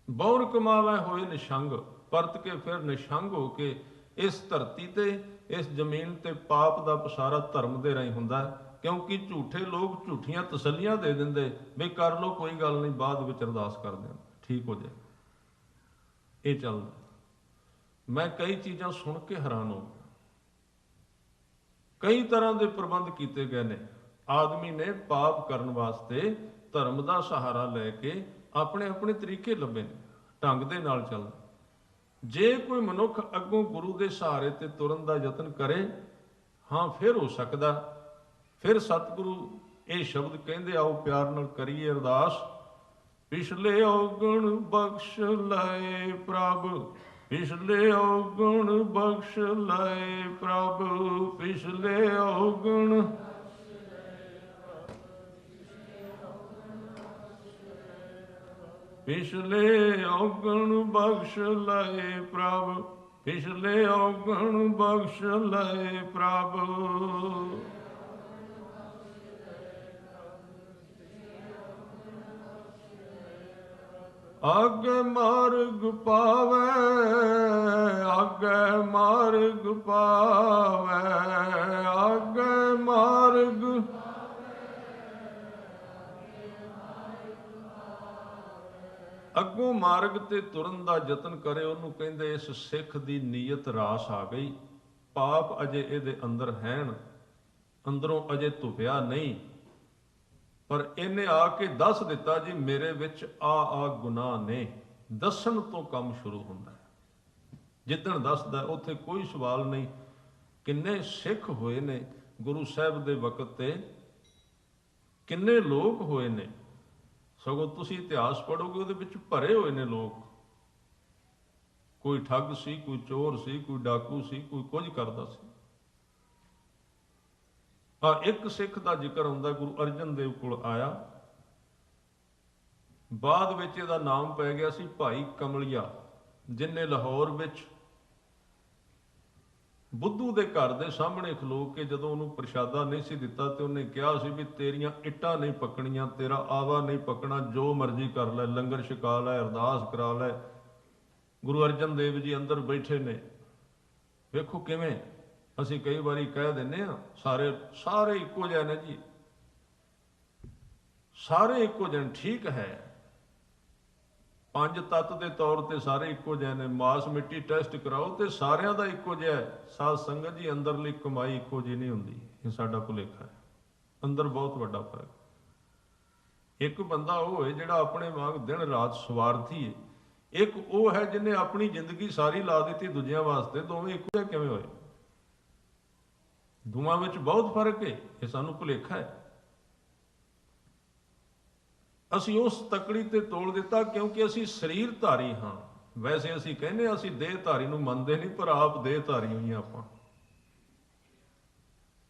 ਬੌਰ ਕਮਾਵੈ ਹੋਏ ਨਿਸ਼ੰਗ, ਪਰਤ ਕੇ ਫਿਰ ਨਿਸ਼ੰਗ ਹੋ ਕੇ। ਇਸ ਧਰਤੀ ਤੇ, ਇਸ ਜ਼ਮੀਨ ਤੇ ਪਾਪ ਦਾ ਪਸਾਰਾ ਧਰਮ ਦੇ ਰਾਹੀਂ ਹੁੰਦਾ ਹੈ। ਕਿਉਂਕਿ ਝੂਠੇ ਲੋਕ ਝੂਠੀਆਂ ਤਸੱਲੀਆਂ ਦੇ ਦਿੰਦੇ ਵੀ ਕਰ ਲਓ, ਕੋਈ ਗੱਲ ਨਹੀਂ, ਬਾਅਦ ਵਿੱਚ ਅਰਦਾਸ ਕਰ ਦੇਣ, ਠੀਕ ਹੋ ਜਾਏ। ਇਹ ਚੱਲਦਾ। ਮੈਂ ਕਈ ਚੀਜ਼ਾਂ ਸੁਣ ਕੇ ਹੈਰਾਨ ਹੋ ਗਿਆ। ਕਈ ਤਰ੍ਹਾਂ ਦੇ ਪ੍ਰਬੰਧ ਕੀਤੇ ਗਏ ਨੇ। ਆਦਮੀ ਨੇ ਪਾਪ ਕਰਨ ਵਾਸਤੇ ਧਰਮ ਦਾ ਸਹਾਰਾ ਲੈ ਕੇ ਆਪਣੇ ਆਪਣੇ ਤਰੀਕੇ ਲੱਭੇ ਨੇ, ਢੰਗ ਦੇ ਨਾਲ ਚੱਲਦਾ। ਜੇ ਕੋਈ ਮਨੁੱਖ ਅੱਗੋਂ ਗੁਰੂ ਦੇ ਸਹਾਰੇ ਤੇ ਤੁਰਨ ਦਾ ਯਤਨ ਕਰੇ, ਹਾਂ ਫਿਰ ਹੋ ਸਕਦਾ। ਫਿਰ ਸਤਿਗੁਰੂ ਇਹ ਸ਼ਬਦ ਕਹਿੰਦੇ, ਆਓ ਪਿਆਰ ਨਾਲ ਕਰੀਏ ਅਰਦਾਸ। ਪਿਛਲੇ ਔਗਣ ਬਖਸ਼ ਲਏ ਪ੍ਰਭ, ਪਿਛਲੇ ਔਗਣ ਬਖਸ਼ ਲਏ ਪ੍ਰਭ, ਪਿਛਲੇ ਔਗਣ। ਪਿਛਲੇ ਔਗਣ ਬਖਸ਼ ਲਏ ਪ੍ਰਭ, ਪਿਛਲੇ ਔਗਣ ਬਖਸ਼ ਲਏ ਪ੍ਰਭ। ਆਗੇ ਮਾਰਗ ਪਾਵੈ, ਆਗੇ ਮਾਰਗ ਪਾਵੈ, ਆਗੇ ਮਾਰਗ। ਅੱਗੋਂ ਮਾਰਗ ਤੇ ਤੁਰਨ ਦਾ ਯਤਨ ਕਰੇ, ਉਹਨੂੰ ਕਹਿੰਦੇ ਇਸ ਸਿੱਖ ਦੀ ਨੀਅਤ ਰਾਸ ਆ ਗਈ। ਪਾਪ ਅਜੇ ਇਹਦੇ ਅੰਦਰ ਹੈਨ, ਅੰਦਰੋਂ ਅਜੇ ਧੁਪਿਆ ਨਹੀਂ, ਪਰ ਇਹਨੇ ਆ ਕੇ ਦੱਸ ਦਿੱਤਾ ਜੀ ਮੇਰੇ ਵਿੱਚ ਆ ਗੁਨਾਹ ਨੇ। ਦੱਸਣ ਤੋਂ ਕੰਮ ਸ਼ੁਰੂ ਹੁੰਦਾ ਹੈ। ਜਿੱਦਣ ਦੱਸਦਾ ਉੱਥੇ ਕੋਈ ਸਵਾਲ ਨਹੀਂ। ਕਿੰਨੇ ਸਿੱਖ ਹੋਏ ਨੇ ਗੁਰੂ ਸਾਹਿਬ ਦੇ ਵਕਤ ਤੇ, ਕਿੰਨੇ ਲੋਕ ਹੋਏ ਨੇ। ਸਗੋਂ ਤੁਸੀਂ ਇਤਿਹਾਸ ਪੜ੍ਹੋਗੇ, ਉਹਦੇ ਵਿੱਚ ਭਰੇ ਹੋਏ ਨੇ ਲੋਕ। ਕੋਈ ਠੱਗ ਸੀ, ਕੋਈ ਚੋਰ ਸੀ, ਕੋਈ ਡਾਕੂ ਸੀ, ਕੋਈ ਕੁਝ ਕਰਦਾ ਸੀ। ਹਾਂ, ਇੱਕ ਸਿੱਖ ਦਾ ਜ਼ਿਕਰ ਹੁੰਦਾ, ਗੁਰੂ ਅਰਜਨ ਦੇਵ ਕੋਲ ਆਇਆ, ਬਾਅਦ ਵਿੱਚ ਇਹਦਾ ਨਾਮ ਪੈ ਗਿਆ ਸੀ ਭਾਈ ਕਮਲਿਆ, ਜਿਹਨੇ ਲਾਹੌਰ ਵਿੱਚ ਬੁੱਧੂ ਦੇ ਘਰ ਦੇ ਸਾਹਮਣੇ ਖਲੋ ਕੇ ਜਦੋਂ ਉਹਨੂੰ ਪ੍ਰਸ਼ਾਦਾ ਨਹੀਂ ਸੀ ਦਿੱਤਾ ਤੇ ਉਹਨੇ ਕਿਹਾ ਸੀ ਵੀ ਤੇਰੀਆਂ ਇੱਟਾਂ ਨਹੀਂ ਪੱਕਣੀਆਂ, ਤੇਰਾ ਆਵਾ ਨਹੀਂ ਪੱਕਣਾ, ਜੋ ਮਰਜ਼ੀ ਕਰ ਲੈ, ਲੰਗਰ ਛਕਾ ਲੈ, ਅਰਦਾਸ ਕਰਾ ਲੈ। ਗੁਰੂ ਅਰਜਨ ਦੇਵ ਜੀ ਅੰਦਰ ਬੈਠੇ ਨੇ। ਵੇਖੋ ਕਿਵੇਂ ਅਸੀਂ ਕਈ ਵਾਰੀ ਕਹਿ ਦਿੰਦੇ ਹਾਂ ਸਾਰੇ ਇੱਕੋ ਜਿਹੇ ਨੇ ਜੀ, ਸਾਰੇ ਇੱਕੋ ਜਿਹੇ। ਠੀਕ ਹੈ, 5 ਤੱਤ ਦੇ ਤੌਰ ਤੇ ਸਾਰੇ ਇੱਕੋ ਜਿਹੇ ਨੇ। ਮਾਸ ਮਿੱਟੀ ਟੈਸਟ ਕਰਾਓ ਤੇ ਸਾਰਿਆਂ ਦਾ ਇੱਕੋ ਜਿਹਾ ਹੈ। ਸਾਧ ਸੰਗਤ ਜੀ, ਅੰਦਰਲੀ ਕਮਾਈ ਇੱਕੋ ਜਿਹੀ ਨਹੀਂ ਹੁੰਦੀ। ਇਹ ਸਾਡਾ ਭੁਲੇਖਾ ਹੈ। ਅੰਦਰ ਬਹੁਤ ਵੱਡਾ ਫਰਕ। ਇੱਕ ਬੰਦਾ ਉਹ ਹੋਏ ਜਿਹੜਾ ਆਪਣੇ ਵਾਂਗ ਦਿਨ ਰਾਤ ਸਵਾਰਥੀ ਹੈ, ਇੱਕ ਉਹ ਹੈ ਜਿਹਨੇ ਆਪਣੀ ਜ਼ਿੰਦਗੀ ਸਾਰੀ ਲਾ ਦਿੱਤੀ ਦੂਜਿਆਂ ਵਾਸਤੇ। ਦੋਵੇਂ ਇੱਕੋ ਜਿਹਾ ਕਿਵੇਂ ਹੋਏ? ਦੋਵਾਂ ਵਿੱਚ ਬਹੁਤ ਫਰਕ ਹੈ, ਇਹ ਸਾਨੂੰ ਭੁਲੇਖਾ ਹੈ। ਅਸੀਂ ਉਸ ਤਕੜੀ ਤੇ ਤੋਲ ਦਿੱਤਾ ਕਿਉਂਕਿ ਅਸੀਂ ਸਰੀਰ ਧਾਰੀ ਹਾਂ। ਵੈਸੇ ਅਸੀਂ ਕਹਿੰਦੇ ਅਸੀਂ ਦੇਹ ਧਾਰੀ ਨੂੰ ਮੰਨਦੇ ਨਹੀਂ, ਪਰ ਆਪ ਦੇਹ ਧਾਰੀ ਹੋਈਆਂ ਆਪਾਂ।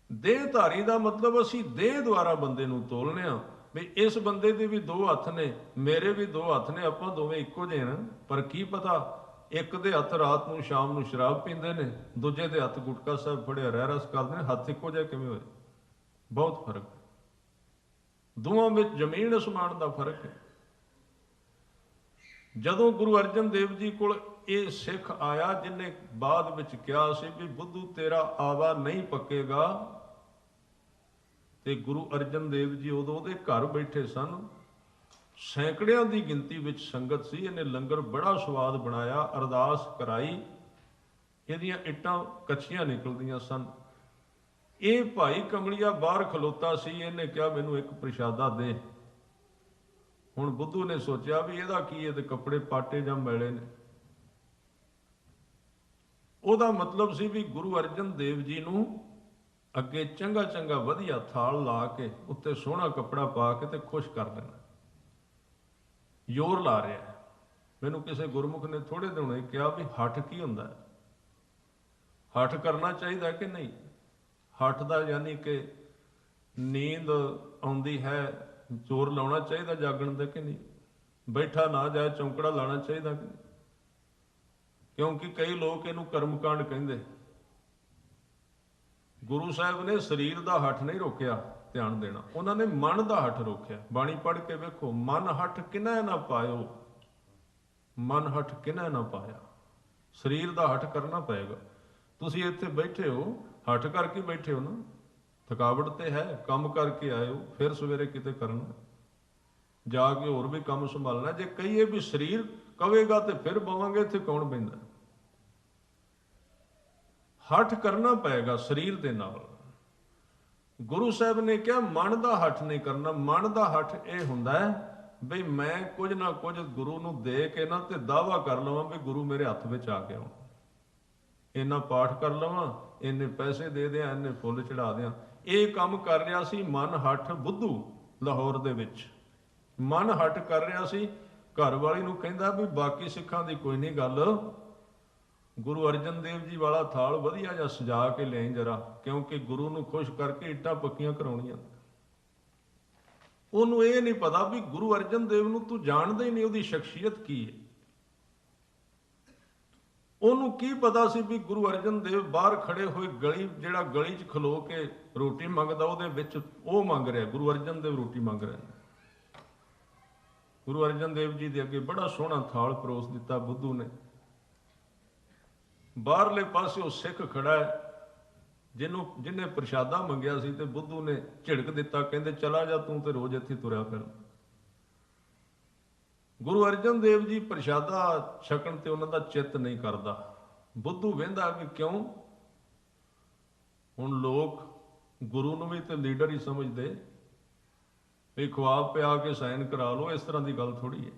ਦੇਹ ਧਾਰੀ ਦਾ ਮਤਲਬ ਅਸੀਂ ਦੇਹ ਦੁਆਰਾ ਬੰਦੇ ਨੂੰ ਤੋਲਨੇ ਆ ਵੀ ਇਸ ਬੰਦੇ ਦੇ ਵੀ ਦੋ ਹੱਥ ਨੇ, ਮੇਰੇ ਵੀ ਦੋ ਹੱਥ ਨੇ, ਆਪਾਂ ਦੋਵੇਂ ਇੱਕੋ ਜਿਹੇ ਹਾਂ। ਪਰ ਕੀ ਪਤਾ ਇੱਕ ਦੇ ਹੱਥ ਰਾਤ ਨੂੰ ਸ਼ਾਮ ਨੂੰ ਸ਼ਰਾਬ ਪੀਂਦੇ ਨੇ, ਦੂਜੇ ਦੇ ਹੱਥ ਗੁਟਕਾ ਸਾਹਿਬ ਫੜਿਆ ਰਹਿ ਰਸ ਕਰਦੇ ਨੇ, ਹੱਥ ਇੱਕੋ ਜਿਹਾ ਕਿਵੇਂ ਹੋਏ? ਬਹੁਤ ਫਰਕ। ਦੋਵਾਂ ਵਿੱਚ ਜ਼ਮੀਨ ਅਸਮਾਨ ਦਾ ਫਰਕ ਹੈ। ਜਦੋਂ ਗੁਰੂ ਅਰਜਨ ਦੇਵ ਜੀ ਕੋਲ ਇਹ ਸਿੱਖ ਆਇਆ ਜਿਹਨੇ ਬਾਅਦ ਵਿੱਚ ਕਿਹਾ ਸੀ ਵੀ ਬੁੱਧੂ ਤੇਰਾ ਆਵਾ ਨਹੀਂ ਪੱਕੇਗਾ, ਤੇ ਗੁਰੂ ਅਰਜਨ ਦੇਵ ਜੀ ਉਦੋਂ ਉਹਦੇ ਘਰ ਬੈਠੇ ਸਨ, ਸੈਂਕੜਿਆਂ ਦੀ ਗਿਣਤੀ ਵਿੱਚ ਸੰਗਤ ਸੀ। ਇਹਨੇ ਲੰਗਰ ਬੜਾ ਸਵਾਦ ਬਣਾਇਆ, ਅਰਦਾਸ ਕਰਾਈ, ਇਹਦੀਆਂ ਇੱਟਾਂ ਕੱਚੀਆਂ ਨਿਕਲਦੀਆਂ ਸਨ। ਇਹ ਭਾਈ ਕਮਲੀਆ ਬਾਹਰ ਖਲੋਤਾ ਸੀ, ਇਹਨੇ ਕਿਹਾ ਮੈਨੂੰ ਇੱਕ ਪ੍ਰਸ਼ਾਦਾ ਦੇ। ਹੁਣ ਬੁੱਧੂ ਨੇ ਸੋਚਿਆ ਵੀ ਇਹਦਾ ਕੀ, ਇਹਦੇ ਕੱਪੜੇ ਪਾਟੇ ਜਾਂ ਮੈਲੇ ਨੇ। ਉਹਦਾ ਮਤਲਬ ਸੀ ਵੀ ਗੁਰੂ ਅਰਜਨ ਦੇਵ ਜੀ ਨੂੰ ਅੱਗੇ ਚੰਗਾ ਚੰਗਾ ਵਧੀਆ ਥਾਲ ਲਾ ਕੇ ਉੱਤੇ ਸੋਹਣਾ ਕੱਪੜਾ ਪਾ ਕੇ ਤੇ ਖੁਸ਼ ਕਰ ਦੇਣਾ। ਜ਼ੋਰ ਲਾ ਰਿਹਾ। ਮੈਨੂੰ ਕਿਸੇ ਗੁਰਮੁਖ ਨੇ ਥੋੜੇ ਦਿਨ ਕਿਹਾ ਵੀ ਹੱਠ ਕੀ ਹੁੰਦਾ ਹੈ? ਹੱਠ ਕਰਨਾ ਚਾਹੀਦਾ ਕਿ ਨਹੀਂ? ਹੱਠ ਦਾ ਯਾਨੀ ਕਿ ਨੀਂਦ ਆਉਂਦੀ ਹੈ, ਜ਼ੋਰ ਲਾਉਣਾ ਚਾਹੀਦਾ ਜਾਗਣ ਦਾ ਕਿ ਨਹੀਂ? ਬੈਠਾ ਨਾ ਜਾਏ ਚੌਂਕੜਾ ਲਾਉਣਾ ਚਾਹੀਦਾ ਕਿ ਨਹੀਂ? ਕਿਉਂਕਿ ਕਈ ਲੋਕ ਇਹਨੂੰ ਕਰਮਕਾਂਡ ਕਹਿੰਦੇ। ਗੁਰੂ ਸਾਹਿਬ ਨੇ ਸਰੀਰ ਦਾ ਹੱਠ ਨਹੀਂ ਰੋਕਿਆ, ਧਿਆਨ ਦੇਣਾ, ਉਹਨਾਂ ਨੇ ਮਨ ਦਾ ਹੱਠ ਰੋਕਿਆ। ਬਾਣੀ ਪੜ੍ਹ ਕੇ ਵੇਖੋ, ਮਨ ਹੱਠ ਕਿਨੈ ਨਾ ਪਾਇਓ, ਮਨ ਹੱਠ ਕਿਨੈ ਨਾ ਪਾਇਆ। ਸਰੀਰ ਦਾ ਹੱਠ ਕਰਨਾ ਪਏਗਾ। ਤੁਸੀਂ ਇੱਥੇ ਬੈਠੇ ਹੋ, ਹੱਠ ਕਰਕੇ ਬੈਠੇ ਹੋ ਨਾ, ਥਕਾਵਟ ਤੇ ਹੈ, ਕੰਮ ਕਰਕੇ ਆਏ ਹੋ, ਫਿਰ ਸਵੇਰੇ ਕਿਤੇ ਕਰਨਾ, ਜਾ ਕੇ ਹੋਰ ਵੀ ਕੰਮ ਸੰਭਾਲਣਾ। ਜੇ ਕਹੀਏ ਵੀ ਸਰੀਰ ਕਵੇਗਾ ਤੇ ਫਿਰ ਬਵਾਂਗੇ, ਇੱਥੇ ਕੌਣ ਬਹਿੰਦਾ? ਹੱਠ ਕਰਨਾ ਪਏਗਾ ਸਰੀਰ ਦੇ ਨਾਲ। ਗੁਰੂ ਸਾਹਿਬ ਨੇ ਕਿਹਾ ਮਨ ਦਾ ਹੱਠ ਨਹੀਂ ਕਰਨਾ। ਮਨ ਦਾ ਹੱਠ ਇਹ ਹੁੰਦਾ ਹੈ ਬਈ ਮੈਂ ਕੁਝ ਨਾ ਕੁਝ ਗੁਰੂ ਨੂੰ ਦੇ ਕੇ ਨਾ ਤੇ ਦਾਅਵਾ ਕਰ ਲਵਾਂ ਵੀ ਗੁਰੂ ਮੇਰੇ ਹੱਥ ਵਿੱਚ ਆ ਗਿਆ, ਇੰਨਾ ਪਾਠ ਕਰ ਲਵਾਂ, ਇੰਨੇ ਪੈਸੇ ਦੇ ਦਿਆਂ, ਇੰਨੇ ਫੁੱਲ ਚੜਾ ਦਿਆਂ। ਇਹ ਕੰਮ ਕਰ ਰਿਹਾ ਸੀ ਮਨ ਹੱਠ ਬੁੱਧੂ ਲਾਹੌਰ ਦੇ ਵਿੱਚ। ਮਨ ਹੱਠ ਕਰ ਰਿਹਾ ਸੀ। ਘਰ ਵਾਲੀ ਨੂੰ ਕਹਿੰਦਾ ਵੀ ਬਾਕੀ ਸਿੱਖਾਂ ਦੀ ਕੋਈ ਨਹੀਂ ਗੱਲ, ਗੁਰੂ ਅਰਜਨ ਦੇਵ ਜੀ ਵਾਲਾ ਥਾਲ ਵਧੀਆ ਜਿਹਾ ਸਜਾ ਕੇ ਲਿਆਈ ਜਰਾ, ਕਿਉਂਕਿ ਗੁਰੂ ਨੂੰ ਖੁਸ਼ ਕਰਕੇ ਇੱਟਾਂ ਪੱਕੀਆਂ ਕਰਾਉਣੀਆਂ। ਉਹਨੂੰ ਇਹ ਨਹੀਂ ਪਤਾ ਵੀ ਗੁਰੂ ਅਰਜਨ ਦੇਵ ਨੂੰ ਤੂੰ ਜਾਣਦਾ ਹੀ ਨਹੀਂ, ਉਹਦੀ ਸ਼ਖਸੀਅਤ ਕੀ ਹੈ। ਉਹਨੂੰ ਕੀ ਪਤਾ ਸੀ ਵੀ ਗੁਰੂ ਅਰਜਨ ਦੇਵ ਬਾਹਰ ਖੜੇ ਹੋਏ ਗਲੀ, ਜਿਹੜਾ ਗਲੀ 'ਚ ਖਲੋ ਕੇ ਰੋਟੀ ਮੰਗਦਾ, ਉਹਦੇ ਵਿੱਚ ਉਹ ਮੰਗ ਰਿਹਾ, ਗੁਰੂ ਅਰਜਨ ਦੇਵ ਰੋਟੀ ਮੰਗ ਰਿਹਾ। ਗੁਰੂ ਅਰਜਨ ਦੇਵ ਜੀ ਦੇ ਅੱਗੇ ਬੜਾ ਸੋਹਣਾ ਥਾਲ ਪਰੋਸ ਦਿੱਤਾ ਬੁੱਧੂ ਨੇ। ਬਾਹਰਲੇ ਪਾਸੇ ਉਹ ਸਿੱਖ ਖੜਾ ਹੈ ਜਿਹਨੇ ਪ੍ਰਸ਼ਾਦਾ ਮੰਗਿਆ ਸੀ, ਤੇ ਬੁੱਧੂ ਨੇ ਝਿੜਕ ਦਿੱਤਾ, ਕਹਿੰਦੇ ਚਲਾ ਜਾ ਤੂੰ ਤੇ ਰੋਜ਼ ਇੱਥੇ ਤੁਰਿਆ ਫਿਰ। ਗੁਰੂ ਅਰਜਨ ਦੇਵ ਜੀ ਪ੍ਰਸ਼ਾਦਾ ਛਕਣ ਤੇ ਉਹਨਾਂ ਦਾ ਚਿੱਤ ਨਹੀਂ ਕਰਦਾ। ਬੁੱਧੂ ਵਹਿੰਦਾ ਕਿ ਕਿਉਂ? ਹੁਣ ਲੋਕ ਗੁਰੂ ਨੂੰ ਵੀ ਤੇ ਲੀਡਰ ਹੀ ਸਮਝਦੇ, ਵੀ ਖਵਾਬ ਪਿਆ ਕੇ ਸਾਈਨ ਕਰਾ ਲਓ, ਇਸ ਤਰ੍ਹਾਂ ਦੀ ਗੱਲ ਥੋੜੀ ਹੈ।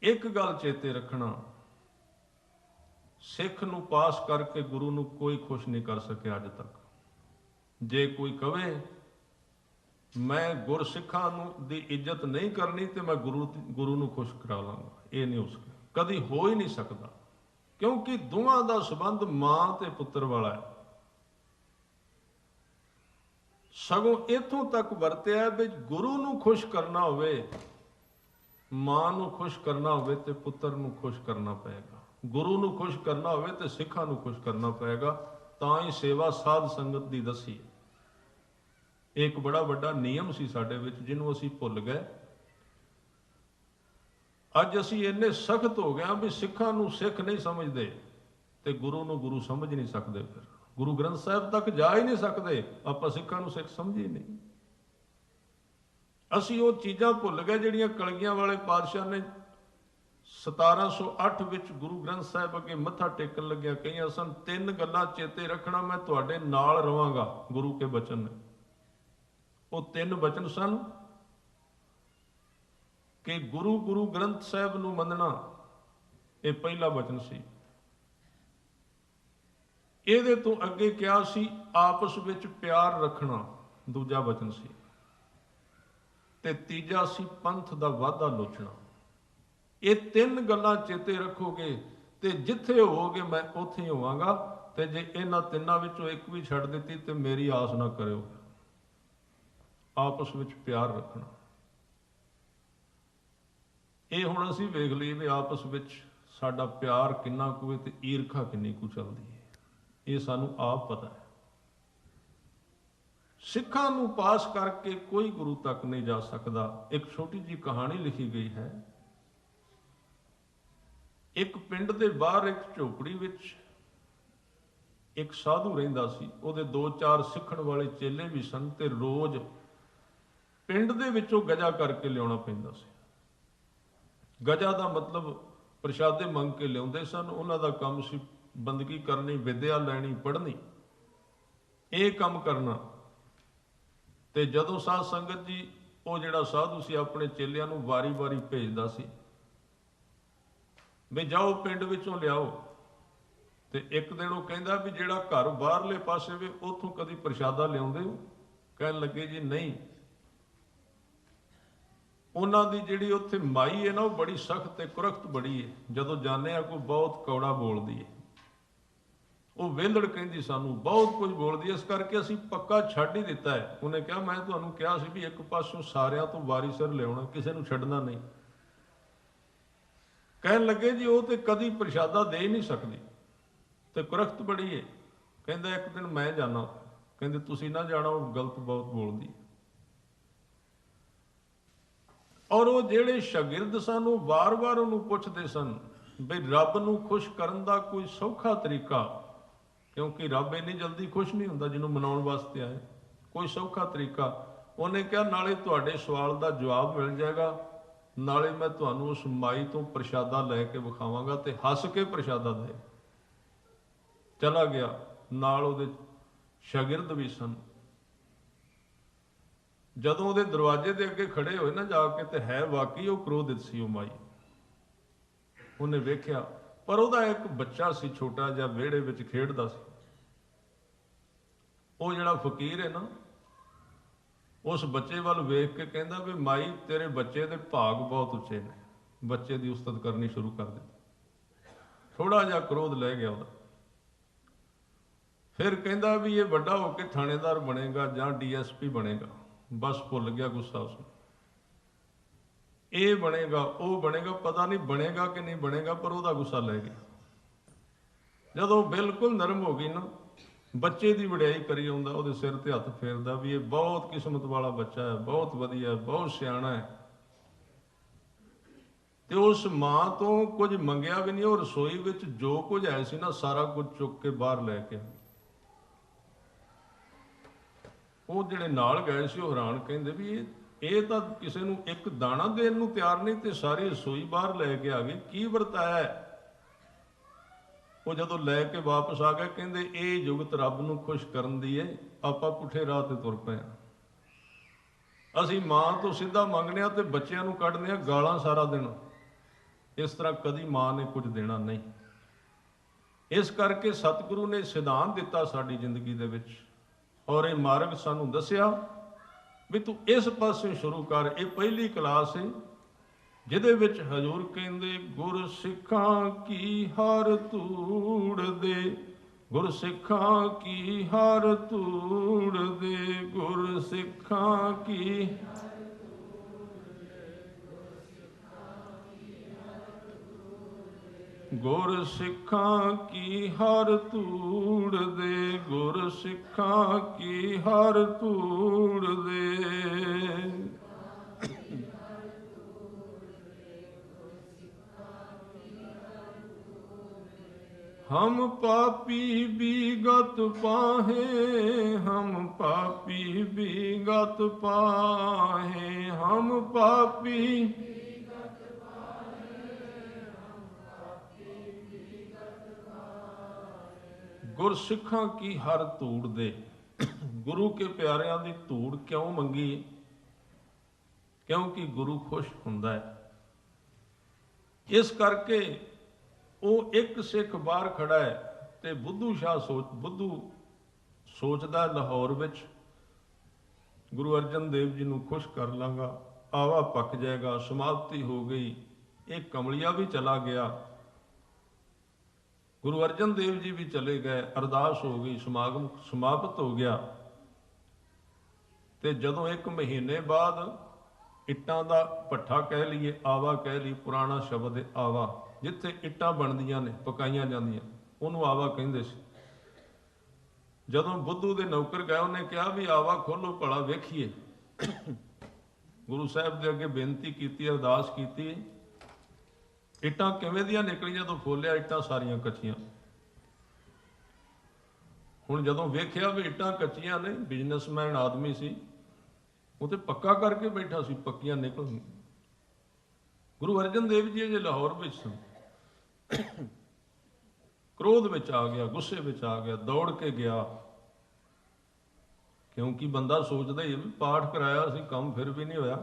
ਇੱਕ ਗੱਲ ਚੇਤੇ ਰੱਖਣਾ, ਸਿੱਖ ਨੂੰ ਪਾਸ ਕਰਕੇ ਗੁਰੂ ਨੂੰ ਕੋਈ ਖੁਸ਼ ਨਹੀਂ ਕਰ ਸਕਿਆ ਅੱਜ ਤੱਕ। ਜੇ ਕੋਈ ਕਵੇ ਮੈਂ ਗੁਰਸਿੱਖਾਂ ਨੂੰ ਦੀ ਇੱਜ਼ਤ ਨਹੀਂ ਕਰਨੀ ਤੇ ਮੈਂ ਗੁਰੂ ਨੂੰ ਖੁਸ਼ ਕਰਾ ਲਾਂਗਾ, ਇਹ ਨਹੀਂ ਹੋ ਸਕਦਾ, ਕਦੀ ਹੋ ਹੀ ਨਹੀਂ ਸਕਦਾ। ਕਿਉਂਕਿ ਦੋਵਾਂ ਦਾ ਸੰਬੰਧ ਮਾਂ ਤੇ ਪੁੱਤਰ ਵਾਲਾ ਹੈ। ਸਗੋਂ ਇੱਥੋਂ ਤੱਕ ਵਰਤਿਆ ਵੀ ਗੁਰੂ ਨੂੰ ਖੁਸ਼ ਕਰਨਾ ਹੋਵੇ, ਮਾਂ ਨੂੰ ਖੁਸ਼ ਕਰਨਾ ਹੋਵੇ ਤੇ ਪੁੱਤਰ ਨੂੰ ਖੁਸ਼ ਕਰਨਾ ਪਏਗਾ। ਗੁਰੂ ਨੂੰ ਖੁਸ਼ ਕਰਨਾ ਹੋਵੇ ਤੇ ਸਿੱਖਾਂ ਨੂੰ ਖੁਸ਼ ਕਰਨਾ ਪਏਗਾ। ਤਾਂ ਹੀ ਸੇਵਾ ਸਾਧ ਸੰਗਤ ਦੀ ਦੱਸੀ। ਇੱਕ ਬੜਾ ਵੱਡਾ ਨਿਯਮ ਸੀ ਸਾਡੇ ਵਿੱਚ, ਜਿਹਨੂੰ ਅਸੀਂ ਭੁੱਲ ਗਏ। ਅੱਜ ਅਸੀਂ ਇੰਨੇ ਸਖਤ ਹੋ ਗਏ ਵੀ ਸਿੱਖਾਂ ਨੂੰ ਸਿੱਖ ਨਹੀਂ ਸਮਝਦੇ ਤੇ ਗੁਰੂ ਨੂੰ ਗੁਰੂ ਸਮਝ ਨਹੀਂ ਸਕਦੇ। ਫਿਰ ਗੁਰੂ ਗ੍ਰੰਥ ਸਾਹਿਬ ਤੱਕ ਜਾ ਹੀ ਨਹੀਂ ਸਕਦੇ, ਆਪਾਂ ਸਿੱਖਾਂ ਨੂੰ ਸਿੱਖ ਸਮਝ ਹੀ ਨਹੀਂ। ਅਸੀਂ ਉਹ ਚੀਜ਼ਾਂ ਭੁੱਲ ਗਏ ਜਿਹੜੀਆਂ ਕਲਗੀਆਂ ਵਾਲੇ ਪਾਤਸ਼ਾਹ ਨੇ 1708 ਵਿੱਚ ਗੁਰੂ ਗ੍ਰੰਥ ਸਾਹਿਬ ਅੱਗੇ ਮੱਥਾ ਟੇਕਣ ਲੱਗਿਆ ਕਹੀਆਂ ਸਨ। 3 ਗੱਲਾਂ ਚੇਤੇ ਰੱਖਣਾ, ਮੈਂ ਤੁਹਾਡੇ ਨਾਲ ਰਵਾਂਗਾ, ਗੁਰੂ ਕੇ ਬਚਨ ਨੇ। ਉਹ 3 ਬਚਨ ਸਨ। कि गुरु ग्रंथ ਸਾਹਿਬ ਨੂੰ ਮੰਨਣਾ, ਇਹ ਪਹਿਲਾ ਵਚਨ ਸੀ। ਇਹਦੇ ਤੋਂ ਅੱਗੇ ਕਿਹਾ ਸੀ ਆਪਸ ਵਿੱਚ ਪਿਆਰ ਰੱਖਣਾ, ਦੂਜਾ ਵਚਨ ਸੀ। ਤੇ ਤੀਜਾ ਸੀ ਪੰਥ ਦਾ ਵਾਧਾ ਲੋਚਣਾ। ਇਹ ਤਿੰਨ ਗੱਲਾਂ ਚੇਤੇ ਰੱਖੋਗੇ ਤੇ ਜਿੱਥੇ ਹੋਵੋਗੇ ਮੈਂ ਉੱਥੇ ਹੀ ਹੋਵਾਂਗਾ। ਤੇ ਜੇ ਇਹਨਾਂ ਤਿੰਨਾਂ ਵਿੱਚੋਂ ਇੱਕ ਵੀ ਛੱਡ ਦਿੱਤੀ ਤੇ ਮੇਰੀ ਆਸ ਨਾ ਕਰਿਓ। ਆਪਸ ਵਿੱਚ ਪਿਆਰ ਰੱਖਣਾ, ਇਹ ਹੁਣ ਅਸੀਂ ਵੇਖ ਲਈਏ ਵੀ ਆਪਸ ਵਿੱਚ ਸਾਡਾ ਪਿਆਰ ਕਿੰਨਾ ਕੁ ਹੈ ਤੇ ਈਰਖਾ ਕਿੰਨੀ ਕੁ ਚੱਲਦੀ ਹੈ, ਇਹ ਸਾਨੂੰ ਆਪ ਪਤਾ ਹੈ। ਸਿੱਖਾਂ ਨੂੰ ਪਾਸ ਕਰਕੇ ਕੋਈ ਗੁਰੂ ਤੱਕ ਨਹੀਂ ਜਾ ਸਕਦਾ। ਇੱਕ ਛੋਟੀ ਜਿਹੀ ਕਹਾਣੀ ਲਿਖੀ ਗਈ ਹੈ। ਇੱਕ ਪਿੰਡ ਦੇ ਬਾਹਰ ਇੱਕ ਝੋਪੜੀ ਵਿੱਚ ਇੱਕ ਸਾਧੂ ਰਹਿੰਦਾ ਸੀ। ਉਹਦੇ 2-4 ਸਿੱਖਣ ਵਾਲੇ ਚੇਲੇ ਵੀ ਸਨ ਤੇ ਰੋਜ਼ ਪਿੰਡ ਦੇ ਵਿੱਚੋਂ ਗਜਾ ਕਰਕੇ ਲਿਆਉਣਾ ਪੈਂਦਾ ਸੀ। ਗਜਾ ਦਾ ਮਤਲਬ ਪ੍ਰਸ਼ਾਦੇ ਮੰਗ ਕੇ ਲਿਆਉਂਦੇ ਸਨ। ਉਹਨਾਂ ਦਾ ਕੰਮ ਸੀ ਬੰਦਗੀ ਕਰਨੀ, ਵਿਦਿਆ ਲੈਣੀ, ਪੜ੍ਹਨੀ, ਇਹ ਕੰਮ ਕਰਨਾ। ਤੇ ਜਦੋਂ ਸਾਧ ਸੰਗਤ ਜੀ, ਉਹ ਜਿਹੜਾ ਸਾਧੂ ਸੀ ਆਪਣੇ ਚੇਲਿਆਂ ਨੂੰ ਵਾਰੀ-ਵਾਰੀ ਭੇਜਦਾ ਸੀ ਵੀ ਜਾਓ ਪਿੰਡ ਵਿੱਚੋਂ ਲਿਆਓ। ਤੇ ਇੱਕ ਦਿਨ ਉਹ ਕਹਿੰਦਾ ਵੀ ਜਿਹੜਾ ਘਰ ਬਾਹਰਲੇ ਪਾਸੇ ਵੇ ਉੱਥੋਂ ਕਦੀ ਪ੍ਰਸ਼ਾਦਾ ਲਿਆਉਂਦੇ ਹੋ? ਕਹਿਣ ਲੱਗੇ ਜੀ ਨਹੀਂ। ਉਹਨਾਂ ਦੀ ਜਿਹੜੀ ਉੱਥੇ ਮਾਈ ਹੈ ਨਾ, ਉਹ ਬੜੀ ਸਖਤ ਤੇ ਕੁਰਖਤ ਬੜੀ ਹੈ। ਜਦੋਂ ਜਾਂਦੇ ਆ ਕੋਈ ਬਹੁਤ ਕੌੜਾ ਬੋਲਦੀ ਹੈ। ਉਹ ਵਿਹਲੜ ਕਹਿੰਦੀ ਸਾਨੂੰ ਬਹੁਤ ਕੁਝ ਬੋਲਦੀ ਹੈ, ਇਸ ਕਰਕੇ ਅਸੀਂ ਪੱਕਾ ਛੱਡ ਹੀ ਦਿੱਤਾ ਹੈ। ਉਹਨੇ ਕਿਹਾ ਮੈਂ ਤੁਹਾਨੂੰ ਕਿਹਾ ਸੀ ਵੀ ਇੱਕ ਪਾਸਿਓਂ ਸਾਰਿਆਂ ਤੋਂ ਵਾਰੀ ਸਿਰ ਲਿਆਉਣਾ, ਕਿਸੇ ਨੂੰ ਛੱਡਣਾ ਨਹੀਂ। ਕਹਿਣ ਲੱਗੇ ਜੀ ਉਹ ਤੇ ਕਦੀ ਪ੍ਰਸ਼ਾਦਾ ਦੇ ਹੀ ਨਹੀਂ ਸਕਦੀ ਤੇ ਕੁਰਖਤ ਬੜੀ ਹੈ। ਕਹਿੰਦਾ ਇੱਕ ਦਿਨ ਮੈਂ ਜਾਣਾ। ਕਹਿੰਦੇ ਤੁਸੀਂ ਨਾ ਜਾਣਾ, ਉਹ ਗਲਤ ਬਹੁਤ ਬੋਲਦੀ। ਔਰ ਉਹ ਜਿਹੜੇ ਸ਼ਾਗਿਰਦ ਸਨ ਉਹ ਵਾਰ-ਵਾਰ ਉਹਨੂੰ ਪੁੱਛਦੇ ਸਨ ਵੀ ਰੱਬ ਨੂੰ ਖੁਸ਼ ਕਰਨ ਦਾ ਕੋਈ ਸੌਖਾ ਤਰੀਕਾ, ਕਿਉਂਕਿ ਰੱਬ ਇੰਨੀ ਜਲਦੀ ਖੁਸ਼ ਨਹੀਂ ਹੁੰਦਾ ਜਿਹਨੂੰ ਮਨਾਉਣ ਵਾਸਤੇ ਆਏ, ਕੋਈ ਸੌਖਾ ਤਰੀਕਾ। ਉਹਨੇ ਕਿਹਾ ਨਾਲੇ ਤੁਹਾਡੇ ਸਵਾਲ ਦਾ ਜਵਾਬ ਮਿਲ ਜਾਏਗਾ, ਨਾਲੇ ਮੈਂ ਤੁਹਾਨੂੰ ਉਸ ਮਾਈ ਤੋਂ ਪ੍ਰਸ਼ਾਦਾ ਲੈ ਕੇ ਵਿਖਾਵਾਂਗਾ। ਤੇ ਹੱਸ ਕੇ ਪ੍ਰਸ਼ਾਦਾ ਦੇ ਚਲਾ ਗਿਆ। ਨਾਲ ਉਹਦੇ ਸ਼ਾਗਿਰਦ ਵੀ ਸਨ। ਜਦੋਂ ਉਹਦੇ ਦਰਵਾਜ਼ੇ ਦੇ ਅੱਗੇ ਖੜੇ ਹੋਏ ਨਾ ਜਾ ਕੇ, ਤੇ ਹੈ ਵਾਕਈ ਉਹ ਕ੍ਰੋਧਿਤ ਸੀ ਉਹ ਮਾਈ। ਉਹਨੇ ਵੇਖਿਆ, ਪਰ ਉਹਦਾ ਇੱਕ ਬੱਚਾ ਸੀ ਛੋਟਾ ਜਿਹਾ, ਵਿਹੜੇ ਵਿੱਚ ਖੇਡਦਾ ਸੀ। ਉਹ ਜਿਹੜਾ ਫਕੀਰ ਹੈ ਨਾ, ਉਸ ਬੱਚੇ ਵੱਲ ਵੇਖ ਕੇ ਕਹਿੰਦਾ ਵੀ ਮਾਈ ਤੇਰੇ ਬੱਚੇ ਦੇ ਭਾਗ ਬਹੁਤ ਉੱਚੇ ਨੇ। ਬੱਚੇ ਦੀ ਉਸਤਤ ਕਰਨੀ ਸ਼ੁਰੂ ਕਰ ਦਿੱਤੀ। ਥੋੜਾ ਜਿਹਾ ਕ੍ਰੋਧ ਲੈ ਗਿਆ ਉਹਦਾ। ਫਿਰ ਕਹਿੰਦਾ ਵੀ ਇਹ ਵੱਡਾ ਹੋ ਕੇ ਥਾਣੇਦਾਰ ਬਣੇਗਾ ਜਾਂ DSP ਬਣੇਗਾ। ਬਸ ਭੁੱਲ ਗਿਆ ਗੁੱਸਾ ਉਸਨੂੰ। ਇਹ ਬਣੇਗਾ, ਉਹ ਬਣੇਗਾ, ਪਤਾ ਨਹੀਂ ਬਣੇਗਾ ਕਿ ਨਹੀਂ ਬਣੇਗਾ, ਪਰ ਉਹਦਾ ਗੁੱਸਾ ਲੈ ਗਿਆ। ਜਦੋਂ ਬਿਲਕੁਲ ਨਰਮ ਹੋ ਗਈ ਨਾ, ਬੱਚੇ ਦੀ ਵਡਿਆਈ ਕਰੀ ਆਉਂਦਾ, ਉਹਦੇ ਸਿਰ ਤੇ ਹੱਥ ਫੇਰਦਾ ਵੀ ਇਹ ਬਹੁਤ ਕਿਸਮਤ ਵਾਲਾ ਬੱਚਾ ਹੈ, ਬਹੁਤ ਵਧੀਆ, ਬਹੁਤ ਸਿਆਣਾ ਹੈ। ਤੇ ਉਸ ਮਾਂ ਤੋਂ ਕੁਝ ਮੰਗਿਆ ਵੀ ਨਹੀਂ। ਉਹ ਰਸੋਈ ਵਿੱਚ ਜੋ ਕੁਝ ਹੈ ਸੀ ਨਾ, ਸਾਰਾ ਕੁਝ ਚੁੱਕ ਕੇ ਬਾਹਰ ਲੈ ਕੇ। ਉਹ ਜਿਹੜੇ ਨਾਲ ਗਏ ਸੀ ਉਹ ਹੈਰਾਨ, ਕਹਿੰਦੇ ਵੀ ਇਹ ਤਾਂ ਕਿਸੇ ਨੂੰ ਇੱਕ ਦਾਣਾ ਦੇਣ ਨੂੰ ਤਿਆਰ ਨਹੀਂ ਤੇ ਸਾਰੀ ਰਸੋਈ ਬਾਹਰ ਲੈ ਕੇ ਆ ਗਏ, ਕੀ ਵਰਤਾਇਆ? ਉਹ ਜਦੋਂ ਲੈ ਕੇ ਵਾਪਸ ਆ ਗਏ, ਕਹਿੰਦੇ ਇਹ ਜੁਗਤ ਰੱਬ ਨੂੰ ਖੁਸ਼ ਕਰਨ ਦੀ ਹੈ, ਆਪਾਂ ਪੁੱਠੇ ਰਾਹ ਤੇ ਤੁਰ ਪਏ ਹਾਂ। ਅਸੀਂ ਮਾਂ ਤੋਂ ਸਿੱਧਾ ਮੰਗਦੇ ਹਾਂ ਤੇ ਬੱਚਿਆਂ ਨੂੰ ਕੱਢਦੇ ਹਾਂ ਗਾਲਾਂ ਸਾਰਾ ਦਿਨ। ਇਸ ਤਰ੍ਹਾਂ ਕਦੀ ਮਾਂ ਨੇ ਕੁਝ ਦੇਣਾ ਨਹੀਂ। ਇਸ ਕਰਕੇ ਸਤਿਗੁਰੂ ਨੇ ਸਿਧਾਂਤ ਦਿੱਤਾ ਸਾਡੀ ਜ਼ਿੰਦਗੀ ਦੇ ਵਿੱਚ, ਔਰ ਇਹ ਮਾਰਗ ਸਾਨੂੰ ਦੱਸਿਆ ਵੀ ਤੂੰ ਇਸ ਪਾਸੇ ਸ਼ੁਰੂ ਕਰ। ਇਹ ਪਹਿਲੀ ਕਲਾਸ ਹੈ ਜਿਹਦੇ ਵਿੱਚ ਹਜ਼ੂਰ ਕਹਿੰਦੇ ਗੁਰ ਸਿੱਖਾਂ ਕੀ ਹਰ ਧੂੜ ਦੇ, ਗੁਰ ਸਿੱਖਾਂ ਕੀ ਹਰ ਧੂੜ ਦੇ, ਗੁਰ ਸਿੱਖਾਂ ਕੀ ਗੁਰ ਸਿੱਖਾਂ ਕੀ ਹਰ ਧੂੜ ਦੇ, ਗੁਰ ਸਿੱਖਾਂ ਕੀ ਹਰ ਧੂੜ ਦੇ। हम पापी विगत पाहे, हम पापी विगत पाहे, हम पापी गुरसिखां की हर धूड़ दे। गुरु के प्यारियां दी धूड़ क्यों मंगी? क्योंकि गुरु खुश हुंदा है। इस करके वो एक सिख बाहर खड़ा है ते बुद्धू सोचदा लाहौर विच गुरु अर्जन देव जी नूं खुश कर लांगा, आवा पक जाएगा, समाप्ति हो गई। एक कमलिया भी चला गया, गुरु अर्जन देव जी भी चले गए, अरदास हो गई, समागम समाप्त हो गया। ते जदों एक महीने बाद इट्टां दा भट्ठा कह लीए, आवा कह ली, पुराना शब्द है आवा, जिथे इट्टां बनदियां ने पकाईयां जांदियां उहनूं आवा कहिंदे सी। जदों बुद्धू दे नौकर गए, उन्हें कहा भी आवा खोलो भला वेखीए। गुरु साहब दे अगे बेनती की, अरदास की, इट्टां किवें दियां निकलियां? जदों खोलिया इट्टां सारियां कच्चियां। हुण जदों वेखिया भी इट्टां कच्चियां ने, बिजनेसमैन आदमी सी, वो तो पक्का करके बैठा सी, पक्कियां निकल गई। गुरु अर्जन देव जी अजे लाहौर विच सन, क्रोध विच आ गया, गुस्से विच आ गया, दौड़ के गया, क्योंकि बंदा सोचदा ही भी पाठ कराया सी, काम फिर भी नहीं होया,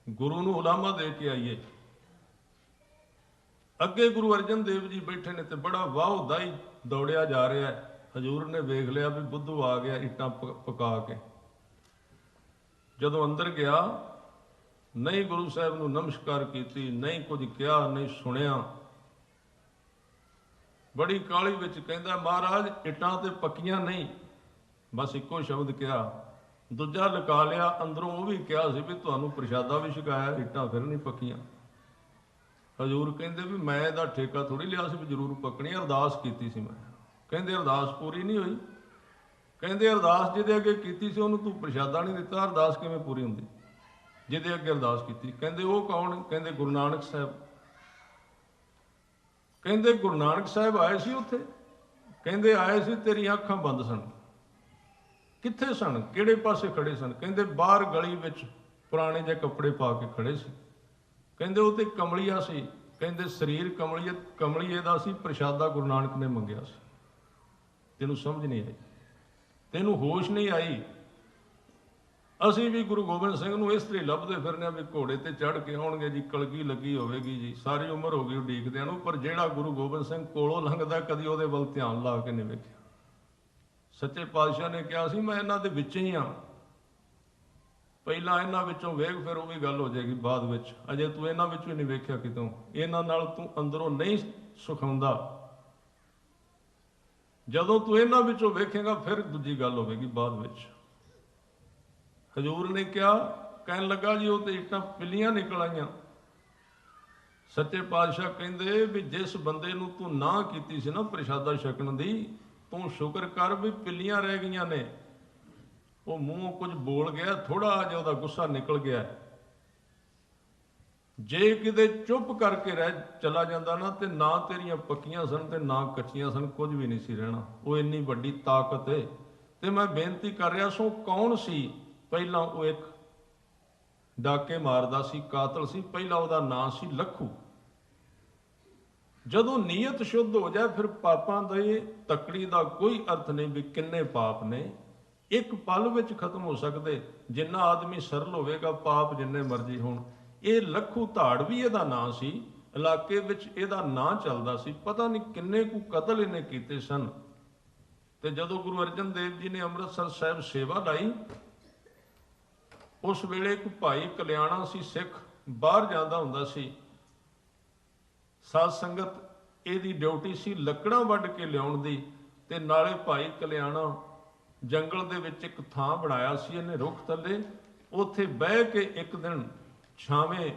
गुरु नूं उलामा दे के आइए। अगे गुरु अर्जन देव जी बैठे ने, ते बड़ा वाह दाई दौड़िया जा रहा है। हजूर ने वेख लिया भी बुद्धू आ गया इट्टां पका के। जदों अंदर गया, नहीं गुरु साहब नूं नमस्कार की, नहीं कुछ कहा, नहीं सुनिया, बड़ी काली विच कहंदा महाराज इट्टां ते पक्कियां नहीं, बस इक्को शब्द कहा। दूजा लका लिया अंदरों, वो भी कहा सी भी तुहानूं प्रशादा भी छकाया, इट्टां फिर नहीं पक्कियां। हजूर कहंदे भी मैं इहदा ठेका थोड़ी लिया सी भी जरूर पकनी, अरदास कीती सी मैं। कहंदे अरदास पूरी नहीं हुई? कहंदे अरदास जिहदे अगे कीती सी उहनूं तूं प्रशादा नहीं दिता, अरदास किवें पूरी हुंदी जिहदे अगे अरदास कीती? कहंदे वो कौन? कहंदे गुरु नानक साहब। कहंदे गुरु नानक साहब आए सी उत्थे? कहंदे आए सी, तेरियां अखां बंद सन। कित्थे सन? किहड़े पासे खड़े सन? कहंदे बाहर गली विच पुराने जे कपड़े पा के खड़े सी। कहंदे वो ते कमलिया सी। कहंदे शरीर कमलीए दा सी, प्रशादा गुरु नानक ने मंगिया सी। तेनू समझ नहीं आई, तेनू होश नहीं आई। असीं भी गुरु गोबिंद सिंह नूं इस तरह लभदे फिरने भी घोड़े ते चढ़ के आउणगे जी, कलगी लगी होवेगी जी, सारी उम्र हो गई उडीकदिआं नूं, पर जिहड़ा गुरु गोबिंद सिंह कोलों लंघदा कदी ਉਹਦੇ ਵੱਲ ध्यान ला के नहीं वेखिया। सच्चे पातशाह ने कहा सी मैं इन्हां दे विच ही हाँ, ਪਹਿਲਾਂ ਇਹਨਾਂ ਵਿੱਚੋਂ ਵੇਖ ਫਿਰ ਉਹ ਵੀ ਗੱਲ ਹੋ ਜਾਏਗੀ ਬਾਅਦ ਵਿੱਚ। ਅਜੇ ਤੂੰ ਇਹਨਾਂ ਵਿੱਚੋਂ ਹੀ ਨਹੀਂ ਵੇਖਿਆ ਕਿਤੋਂ, ਇਹਨਾਂ ਨਾਲ ਤੂੰ ਅੰਦਰੋਂ ਨਹੀਂ ਸੁਖਾਉਂਦਾ। ਜਦੋਂ ਤੂੰ ਇਹਨਾਂ ਵਿੱਚੋਂ ਵੇਖੇਗਾ ਫਿਰ ਦੂਜੀ ਗੱਲ ਹੋਵੇਗੀ ਬਾਅਦ ਵਿੱਚ। ਹਜੂਰ ਨੇ ਕਿਹਾ, ਕਹਿਣ ਲੱਗਾ ਜੀ ਉਹ ਤੇ ਇੱਟਾਂ ਪਿੱਲੀਆਂ ਨਿਕਲ ਆਈਆਂ। ਸੱਚੇ ਪਾਤਸ਼ਾਹ ਕਹਿੰਦੇ ਵੀ ਜਿਸ ਬੰਦੇ ਨੂੰ ਤੂੰ ਨਾ ਕੀਤੀ ਸੀ ਨਾ ਪ੍ਰਸ਼ਾਦਾ ਛਕਣ ਦੀ, ਤੂੰ ਸ਼ੁਕਰ ਕਰ ਵੀ ਪਿੱਲੀਆਂ ਰਹਿ ਗਈਆਂ ਨੇ। ਉਹ ਮੂੰਹੋਂ ਕੁਝ ਬੋਲ ਗਿਆ, ਥੋੜਾ ਜਿਹਾ ਉਹਦਾ ਗੁੱਸਾ ਨਿਕਲ ਗਿਆ। ਜੇ ਕਿਤੇ ਚੁੱਪ ਕਰਕੇ ਰਹਿ ਚਲਾ ਜਾਂਦਾ ਨਾ, ਤੇ ਨਾ ਤੇਰੀਆਂ ਪੱਕੀਆਂ ਸਨ ਤੇ ਨਾ ਕੱਚੀਆਂ ਸਨ, ਕੁਝ ਵੀ ਨਹੀਂ ਸੀ ਰਹਿਣਾ। ਉਹ ਇੰਨੀ ਵੱਡੀ ਤਾਕਤ ਹੈ। ਤੇ ਮੈਂ ਬੇਨਤੀ ਕਰ ਰਿਹਾ ਸੋ ਕੌਣ ਸੀ? ਪਹਿਲਾਂ ਉਹ ਇੱਕ ਡਾਕੇ ਮਾਰਦਾ ਸੀ, ਕਾਤਲ ਸੀ। ਪਹਿਲਾਂ ਉਹਦਾ ਨਾਂ ਸੀ ਲੱਖੂ। ਜਦੋਂ ਨੀਅਤ ਸ਼ੁੱਧ ਹੋ ਜਾਏ ਫਿਰ ਪਾਪਾਂ ਦੇ ਤਕੜੀ ਦਾ ਕੋਈ ਅਰਥ ਨਹੀਂ ਵੀ ਕਿੰਨੇ ਪਾਪ ਨੇ, ਇੱਕ ਪਲ ਵਿੱਚ ਖਤਮ ਹੋ ਸਕਦੇ। ਜਿੰਨਾ ਆਦਮੀ ਸਰਲ ਹੋਵੇਗਾ, ਪਾਪ ਜਿੰਨੇ ਮਰਜ਼ੀ ਹੋਣ। ਇਹ ਲੱਖੂ ਧਾੜ ਵੀ ਇਹਦਾ ਨਾਂ ਸੀ, ਇਲਾਕੇ ਵਿੱਚ ਇਹਦਾ ਨਾਂ ਚੱਲਦਾ ਸੀ। ਪਤਾ ਨਹੀਂ ਕਿੰਨੇ ਕੁ ਕਤਲ ਇਹਨੇ ਕੀਤੇ ਸਨ। ਤੇ ਜਦੋਂ ਗੁਰੂ ਅਰਜਨ ਦੇਵ ਜੀ ਨੇ ਅੰਮ੍ਰਿਤਸਰ ਸਾਹਿਬ ਸੇਵਾ ਲਾਈ, ਉਸ ਵੇਲੇ ਇੱਕ ਭਾਈ ਕਲਿਆਣਾ ਸੀ ਸਿੱਖ, ਬਾਹਰ ਜਾਂਦਾ ਹੁੰਦਾ ਸੀ। ਸਾਧ ਸੰਗਤ ਇਹਦੀ ਡਿਊਟੀ ਸੀ ਲੱਕੜਾਂ ਵੱਢ ਕੇ ਲਿਆਉਣ ਦੀ। ਤੇ ਨਾਲੇ ਭਾਈ ਕਲਿਆਣਾ ਜੰਗਲ ਦੇ ਵਿੱਚ ਇੱਕ ਥਾਂ ਬਣਾਇਆ ਸੀ ਇਹਨੇ ਰੁੱਖ ਥੱਲੇ, ਉੱਥੇ ਬਹਿ ਕੇ ਇੱਕ ਦਿਨ ਛਾਵੇਂ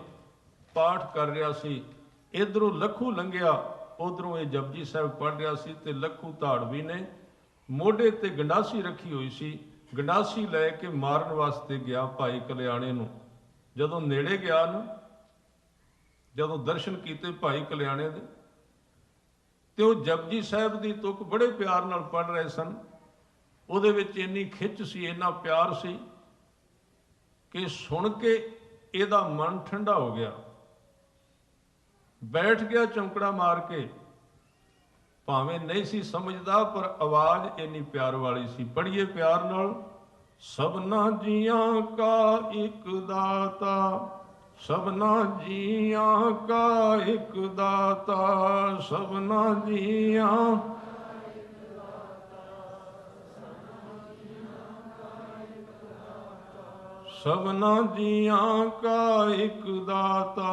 ਪਾਠ ਕਰ ਰਿਹਾ ਸੀ। ਇੱਧਰੋਂ ਲੱਖੂ ਲੰਘਿਆ, ਉੱਧਰੋਂ ਇਹ ਜਪਜੀ ਸਾਹਿਬ ਪੜ੍ਹ ਰਿਹਾ ਸੀ। ਤੇ ਲੱਖੂ ਧਾੜਵੀ ਨੇ ਮੋਢੇ ਤੇ ਗੰਡਾਸੀ ਰੱਖੀ ਹੋਈ ਸੀ, ਗੰਡਾਸੀ ਲੈ ਕੇ ਮਾਰਨ ਵਾਸਤੇ ਗਿਆ ਭਾਈ ਕਲਿਆਣੇ ਨੂੰ। ਜਦੋਂ ਨੇੜੇ ਗਿਆ ਨਾ, ਜਦੋਂ ਦਰਸ਼ਨ ਕੀਤੇ ਭਾਈ ਕਲਿਆਣੇ ਦੇ, ਤੇ ਉਹ ਜਪਜੀ ਸਾਹਿਬ ਦੀ ਤੁਕ ਬੜੇ ਪਿਆਰ ਨਾਲ ਪੜ੍ਹ ਰਹੇ ਸਨ। ਉਹਦੇ ਵਿੱਚ ਇੰਨੀ ਖਿੱਚ ਸੀ, ਇੰਨਾ ਪਿਆਰ ਸੀ ਕਿ ਸੁਣ ਕੇ ਇਹਦਾ ਮਨ ਠੰਡਾ ਹੋ ਗਿਆ। ਬੈਠ ਗਿਆ ਚੌਂਕੜਾ ਮਾਰ ਕੇ, ਭਾਵੇਂ ਨਹੀਂ ਸੀ ਸਮਝਦਾ ਪਰ ਆਵਾਜ਼ ਇੰਨੀ ਪਿਆਰ ਵਾਲੀ ਸੀ। ਪੜ੍ਹੀਏ ਪਿਆਰ ਨਾਲ। ਸਭਨਾ ਜੀਆਂ ਕਾ ਇੱਕ ਦਾਤਾ, सबना जियां का एक दाता, सबना जियां सबना जियां का एक दाता,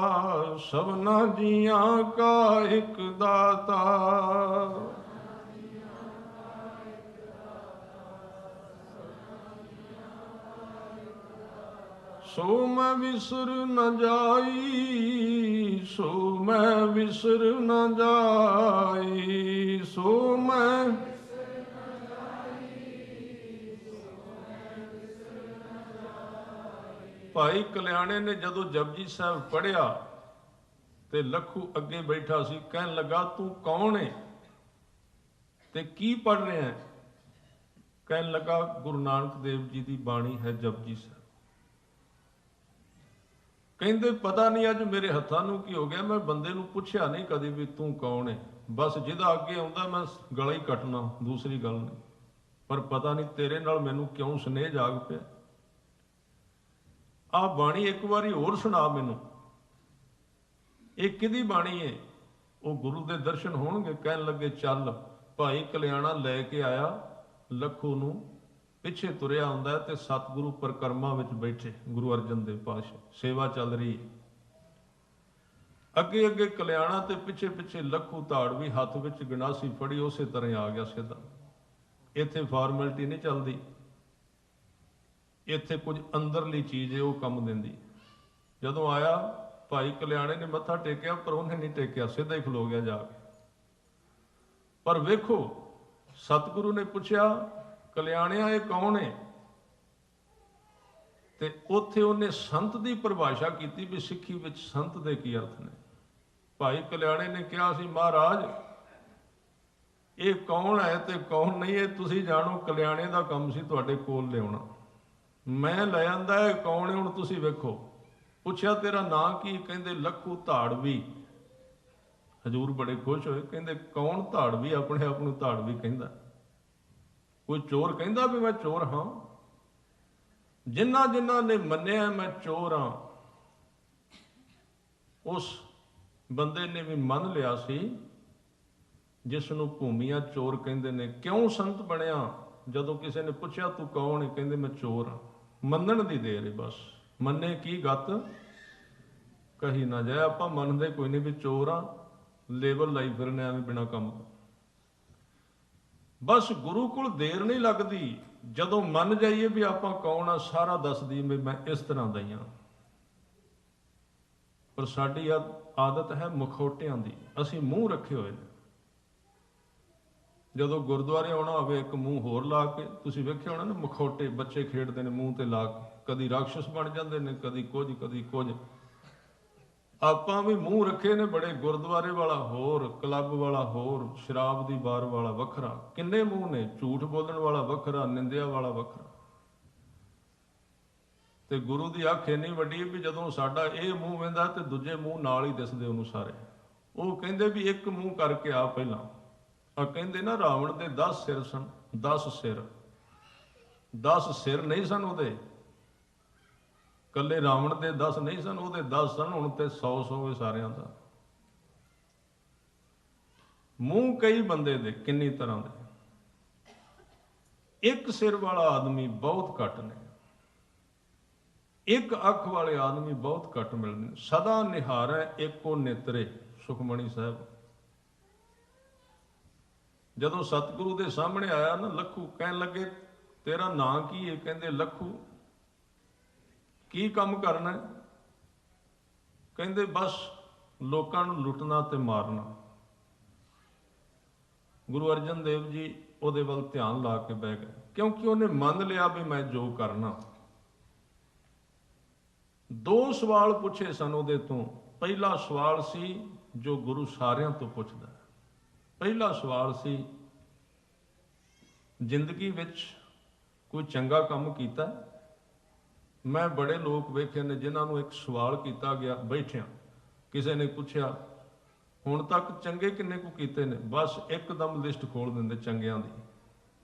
सबना जियां का एक दाता। सो मैं विसर न जाई, सो मैं विसर न जाई, सो मैं ਭਾਈ ਕਲਿਆਣੇ ਨੇ ਜਦੋਂ ਜਪਜੀ ਸਾਹਿਬ ਪੜ੍ਹਿਆ ਤੇ ਲੱਖੂ ਅੱਗੇ ਬੈਠਾ ਸੀ, ਕਹਿਣ ਲੱਗਾ ਤੂੰ ਕੌਣ ਹੈ ਤੇ ਕੀ ਪੜ੍ਹ ਰਿਹਾ ਹੈ? ਕਹਿਣ ਲੱਗਾ ਗੁਰੂ ਨਾਨਕ ਦੇਵ ਜੀ ਦੀ ਬਾਣੀ ਹੈ ਜਪਜੀ ਸਾਹਿਬ। ਕਹਿੰਦੇ ਪਤਾ ਨਹੀਂ ਅੱਜ ਮੇਰੇ ਹੱਥਾਂ ਨੂੰ ਕੀ ਹੋ ਗਿਆ, ਮੈਂ ਬੰਦੇ ਨੂੰ ਪੁੱਛਿਆ ਨਹੀਂ ਕਦੇ ਵੀ ਤੂੰ ਕੌਣ ਹੈ, ਬਸ ਜਿਹਦਾ ਅੱਗੇ ਆਉਂਦਾ ਮੈਂ ਗਲਾ ਹੀ ਕੱਟਣਾ, ਦੂਸਰੀ ਗੱਲ ਨਹੀਂ। ਪਰ ਪਤਾ ਨਹੀਂ ਤੇਰੇ ਨਾਲ ਮੈਨੂੰ ਕਿਉਂ ਸਨੇਹ ਜਾਗ ਪਿਆ। ਆਹ ਬਾਣੀ ਇੱਕ ਵਾਰੀ ਹੋਰ ਸੁਣਾ ਮੈਨੂੰ, ਇਹ ਕਿਹਦੀ ਬਾਣੀ ਹੈ? ਉਹ ਗੁਰੂ ਦੇ ਦਰਸ਼ਨ ਹੋਣਗੇ। ਕਹਿਣ ਲੱਗੇ ਚੱਲ। ਭਾਈ ਕਲਿਆਣਾ ਲੈ ਕੇ ਆਇਆ ਲੱਖੂ ਨੂੰ, ਪਿੱਛੇ ਤੁਰਿਆ ਹੁੰਦਾ ਤੇ ਸਤਿਗੁਰੂ ਪਰਿਕਰਮਾ ਵਿੱਚ ਬੈਠੇ ਗੁਰੂ ਅਰਜਨ ਦੇਵ ਪਾਤਸ਼ਾਹ, ਸੇਵਾ ਚੱਲ ਰਹੀ। ਅੱਗੇ ਅੱਗੇ ਕਲਿਆਣਾ ਤੇ ਪਿੱਛੇ ਪਿੱਛੇ ਲੱਖੂ, ਧਾੜਵੀ ਹੱਥ ਵਿੱਚ ਗੰਡਾਸੀ ਫੜੀ, ਉਸੇ ਤਰ੍ਹਾਂ ਆ ਗਿਆ ਸਿੱਧਾ। ਇੱਥੇ ਫਾਰਮੈਲਿਟੀ ਨਹੀਂ ਚੱਲਦੀ, ਇੱਥੇ ਕੁਝ ਅੰਦਰਲੀ ਚੀਜ਼ ਹੈ ਉਹ ਕੰਮ ਦਿੰਦੀ। ਜਦੋਂ ਆਇਆ ਭਾਈ ਕਲਿਆਣੇ ਨੇ ਮੱਥਾ ਟੇਕਿਆ, ਪਰ ਉਹਨੇ ਨਹੀਂ ਟੇਕਿਆ, ਸਿੱਧਾ ਹੀ ਖਲੋ ਗਿਆ ਜਾ ਕੇ। ਪਰ ਵੇਖੋ ਸਤਿਗੁਰੂ ਨੇ ਪੁੱਛਿਆ ਕਲਿਆਣਿਆ ਇਹ ਕੌਣ ਹੈ? ਤੇ ਉੱਥੇ ਉਹਨੇ ਸੰਤ ਦੀ ਪਰਿਭਾਸ਼ਾ ਕੀਤੀ ਵੀ ਸਿੱਖੀ ਵਿੱਚ ਸੰਤ ਦੇ ਕੀ ਅਰਥ ਨੇ। ਭਾਈ ਕਲਿਆਣੇ ਨੇ ਕਿਹਾ ਸੀ ਮਹਾਰਾਜ ਇਹ ਕੌਣ ਹੈ ਤੇ ਕੌਣ ਨਹੀਂ, ਇਹ ਤੁਸੀਂ ਜਾਣੋ, ਕਲਿਆਣੇ ਦਾ ਕੰਮ ਸੀ ਤੁਹਾਡੇ ਕੋਲ ਲਿਆਉਣਾ, ਮੈਂ ਲੈ ਆਂਦਾ। ਇਹ ਕੌਣ ਹੈ ਹੁਣ ਤੁਸੀਂ ਵੇਖੋ। ਪੁੱਛਿਆ ਤੇਰਾ ਨਾਂ ਕੀ? ਕਹਿੰਦੇ ਲੱਖੂ ਧਾੜਵੀ। ਹਜੂਰ ਬੜੇ ਖੁਸ਼ ਹੋਏ, ਕਹਿੰਦੇ ਕੌਣ ਧਾੜਵੀ? ਆਪਣੇ ਆਪ ਨੂੰ ਧਾੜਵੀ ਕਹਿੰਦਾ? ਕੋਈ ਚੋਰ ਕਹਿੰਦਾ ਵੀ ਮੈਂ ਚੋਰ ਹਾਂ? ਜਿਨ੍ਹਾਂ ਜਿਨ੍ਹਾਂ ਨੇ ਮੰਨਿਆ ਮੈਂ ਚੋਰ ਹਾਂ, ਉਸ ਬੰਦੇ ਨੇ ਵੀ ਮੰਨ ਲਿਆ ਸੀ ਜਿਸ ਨੂੰ ਭੂਮੀਆਂ ਚੋਰ ਕਹਿੰਦੇ ਨੇ। ਕਿਉਂ ਸੰਤ ਬਣਿਆ? ਜਦੋਂ ਕਿਸੇ ਨੇ ਪੁੱਛਿਆ ਤੂੰ ਕੌਣ ਹੈ? ਕਹਿੰਦੇ ਮੈਂ ਚੋਰ ਹਾਂ। ਮੰਨਣ ਦੀ ਦੇਰ ਹੈ ਬਸ, ਮੰਨੇ ਕੀ ਗੱਤ ਕਹੀ ਨਾ ਜਾਏ। ਆਪਾਂ ਮੰਨਦੇ ਕੋਈ ਨਹੀਂ ਵੀ ਚੋਰ ਆ, ਲੇਬਲ ਲਾਈ ਫਿਰਨੇ ਐਵੇਂ ਬਿਨਾਂ ਕੰਮ। ਬਸ ਗੁਰੂ ਕੋਲ ਦੇਰ ਨਹੀਂ ਲੱਗਦੀ, ਜਦੋਂ ਮੰਨ ਜਾਈਏ ਵੀ ਆਪਾਂ ਕੌਣ ਆ, ਸਾਰਾ ਦੱਸਦੀ ਵੀ ਮੈਂ ਇਸ ਤਰ੍ਹਾਂ ਦਾ ਹੀ ਹਾਂ। ਪਰ ਸਾਡੀ ਆਦਤ ਹੈ ਮੁਖੌਟਿਆਂ ਦੀ, ਅਸੀਂ ਮੂੰਹ ਰੱਖੇ ਹੋਏ ਨੇ। ਜਦੋਂ ਗੁਰਦੁਆਰੇ ਆਉਣਾ ਹੋਵੇ ਇੱਕ ਮੂੰਹ ਹੋਰ ਲਾ ਕੇ, ਤੁਸੀਂ ਵੇਖਿਆ ਹੋਣਾ ਨਾ ਮੁਖੌਟੇ ਬੱਚੇ ਖੇਡਦੇ ਨੇ ਮੂੰਹ ਤੇ ਲਾ ਕੇ, ਕਦੀ ਰਾਖਸ਼ ਬਣ ਜਾਂਦੇ ਨੇ, ਕਦੀ ਕੁਝ ਕਦੀ ਕੁਝ। ਆਪਾਂ ਵੀ ਮੂੰਹ ਰੱਖੇ ਨੇ ਬੜੇ, ਗੁਰਦੁਆਰੇ ਵਾਲਾ ਹੋਰ, ਕਲੱਬ ਵਾਲਾ ਹੋਰ, ਸ਼ਰਾਬ ਦੀ ਬਾਰ ਵਾਲਾ ਵੱਖਰਾ, ਕਿੰਨੇ ਮੂੰਹ ਨੇ, ਝੂਠ ਬੋਲਣ ਵਾਲਾ ਵੱਖਰਾ, ਨਿੰਦਿਆ ਵਾਲਾ ਵੱਖਰਾ। ਤੇ ਗੁਰੂ ਦੀ ਅੱਖ ਇੰਨੀ ਵੱਡੀ ਵੀ ਜਦੋਂ ਸਾਡਾ ਇਹ ਮੂੰਹ ਵਹਿੰਦਾ ਤੇ ਦੂਜੇ ਮੂੰਹ ਨਾਲ ਹੀ ਦਿਸਦੇ ਉਹਨੂੰ ਸਾਰੇ। ਉਹ ਕਹਿੰਦੇ ਵੀ ਇੱਕ ਮੂੰਹ ਕਰਕੇ ਆ ਪਹਿਲਾਂ। ਆ ਕਹਿੰਦੇ ਨਾ ਰਾਵਣ ਦੇ 10 ਸਿਰ ਸਨ, 10 ਸਿਰ, 10 ਸਿਰ ਨਹੀਂ ਸਨ ਉਹਦੇ, ਕੱਲੇ ਰਾਵਣ ਦੇ 10 ਨਹੀਂ ਸਨ, ਉਹਦੇ 10 ਸਨ। ਹੁਣ ਤੇ 100 ਸਾਰਿਆਂ ਦਾ ਮੂੰਹ ਕਈ ਬੰਦੇ ਦੇ ਕਿੰਨੀ ਤਰ੍ਹਾਂ ਦੇ। ਇੱਕ ਸਿਰ ਵਾਲਾ ਆਦਮੀ ਬਹੁਤ ਘੱਟ ਨੇ, ਇੱਕ ਅੱਖ ਵਾਲੇ ਆਦਮੀ ਬਹੁਤ ਘੱਟ ਮਿਲਦੇ ਨੇ। ਸਦਾ ਨਿਹਾਰੈ ਏਕੋ ਨੇਤਰੇ, ਸੁਖਮਣੀ ਸਾਹਿਬ। ਜਦੋਂ ਸਤਿਗੁਰੂ ਦੇ ਸਾਹਮਣੇ ਆਇਆ ਨਾ ਲੱਖੂ, ਕਹਿਣ ਲੱਗੇ ਤੇਰਾ ਨਾਂ ਕੀ ਹੈ? ਕਹਿੰਦੇ ਲੱਖੂ। ਕੀ ਕੰਮ ਕਰਨਾ? ਕਹਿੰਦੇ ਬਸ ਲੋਕਾਂ ਨੂੰ ਲੁੱਟਣਾ ਤੇ ਮਾਰਨਾ। ਗੁਰੂ ਅਰਜਨ ਦੇਵ ਜੀ ਉਹਦੇ ਵੱਲ ਧਿਆਨ ਲਾ ਕੇ ਬਹਿ ਗਏ, ਕਿਉਂਕਿ ਉਹਨੇ ਮੰਨ ਲਿਆ ਵੀ ਮੈਂ ਜੋ ਕਰਨਾ। 2 ਸਵਾਲ ਪੁੱਛੇ ਸਨ ਉਹਦੇ ਤੋਂ। ਪਹਿਲਾ ਸਵਾਲ ਸੀ ਜੋ ਗੁਰੂ ਸਾਰਿਆਂ ਤੋਂ ਪੁੱਛਦਾ। ਪਹਿਲਾ ਸਵਾਲ ਸੀ ਜ਼ਿੰਦਗੀ ਵਿੱਚ ਕੋਈ ਚੰਗਾ ਕੰਮ ਕੀਤਾ? ਮੈਂ ਬੜੇ ਲੋਕ ਵੇਖੇ ਨੇ ਜਿਨ੍ਹਾਂ ਨੂੰ ਇੱਕ ਸਵਾਲ ਕੀਤਾ ਗਿਆ ਬੈਠਿਆਂ, ਕਿਸੇ ਨੇ ਪੁੱਛਿਆ ਹੁਣ ਤੱਕ ਚੰਗੇ ਕਿੰਨੇ ਕੁ ਕੀਤੇ ਨੇ, ਬਸ ਇੱਕਦਮ ਲਿਸਟ ਖੋਲ ਦਿੰਦੇ ਚੰਗਿਆਂ ਦੀ।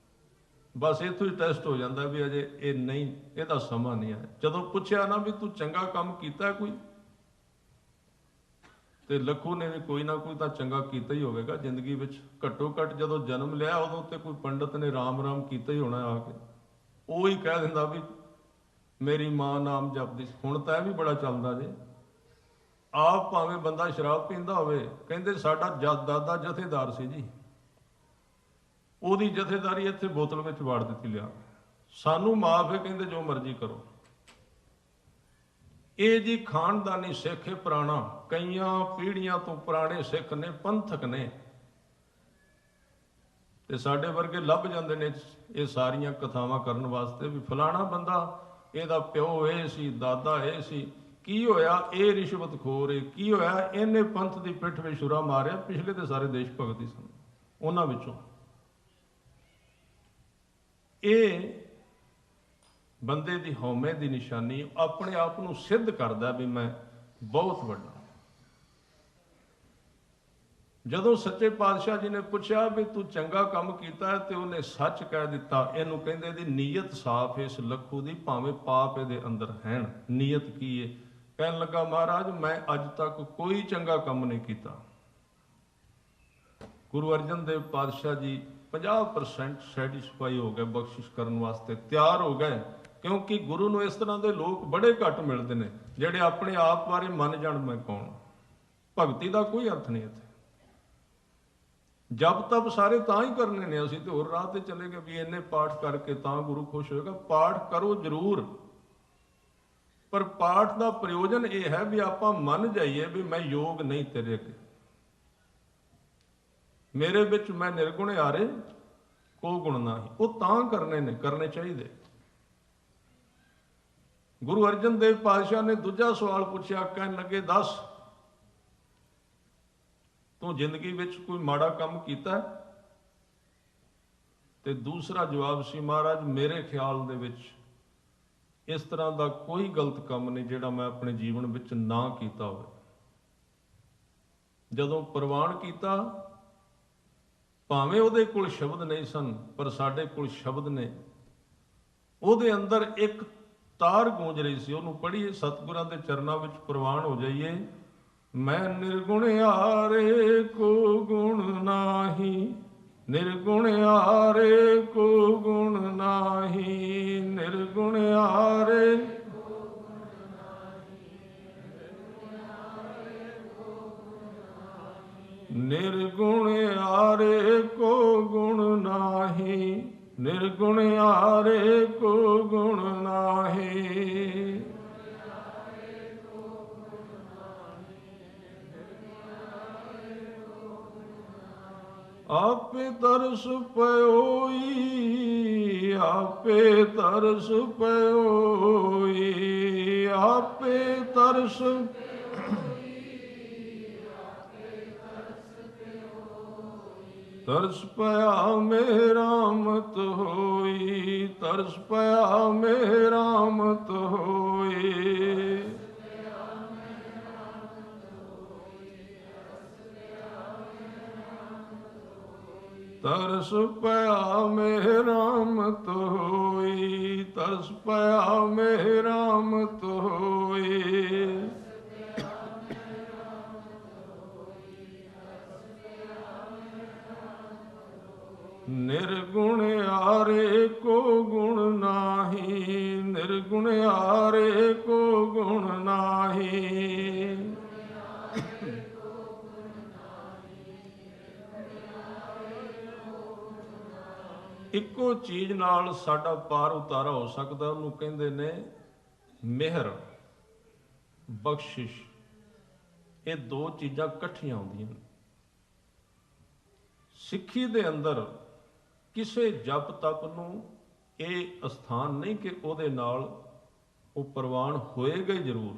ਬਸ ਇੱਥੋਂ ਹੀ ਟੈਸਟ ਹੋ ਜਾਂਦਾ ਵੀ ਅਜੇ ਇਹ ਨਹੀਂ, ਇਹਦਾ ਸਮਾਂ ਨਹੀਂ ਆਇਆ। ਜਦੋਂ ਪੁੱਛਿਆ ਨਾ ਵੀ ਤੂੰ ਚੰਗਾ ਕੰਮ ਕੀਤਾ ਕੋਈ, ਤੇ ਲੱਖੂ ਨੇ ਵੀ ਕੋਈ ਨਾ ਕੋਈ ਤਾਂ ਚੰਗਾ ਕੀਤਾ ਹੀ ਹੋਵੇਗਾ ਜ਼ਿੰਦਗੀ ਵਿੱਚ। ਘੱਟੋ ਘੱਟ ਜਦੋਂ ਜਨਮ ਲਿਆ ਉਦੋਂ ਤੇ ਕੋਈ ਪੰਡਤ ਨੇ ਰਾਮ ਰਾਮ ਕੀਤਾ ਹੀ ਹੋਣਾ ਆ ਕੇ। ਉਹ ਹੀ ਕਹਿ ਦਿੰਦਾ ਵੀ ਮੇਰੀ ਮਾਂ ਨਾਮ ਜਪਦੀ। ਹੁਣ ਤਾਂ ਇਹ ਵੀ ਬੜਾ ਚੱਲਦਾ ਜੇ, ਆਪ ਭਾਵੇਂ ਬੰਦਾ ਸ਼ਰਾਬ ਪੀਂਦਾ ਹੋਵੇ, ਕਹਿੰਦੇ ਸਾਡਾ ਦਾਦਾ ਜਥੇਦਾਰ ਸੀ ਜੀ, ਉਹਦੀ ਜਥੇਦਾਰੀ ਇੱਥੇ ਬੋਤਲ ਵਿੱਚ ਵਾੜ ਦਿੱਤੀ, ਲਿਆ ਸਾਨੂੰ ਮਾਫ ਹੈ, ਕਹਿੰਦੇ ਜੋ ਮਰਜ਼ੀ ਕਰੋ। ਇਹ ਜੀ ਖਾਨਦਾਨੀ ਸਿੱਖ ਹੈ ਪੁਰਾਣਾ, ਕਈਆਂ ਪੀੜ੍ਹੀਆਂ ਤੋਂ ਪੁਰਾਣੇ ਸਿੱਖ ਨੇ, ਪੰਥਕ ਨੇ। ਤੇ ਸਾਡੇ ਵਰਗੇ ਲੱਭ ਜਾਂਦੇ ਨੇ ਇਹ ਸਾਰੀਆਂ ਕਥਾਵਾਂ ਕਰਨ ਵਾਸਤੇ ਵੀ ਫਲਾਣਾ ਬੰਦਾ, ਇਹਦਾ ਪਿਓ ਇਹ ਸੀ, ਦਾਦਾ ਇਹ ਸੀ, ਕੀ ਹੋਇਆ ਇਹ ਰਿਸ਼ਵਤਖੋਰ ਹੈ, ਕੀ ਹੋਇਆ ਇਹਨੇ ਪੰਥ ਦੀ ਪਿੱਠ ਵਿੱਚ ਛੁਰਾ ਮਾਰਿਆ। ਪਿਛਲੇ ਤੇ ਸਾਰੇ ਦੇਸ਼ ਭਗਤ ਹੀ ਸਨ ਉਹਨਾਂ ਵਿੱਚੋਂ। ਇਹ ਬੰਦੇ ਦੀ ਹਉਮੈ ਦੀ ਨਿਸ਼ਾਨੀ, ਆਪਣੇ ਆਪ ਨੂੰ ਸਿੱਧ ਕਰਦਾ ਵੀ ਮੈਂ ਬਹੁਤ ਵੱਡਾ। ਜਦੋਂ ਸੱਚੇ ਪਾਤਸ਼ਾਹ ਜੀ ਨੇ ਪੁੱਛਿਆ ਵੀ ਤੂੰ ਚੰਗਾ ਕੰਮ ਕੀਤਾ ਤੇ ਉਹਨੇ ਸੱਚ ਕਹਿ ਦਿੱਤਾ। ਇਹਨੂੰ ਕਹਿੰਦੇ ਇਹਦੀ ਨੀਅਤ ਸਾਫ਼, ਇਸ ਲੱਖੂ ਦੀ, ਭਾਵੇਂ ਪਾਪ ਇਹਦੇ ਅੰਦਰ ਹੈਣ। ਨੀਅਤ ਕੀ ਹੈ? ਕਹਿਣ ਲੱਗਾ ਮਹਾਰਾਜ ਮੈਂ ਅੱਜ ਤੱਕ ਕੋਈ ਚੰਗਾ ਕੰਮ ਨਹੀਂ ਕੀਤਾ। ਗੁਰੂ ਅਰਜਨ ਦੇਵ ਪਾਤਸ਼ਾਹ ਜੀ 50% ਸੈਟੀਸਫਾਈ ਹੋ ਗਏ, ਬਖਸ਼ਿਸ਼ ਕਰਨ ਵਾਸਤੇ ਤਿਆਰ ਹੋ ਗਏ। ਕਿਉਂਕਿ ਗੁਰੂ ਨੂੰ ਇਸ ਤਰ੍ਹਾਂ ਦੇ ਲੋਕ ਬੜੇ ਘੱਟ ਮਿਲਦੇ ਨੇ ਜਿਹੜੇ ਆਪਣੇ ਆਪ ਬਾਰੇ ਮੰਨ ਜਾਣ ਮੈਂ ਕੌਣ। ਭਗਤੀ ਦਾ ਕੋਈ ਅਰਥ ਨਹੀਂ ਇੱਥੇ। ਜਪ ਤਪ ਸਾਰੇ ਤਾਂ ਹੀ ਕਰਨੇ ਨੇ, ਅਸੀਂ ਤੇ ਹੋਰ ਰਾਹ ਤੇ ਚਲੇ ਗਏ ਵੀ ਇੰਨੇ ਪਾਠ ਕਰਕੇ ਤਾਂ ਗੁਰੂ ਖੁਸ਼ ਹੋਏਗਾ। ਪਾਠ ਕਰੋ ਜ਼ਰੂਰ, ਪਰ ਪਾਠ ਦਾ ਪ੍ਰਯੋਜਨ ਇਹ ਹੈ ਵੀ ਆਪਾਂ ਮੰਨ ਜਾਈਏ ਵੀ ਮੈਂ ਯੋਗ ਨਹੀਂ ਤੇਰੇ ਅੱਗੇ, ਮੇਰੇ ਵਿੱਚ ਮੈਂ ਨਿਰਗੁਣ ਹਾਰੇ ਕੋ ਗੁਣ ਨਾਹੀ। ਉਹ ਤਾਂ ਕਰਨੇ ਨੇ, ਕਰਨੇ ਚਾਹੀਦੇ। ਗੁਰੂ ਅਰਜਨ ਦੇਵ ਪਾਤਸ਼ਾਹ ਨੇ ਦੂਜਾ ਸਵਾਲ ਪੁੱਛਿਆ, ਕਹਿਣ ਲੱਗੇ ਦੱਸ ਤੂੰ ਜ਼ਿੰਦਗੀ ਵਿੱਚ ਕੋਈ ਮਾੜਾ ਕੰਮ ਕੀਤਾ? ਤੇ ਦੂਸਰਾ ਜਵਾਬ ਸੀ ਮਹਾਰਾਜ ਮੇਰੇ ਖਿਆਲ ਦੇ ਵਿੱਚ ਇਸ ਤਰ੍ਹਾਂ ਦਾ ਕੋਈ ਗਲਤ ਕੰਮ ਨਹੀਂ ਜਿਹੜਾ ਮੈਂ ਆਪਣੇ ਜੀਵਨ ਵਿੱਚ ਨਾ ਕੀਤਾ ਹੋਵੇ। ਜਦੋਂ ਪ੍ਰਵਾਨ ਕੀਤਾ, ਭਾਵੇਂ ਉਹਦੇ ਕੋਲ ਸ਼ਬਦ ਨਹੀਂ ਸਨ ਪਰ ਸਾਡੇ ਕੋਲ ਸ਼ਬਦ ਨੇ। ਉਹਦੇ ਅੰਦਰ ਇੱਕ ਤਾਰ ਗੂੰਜ ਰਹੀ ਸੀ, ਉਹਨੂੰ ਪੜ੍ਹੀਏ, ਸਤਿਗੁਰਾਂ ਦੇ ਚਰਨਾਂ ਵਿੱਚ ਪ੍ਰਵਾਨ ਹੋ ਜਾਈਏ। ਮੈਂ ਨਿਰਗੁਣ ਹਾਰੇ ਕੋ ਗੁਣ ਨਾਹੀ, ਨਿਰਗੁਣ ਹਾਰੇ ਕੋ ਗੁਣ ਨਾਹੀ, ਨਿਰਗੁਣ ਹਾਰੇ ਨਿਰਗੁਣ ਹਾਰੇ ਕੋ ਗੁਣ ਨਾਹੀ, ਨਿਰਗੁਣ ਹਾਰੇ ਕੋ ਗੁਣ ਨਾਹੀ। ਆਪੇ ਤਰਸ ਪਇਓਈ, ਆਪੇ ਤਰਸ ਪਇਓਈ, ਆਪੇ ਤਰਸ ਤਰਸ ਪਿਆ ਮੇਰਾ ਮਤ ਹੋਈ, ਤਰਸ ਪਿਆ ਮੇਰਾ ਮਤ ਹੋਈ। ਤਰਸ ਪਿਆ ਮੇਰਾ ਮਤ ਹੋਈ, ਤਰਸ ਪਿਆ ਮੇਰਾ ਮਤ ਹੋਈ। ਨਿਰਗੁਣ ਹਾਰੇ ਕੋ ਗੁਣ ਨਾਹੀ, ਨਿਰਗੁਣ ਹਾਰੇ ਕੋ ਗੁਣ ਨਾਹੀ। ਇੱਕੋ ਚੀਜ਼ ਨਾਲ ਸਾਡਾ ਪਾਰ ਉਤਾਰਾ ਹੋ ਸਕਦਾ, ਉਹਨੂੰ ਕਹਿੰਦੇ ਨੇ ਮਿਹਰ, ਬਖਸ਼ਿਸ਼। ਇਹ ਦੋ ਚੀਜ਼ਾਂ ਇਕੱਠੀਆਂ ਆਉਂਦੀਆਂ ਨੇ। ਸਿੱਖੀ ਦੇ ਅੰਦਰ ਕਿਸੇ ਜਪ ਤਪ ਨੂੰ ਇਹ ਅਸਥਾਨ ਨਹੀਂ ਕਿ ਉਹਦੇ ਨਾਲ ਉਹ ਪ੍ਰਵਾਨ ਹੋਏਗਾ ਹੀ ਜ਼ਰੂਰ।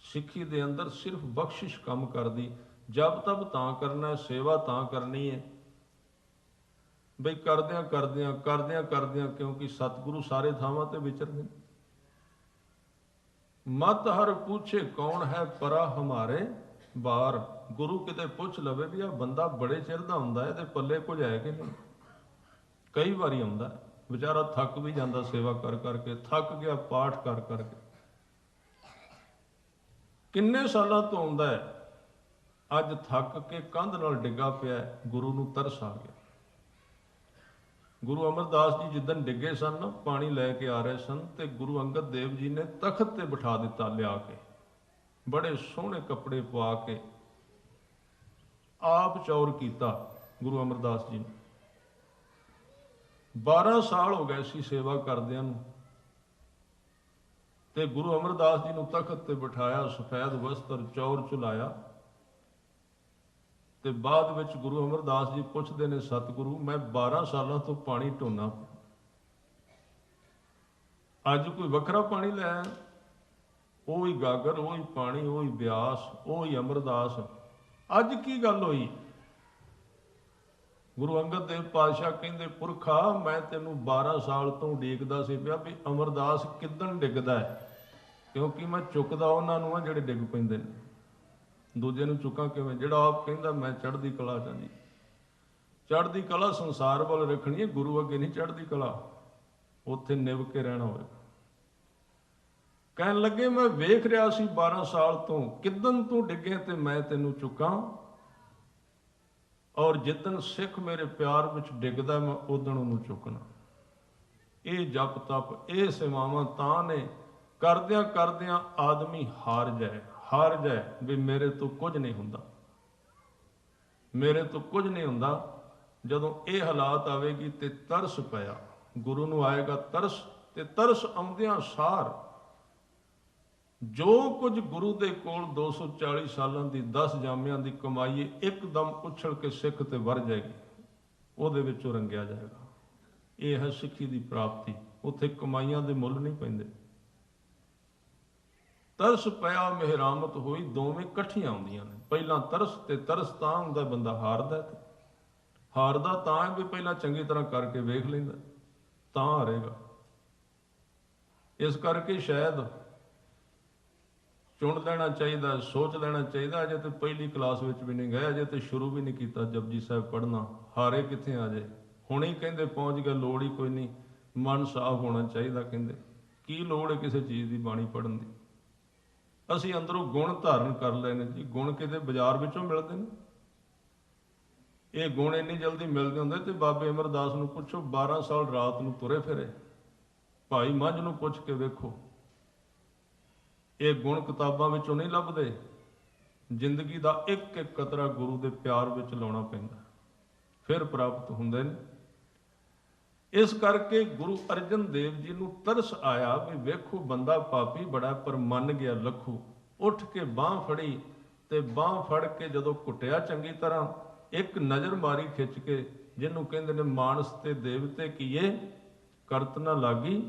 ਸਿੱਖੀ ਦੇ ਅੰਦਰ ਸਿਰਫ ਬਖਸ਼ਿਸ਼ ਕੰਮ ਕਰਦੀ। ਜਪ ਤਪ ਤਾਂ ਕਰਨਾ, ਸੇਵਾ ਤਾਂ ਕਰਨੀ ਹੈ ਬਈ ਕਰਦਿਆਂ ਕਰਦਿਆਂ ਕਰਦਿਆਂ ਕਰਦਿਆਂ, ਕਿਉਂਕਿ ਸਤਿਗੁਰੂ ਸਾਰੇ ਥਾਵਾਂ ਤੇ ਵਿਚਰਦੇ। ਮਤ ਹਰ ਪੁੱਛੇ ਕੌਣ ਹੈ ਪਰਾ ਹਮਾਰੇ ਬਾਰ। ਗੁਰੂ ਕਿਤੇ ਪੁੱਛ ਲਵੇ ਵੀ ਆ ਬੰਦਾ ਬੜੇ ਚਿਰ ਦਾ ਹੁੰਦਾ, ਇਹਦੇ ਪੱਲੇ ਕੁਝ ਹੈ ਕਿ ਨਹੀਂ। ਕਈ ਵਾਰੀ ਆਉਂਦਾ ਵਿਚਾਰਾ, ਥੱਕ ਵੀ ਜਾਂਦਾ ਸੇਵਾ ਕਰ ਕਰਕੇ, ਥੱਕ ਗਿਆ ਪਾਠ ਕਰ ਕਰਕੇ। ਕਿੰਨੇ ਸਾਲਾਂ ਤੋਂ ਆਉਂਦਾ ਹੈ, ਅੱਜ ਥੱਕ ਕੇ ਕੰਧ ਨਾਲ ਡਿੱਗਾ ਪਿਆ, ਗੁਰੂ ਨੂੰ ਤਰਸ ਆ ਗਿਆ। ਗੁਰੂ ਅਮਰਦਾਸ ਜੀ ਜਿੱਦਣ ਡਿੱਗੇ ਸਨ, ਪਾਣੀ ਲੈ ਕੇ ਆ ਰਹੇ ਸਨ, ਤੇ ਗੁਰੂ ਅੰਗਦ ਦੇਵ ਜੀ ਨੇ ਤਖਤ ਤੇ ਬਿਠਾ ਦਿੱਤਾ ਲਿਆ ਕੇ, ਬੜੇ ਸੋਹਣੇ ਕੱਪੜੇ ਪਵਾ ਕੇ, ਆਪ ਚੌਰ ਕੀਤਾ ਗੁਰੂ ਅਮਰਦਾਸ ਜੀ ਨੇ। 12 ਸਾਲ ਹੋ ਗਏ ਸੀ ਸੇਵਾ ਕਰਦਿਆਂ ਨੂੰ, ਤੇ ਗੁਰੂ ਅਮਰਦਾਸ ਜੀ ਨੂੰ ਤਖਤ ਤੇ ਬਿਠਾਇਆ, ਸਫੈਦ ਵਸਤਰ ਚੌਰ ਝੁਲਾਇਆ, ਤੇ ਬਾਅਦ ਵਿੱਚ ਗੁਰੂ ਅਮਰਦਾਸ ਜੀ ਪੁੱਛਦੇ ਨੇ, ਸਤਿਗੁਰੂ ਮੈਂ 12 ਸਾਲਾਂ ਤੋਂ ਪਾਣੀ ਢੋਣਾ, ਅੱਜ ਕੋਈ ਵੱਖਰਾ ਪਾਣੀ ਲੈ ਆਇਆ? ਉਹੀ ਗਾਗਰ, ਉਹੀ ਪਾਣੀ, ਉਹੀ ਬਿਆਸ, ਉਹੀ ਅਮਰਦਾਸ, ਅੱਜ ਕੀ ਗੱਲ ਹੋਈ? ਗੁਰੂ ਅੰਗਦ ਦੇਵ ਪਾਤਸ਼ਾਹ ਕਹਿੰਦੇ, ਪੁਰਖਾ ਮੈਂ ਤੈਨੂੰ 12 ਸਾਲ ਤੋਂ ਉਡੀਕਦਾ ਸੀ ਪਿਆ ਵੀ ਅਮਰਦਾਸ ਕਿੱਦਣ ਡਿੱਗਦਾ ਹੈ, ਕਿਉਂਕਿ ਮੈਂ ਚੁੱਕਦਾ ਉਹਨਾਂ ਨੂੰ ਆ ਜਿਹੜੇ ਡਿੱਗ ਪੈਂਦੇ ਨੇ, ਦੂਜੇ ਨੂੰ ਚੁੱਕਾਂ ਕਿਵੇਂ? ਜਿਹੜਾ ਆਪ ਕਹਿੰਦਾ ਮੈਂ ਚੜ੍ਹਦੀ ਕਲਾ ਚ ਜੀ। ਚੜ੍ਹਦੀ ਕਲਾ ਸੰਸਾਰ ਵੱਲ ਰੱਖਣੀ ਹੈ, ਗੁਰੂ ਅੱਗੇ ਨਹੀਂ ਚੜ੍ਹਦੀ ਕਲਾ, ਉੱਥੇ ਨਿਭ ਕੇ ਰਹਿਣਾ ਹੋਵੇਗਾ। ਕਹਿਣ ਲੱਗੇ, ਮੈਂ ਵੇਖ ਰਿਹਾ ਸੀ 12 ਸਾਲ ਤੋਂ, ਕਿੱਦਣ ਤੂੰ ਡਿੱਗੇ ਤੇ ਮੈਂ ਤੈਨੂੰ ਚੁੱਕਾਂ, ਔਰ ਜਿੱਦਣ ਸਿੱਖ ਮੇਰੇ ਪਿਆਰ ਵਿੱਚ ਡਿੱਗਦਾ ਮੈਂ ਉਦਣ ਉਹਨੂੰ ਚੁੱਕਣਾ। ਇਹ ਜਪ ਤਪ, ਇਹ ਸੇਵਾਵਾਂ ਤਾਂ ਨੇ, ਕਰਦਿਆਂ ਕਰਦਿਆਂ ਆਦਮੀ ਹਾਰ ਜਾਏ ਵੀ ਮੇਰੇ ਤੋਂ ਕੁਝ ਨਹੀਂ ਹੁੰਦਾ, ਮੇਰੇ ਤੋਂ ਕੁਝ ਨਹੀਂ ਹੁੰਦਾ। ਜਦੋਂ ਇਹ ਹਾਲਾਤ ਆਵੇਗੀ ਤੇ ਤਰਸ ਪਿਆ, ਗੁਰੂ ਨੂੰ ਆਏਗਾ ਤਰਸ, ਤੇ ਤਰਸ ਆਉਂਦਿਆਂ ਸਾਰ ਜੋ ਕੁਝ ਗੁਰੂ ਦੇ ਕੋਲ 240 ਸਾਲਾਂ ਦੀ 10 ਜਾਮਿਆਂ ਦੀ ਕਮਾਈ ਇੱਕਦਮ ਉਛਲ ਕੇ ਸਿੱਖ ਤੇ ਵਰ ਜਾਏਗੀ, ਉਹਦੇ ਵਿੱਚੋਂ ਰੰਗਿਆ ਜਾਏਗਾ। ਇਹ ਹੈ ਸਿੱਖੀ ਦੀ ਪ੍ਰਾਪਤੀ, ਉੱਥੇ ਕਮਾਈਆਂ ਦੇ ਮੁੱਲ ਨਹੀਂ ਪੈਂਦੇ। ਤਰਸ ਪਿਆ ਮਿਹਰਾਮਤ ਹੋਈ, ਦੋਵੇਂ ਇਕੱਠੀਆਂ ਆਉਂਦੀਆਂ ਨੇ। ਪਹਿਲਾਂ ਤਰਸ, ਤੇ ਤਰਸ ਤਾਂ ਹੁੰਦਾ ਬੰਦਾ ਹਾਰਦਾ, ਤੇ ਹਾਰਦਾ ਤਾਂ ਹੈ ਵੀ ਪਹਿਲਾਂ ਚੰਗੀ ਤਰ੍ਹਾਂ ਕਰਕੇ ਵੇਖ ਲੈਂਦਾ, ਤਾਂ ਹਾਰੇਗਾ। ਇਸ ਕਰਕੇ ਸ਼ਾਇਦ ਚੁਣ ਲੈਣਾ ਚਾਹੀਦਾ, ਸੋਚ ਲੈਣਾ ਚਾਹੀਦਾ, ਅਜੇ ਤੇ ਪਹਿਲੀ ਕਲਾਸ ਵਿੱਚ ਵੀ ਨਹੀਂ ਗਏ, ਅਜੇ ਤੇ ਸ਼ੁਰੂ ਵੀ ਨਹੀਂ ਕੀਤਾ ਜਪਜੀ ਸਾਹਿਬ ਪੜ੍ਹਨਾ, ਹਾਰੇ ਕਿੱਥੇ ਆ ਜੇ, ਹੁਣੇ ਕਹਿੰਦੇ ਪਹੁੰਚ ਗਏ, ਲੋੜ ਹੀ ਕੋਈ ਨਹੀਂ, ਮਨ ਸਾਫ਼ ਹੋਣਾ ਚਾਹੀਦਾ। ਕਹਿੰਦੇ ਕੀ ਲੋੜ ਹੈ ਕਿਸੇ ਚੀਜ਼ ਦੀ ਬਾਣੀ ਪੜ੍ਹਨ ਦੀ? ਅਸੀਂ ਅੰਦਰੋਂ ਗੁਣ ਧਾਰਨ ਕਰ ਲਏ ਨੇ ਜੀ, ਗੁਣ ਕਿਤੇ ਬਾਜ਼ਾਰ ਵਿੱਚੋਂ ਮਿਲਦੇ ਨੇ? ਇਹ ਗੁਣ ਇੰਨੀ ਜਲਦੀ ਮਿਲਦੇ ਹੁੰਦੇ? ਤੇ ਬਾਬੇ ਅਮਰਦਾਸ ਨੂੰ ਪੁੱਛੋ, 12 ਸਾਲ ਰਾਤ ਨੂੰ ਤੁਰੇ ਫਿਰੇ, ਭਾਈ ਮੱਝ ਨੂੰ ਪੁੱਛ ਕੇ ਵੇਖੋ, ਇਹ ਗੁਣ ਕਿਤਾਬਾਂ ਵਿੱਚੋਂ ਨਹੀਂ ਲੱਭਦੇ। ਜ਼ਿੰਦਗੀ ਦਾ ਇੱਕ ਇੱਕ ਕਤਰਾ ਗੁਰੂ ਦੇ ਪਿਆਰ ਵਿੱਚ ਲਾਉਣਾ ਪੈਂਦਾ, ਫਿਰ ਪ੍ਰਾਪਤ ਹੁੰਦੇ ਨੇ। ਇਸ ਕਰਕੇ ਗੁਰੂ ਅਰਜਨ ਦੇਵ ਜੀ ਨੂੰ ਤਰਸ ਆਇਆ ਵੀ ਵੇਖੋ ਬੰਦਾ ਪਾਪੀ ਬੜਾ, ਪਰ ਮੰਨ ਗਿਆ ਲੱਖੂ। ਉੱਠ ਕੇ ਬਾਂਹ ਫੜੀ, ਤੇ ਬਾਂਹ ਫੜ ਕੇ ਜਦੋਂ ਕੁੱਟਿਆ ਚੰਗੀ ਤਰ੍ਹਾਂ, ਇੱਕ ਨਜ਼ਰ ਮਾਰੀ ਖਿੱਚ ਕੇ, ਜਿਹਨੂੰ ਕਹਿੰਦੇ ਨੇ ਮਾਨਸ ਤੇ ਦੇਵਤੇ ਕੀਏ, ਕਰਤ ਨਾ ਲਾਗੀ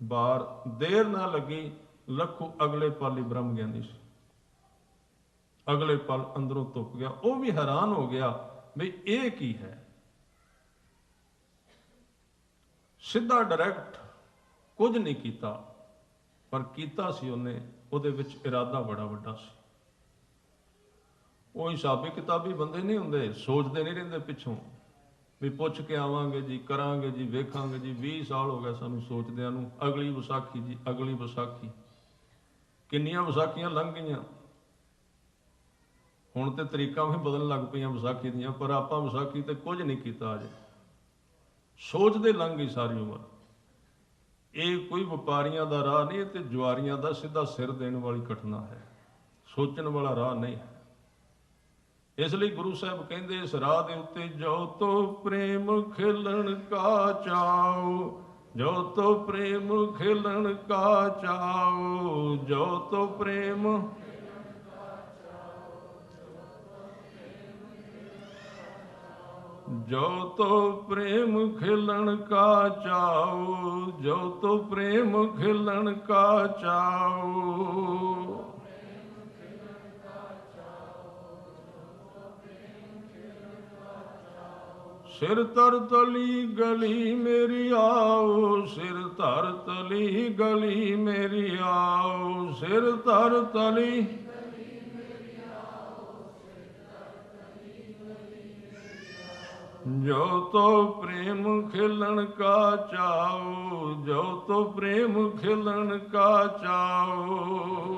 ਬਾਰ, ਦੇਰ ਨਾ ਲੱਗੀ, ਲੱਖੂ ਅਗਲੇ ਪਲ ਹੀ ਬ੍ਰਹਮ ਗਿਆਨੀ ਸੀ। ਅਗਲੇ ਪਲ ਅੰਦਰੋਂ ਧੁੱਪ ਗਿਆ, ਉਹ ਵੀ ਹੈਰਾਨ ਹੋ ਗਿਆ ਵੀ ਇਹ ਕੀ ਹੈ। ਸਿੱਧਾ ਡਾਇਰੈਕਟ ਕੁਝ ਨਹੀਂ ਕੀਤਾ, ਪਰ ਕੀਤਾ ਸੀ ਉਹਨੇ, ਉਹਦੇ ਵਿੱਚ ਇਰਾਦਾ ਬੜਾ ਵੱਡਾ ਸੀ। ਉਹ ਹਿਸਾਬੀ ਕਿਤਾਬੀ ਬੰਦੇ ਨਹੀਂ ਹੁੰਦੇ, ਸੋਚਦੇ ਨਹੀਂ ਰਹਿੰਦੇ ਪਿੱਛੋਂ ਵੀ ਪੁੱਛ ਕੇ ਆਵਾਂਗੇ ਜੀ, ਕਰਾਂਗੇ ਜੀ, ਵੇਖਾਂਗੇ ਜੀ। 20 ਸਾਲ ਹੋ ਗਏ ਸਾਨੂੰ ਸੋਚਦਿਆਂ ਨੂੰ, ਅਗਲੀ ਵਿਸਾਖੀ ਜੀ, ਅਗਲੀ ਵਿਸਾਖੀ। ਕਿੰਨੀਆਂ ਵਿਸਾਖੀਆਂ ਲੰਘ ਗਈਆਂ, ਹੁਣ ਤੇ ਤਰੀਕਾਂ ਵੀ ਬਦਲਣ ਲੱਗ ਪਈਆਂ ਵਿਸਾਖੀ ਦੀਆਂ, ਪਰ ਆਪਾਂ ਵਿਸਾਖੀ ਤੇ ਕੁਝ ਨਹੀਂ ਕੀਤਾ ਅਜੇ, ਸੋਚਦੇ ਲੰਘ ਗਈ ਸਾਰੀ ਉਮਰ। ਇਹ ਕੋਈ ਵਪਾਰੀਆਂ ਦਾ ਰਾਹ ਨਹੀਂ, ਤੇ ਜੁਆਰੀਆਂ ਦਾ ਸਿੱਧਾ ਸਿਰ ਦੇਣ ਵਾਲੀ ਘਟਨਾ ਹੈ, ਸੋਚਣ ਵਾਲਾ ਰਾਹ ਨਹੀਂ ਹੈ। ਇਸ ਲਈ ਗੁਰੂ ਸਾਹਿਬ ਕਹਿੰਦੇ, ਇਸ ਰਾਹ ਦੇ ਉੱਤੇ ਜੋ ਤੋ ਪ੍ਰੇਮ ਖੇਲਣ ਕਾ ਚਾਓ, ਜੋ ਤੋ ਪ੍ਰੇਮ ਖੇਲਣ ਕਾ ਚਾਓ, ਜੋ ਤੋ ਪ੍ਰੇਮ ਜੋ ਤੋ ਪ੍ਰੇਮ ਖੇਲਣ ਕਾ ਚਾਓ, ਜੋ ਤੋ ਪ੍ਰੇਮ ਖੇਲਣ ਕਾ ਚਾਓ। ਸਿਰ ਧਰ ਤਲੀ ਗਲੀ ਮੇਰੀ ਆਓ, ਸਿਰ ਧਰ ਤਲੀ ਗਲੀ ਮੇਰੀ ਆਓ, ਸਿਰ ਧਰ ਤਲੀ ਜੋ ਤੋ ਪ੍ਰੇਮ ਖੇਲਣ ਕਾ ਚਾਓ, ਜੋ ਤੋ ਪ੍ਰੇਮ ਖੇਲਣ ਕਾ ਚਾਓ।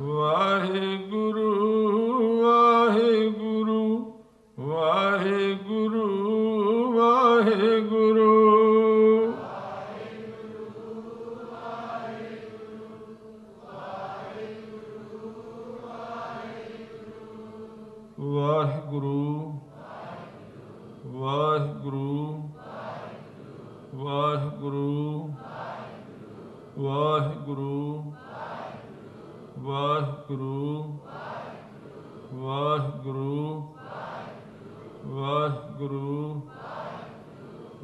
ਵਾਹਿਗੁਰੂ ਵਾਹਿਗੁਰੂ ਵਾਹਿਗੁਰੂ ਵਾਹਿਗੁਰੂ ਵਾਹਿਗੁਰੂ ਵਾਹਿਗੁਰੂ ਵਾਹਿਗੁਰੂ ਵਾਹਿਗੁਰੂ ਵਾਹਿਗੁਰੂ ਵਾਹਿਗੁਰੂ ਵਾਹਿਗੁਰੂ ਵਾਹਿਗੁਰੂ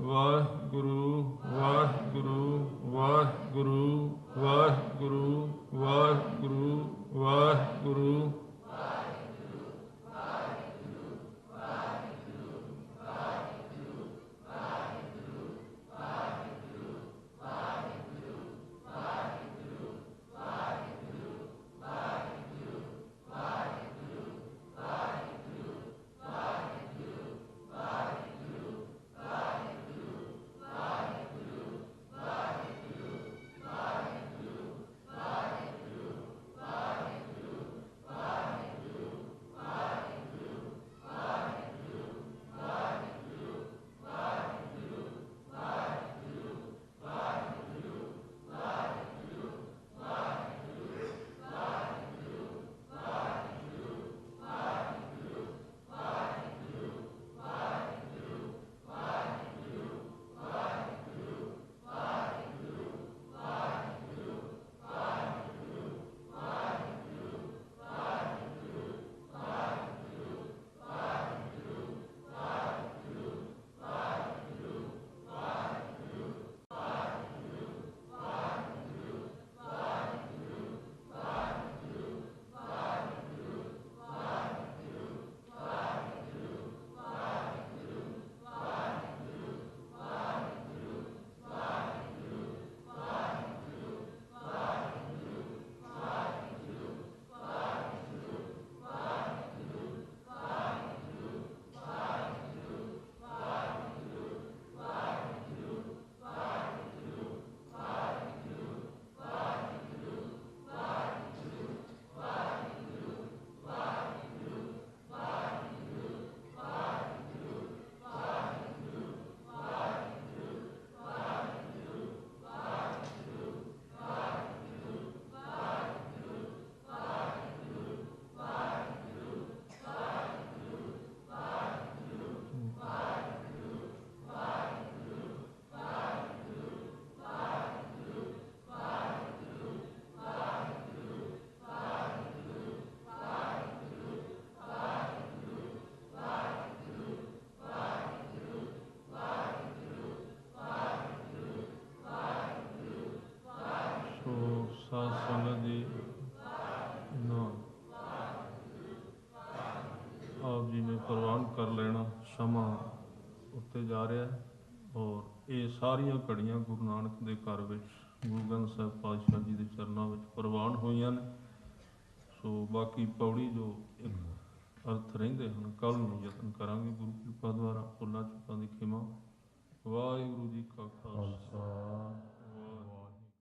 ਵਾਹਿਗੁਰੂ ਵਾਹਿਗੁਰੂ ਵਾਹਿਗੁਰੂ ਵਾਹਿਗੁਰੂ ਵਾਹਿਗੁਰੂ ਸਾਧ ਸੰਗਤ ਜੀ ਨਾ ਆਪ ਜੀ ਨੇ ਪ੍ਰਵਾਨ ਕਰ ਲੈਣਾ, ਸਮਾਂ ਉੱਤੇ ਜਾ ਰਿਹਾ ਹੈ ਔਰ ਇਹ ਸਾਰੀਆਂ ਘੜੀਆਂ ਗੁਰੂ ਨਾਨਕ ਦੇ ਘਰ ਵਿੱਚ ਗੁਰੂ ਗ੍ਰੰਥ ਸਾਹਿਬ ਪਾਤਸ਼ਾਹ ਜੀ ਦੇ ਚਰਨਾਂ ਵਿੱਚ ਪ੍ਰਵਾਨ ਹੋਈਆਂ ਨੇ। ਸੋ ਬਾਕੀ ਪੌੜੀ ਜੋ ਇੱਕ ਅਰਥ ਰਹਿੰਦੇ ਹਨ ਕੱਲ੍ਹ ਨੂੰ ਯਤਨ ਕਰਾਂਗੇ ਗੁਰੂ ਕਿਰਪਾ ਦੁਆਰਾ। ਭੁੱਲਾਂ ਚੁੱਕਾਂ ਦੀ ਖਿਮਾ। ਵਾਹਿਗੁਰੂ ਜੀ ਕਾ ਖਾਲਸਾ।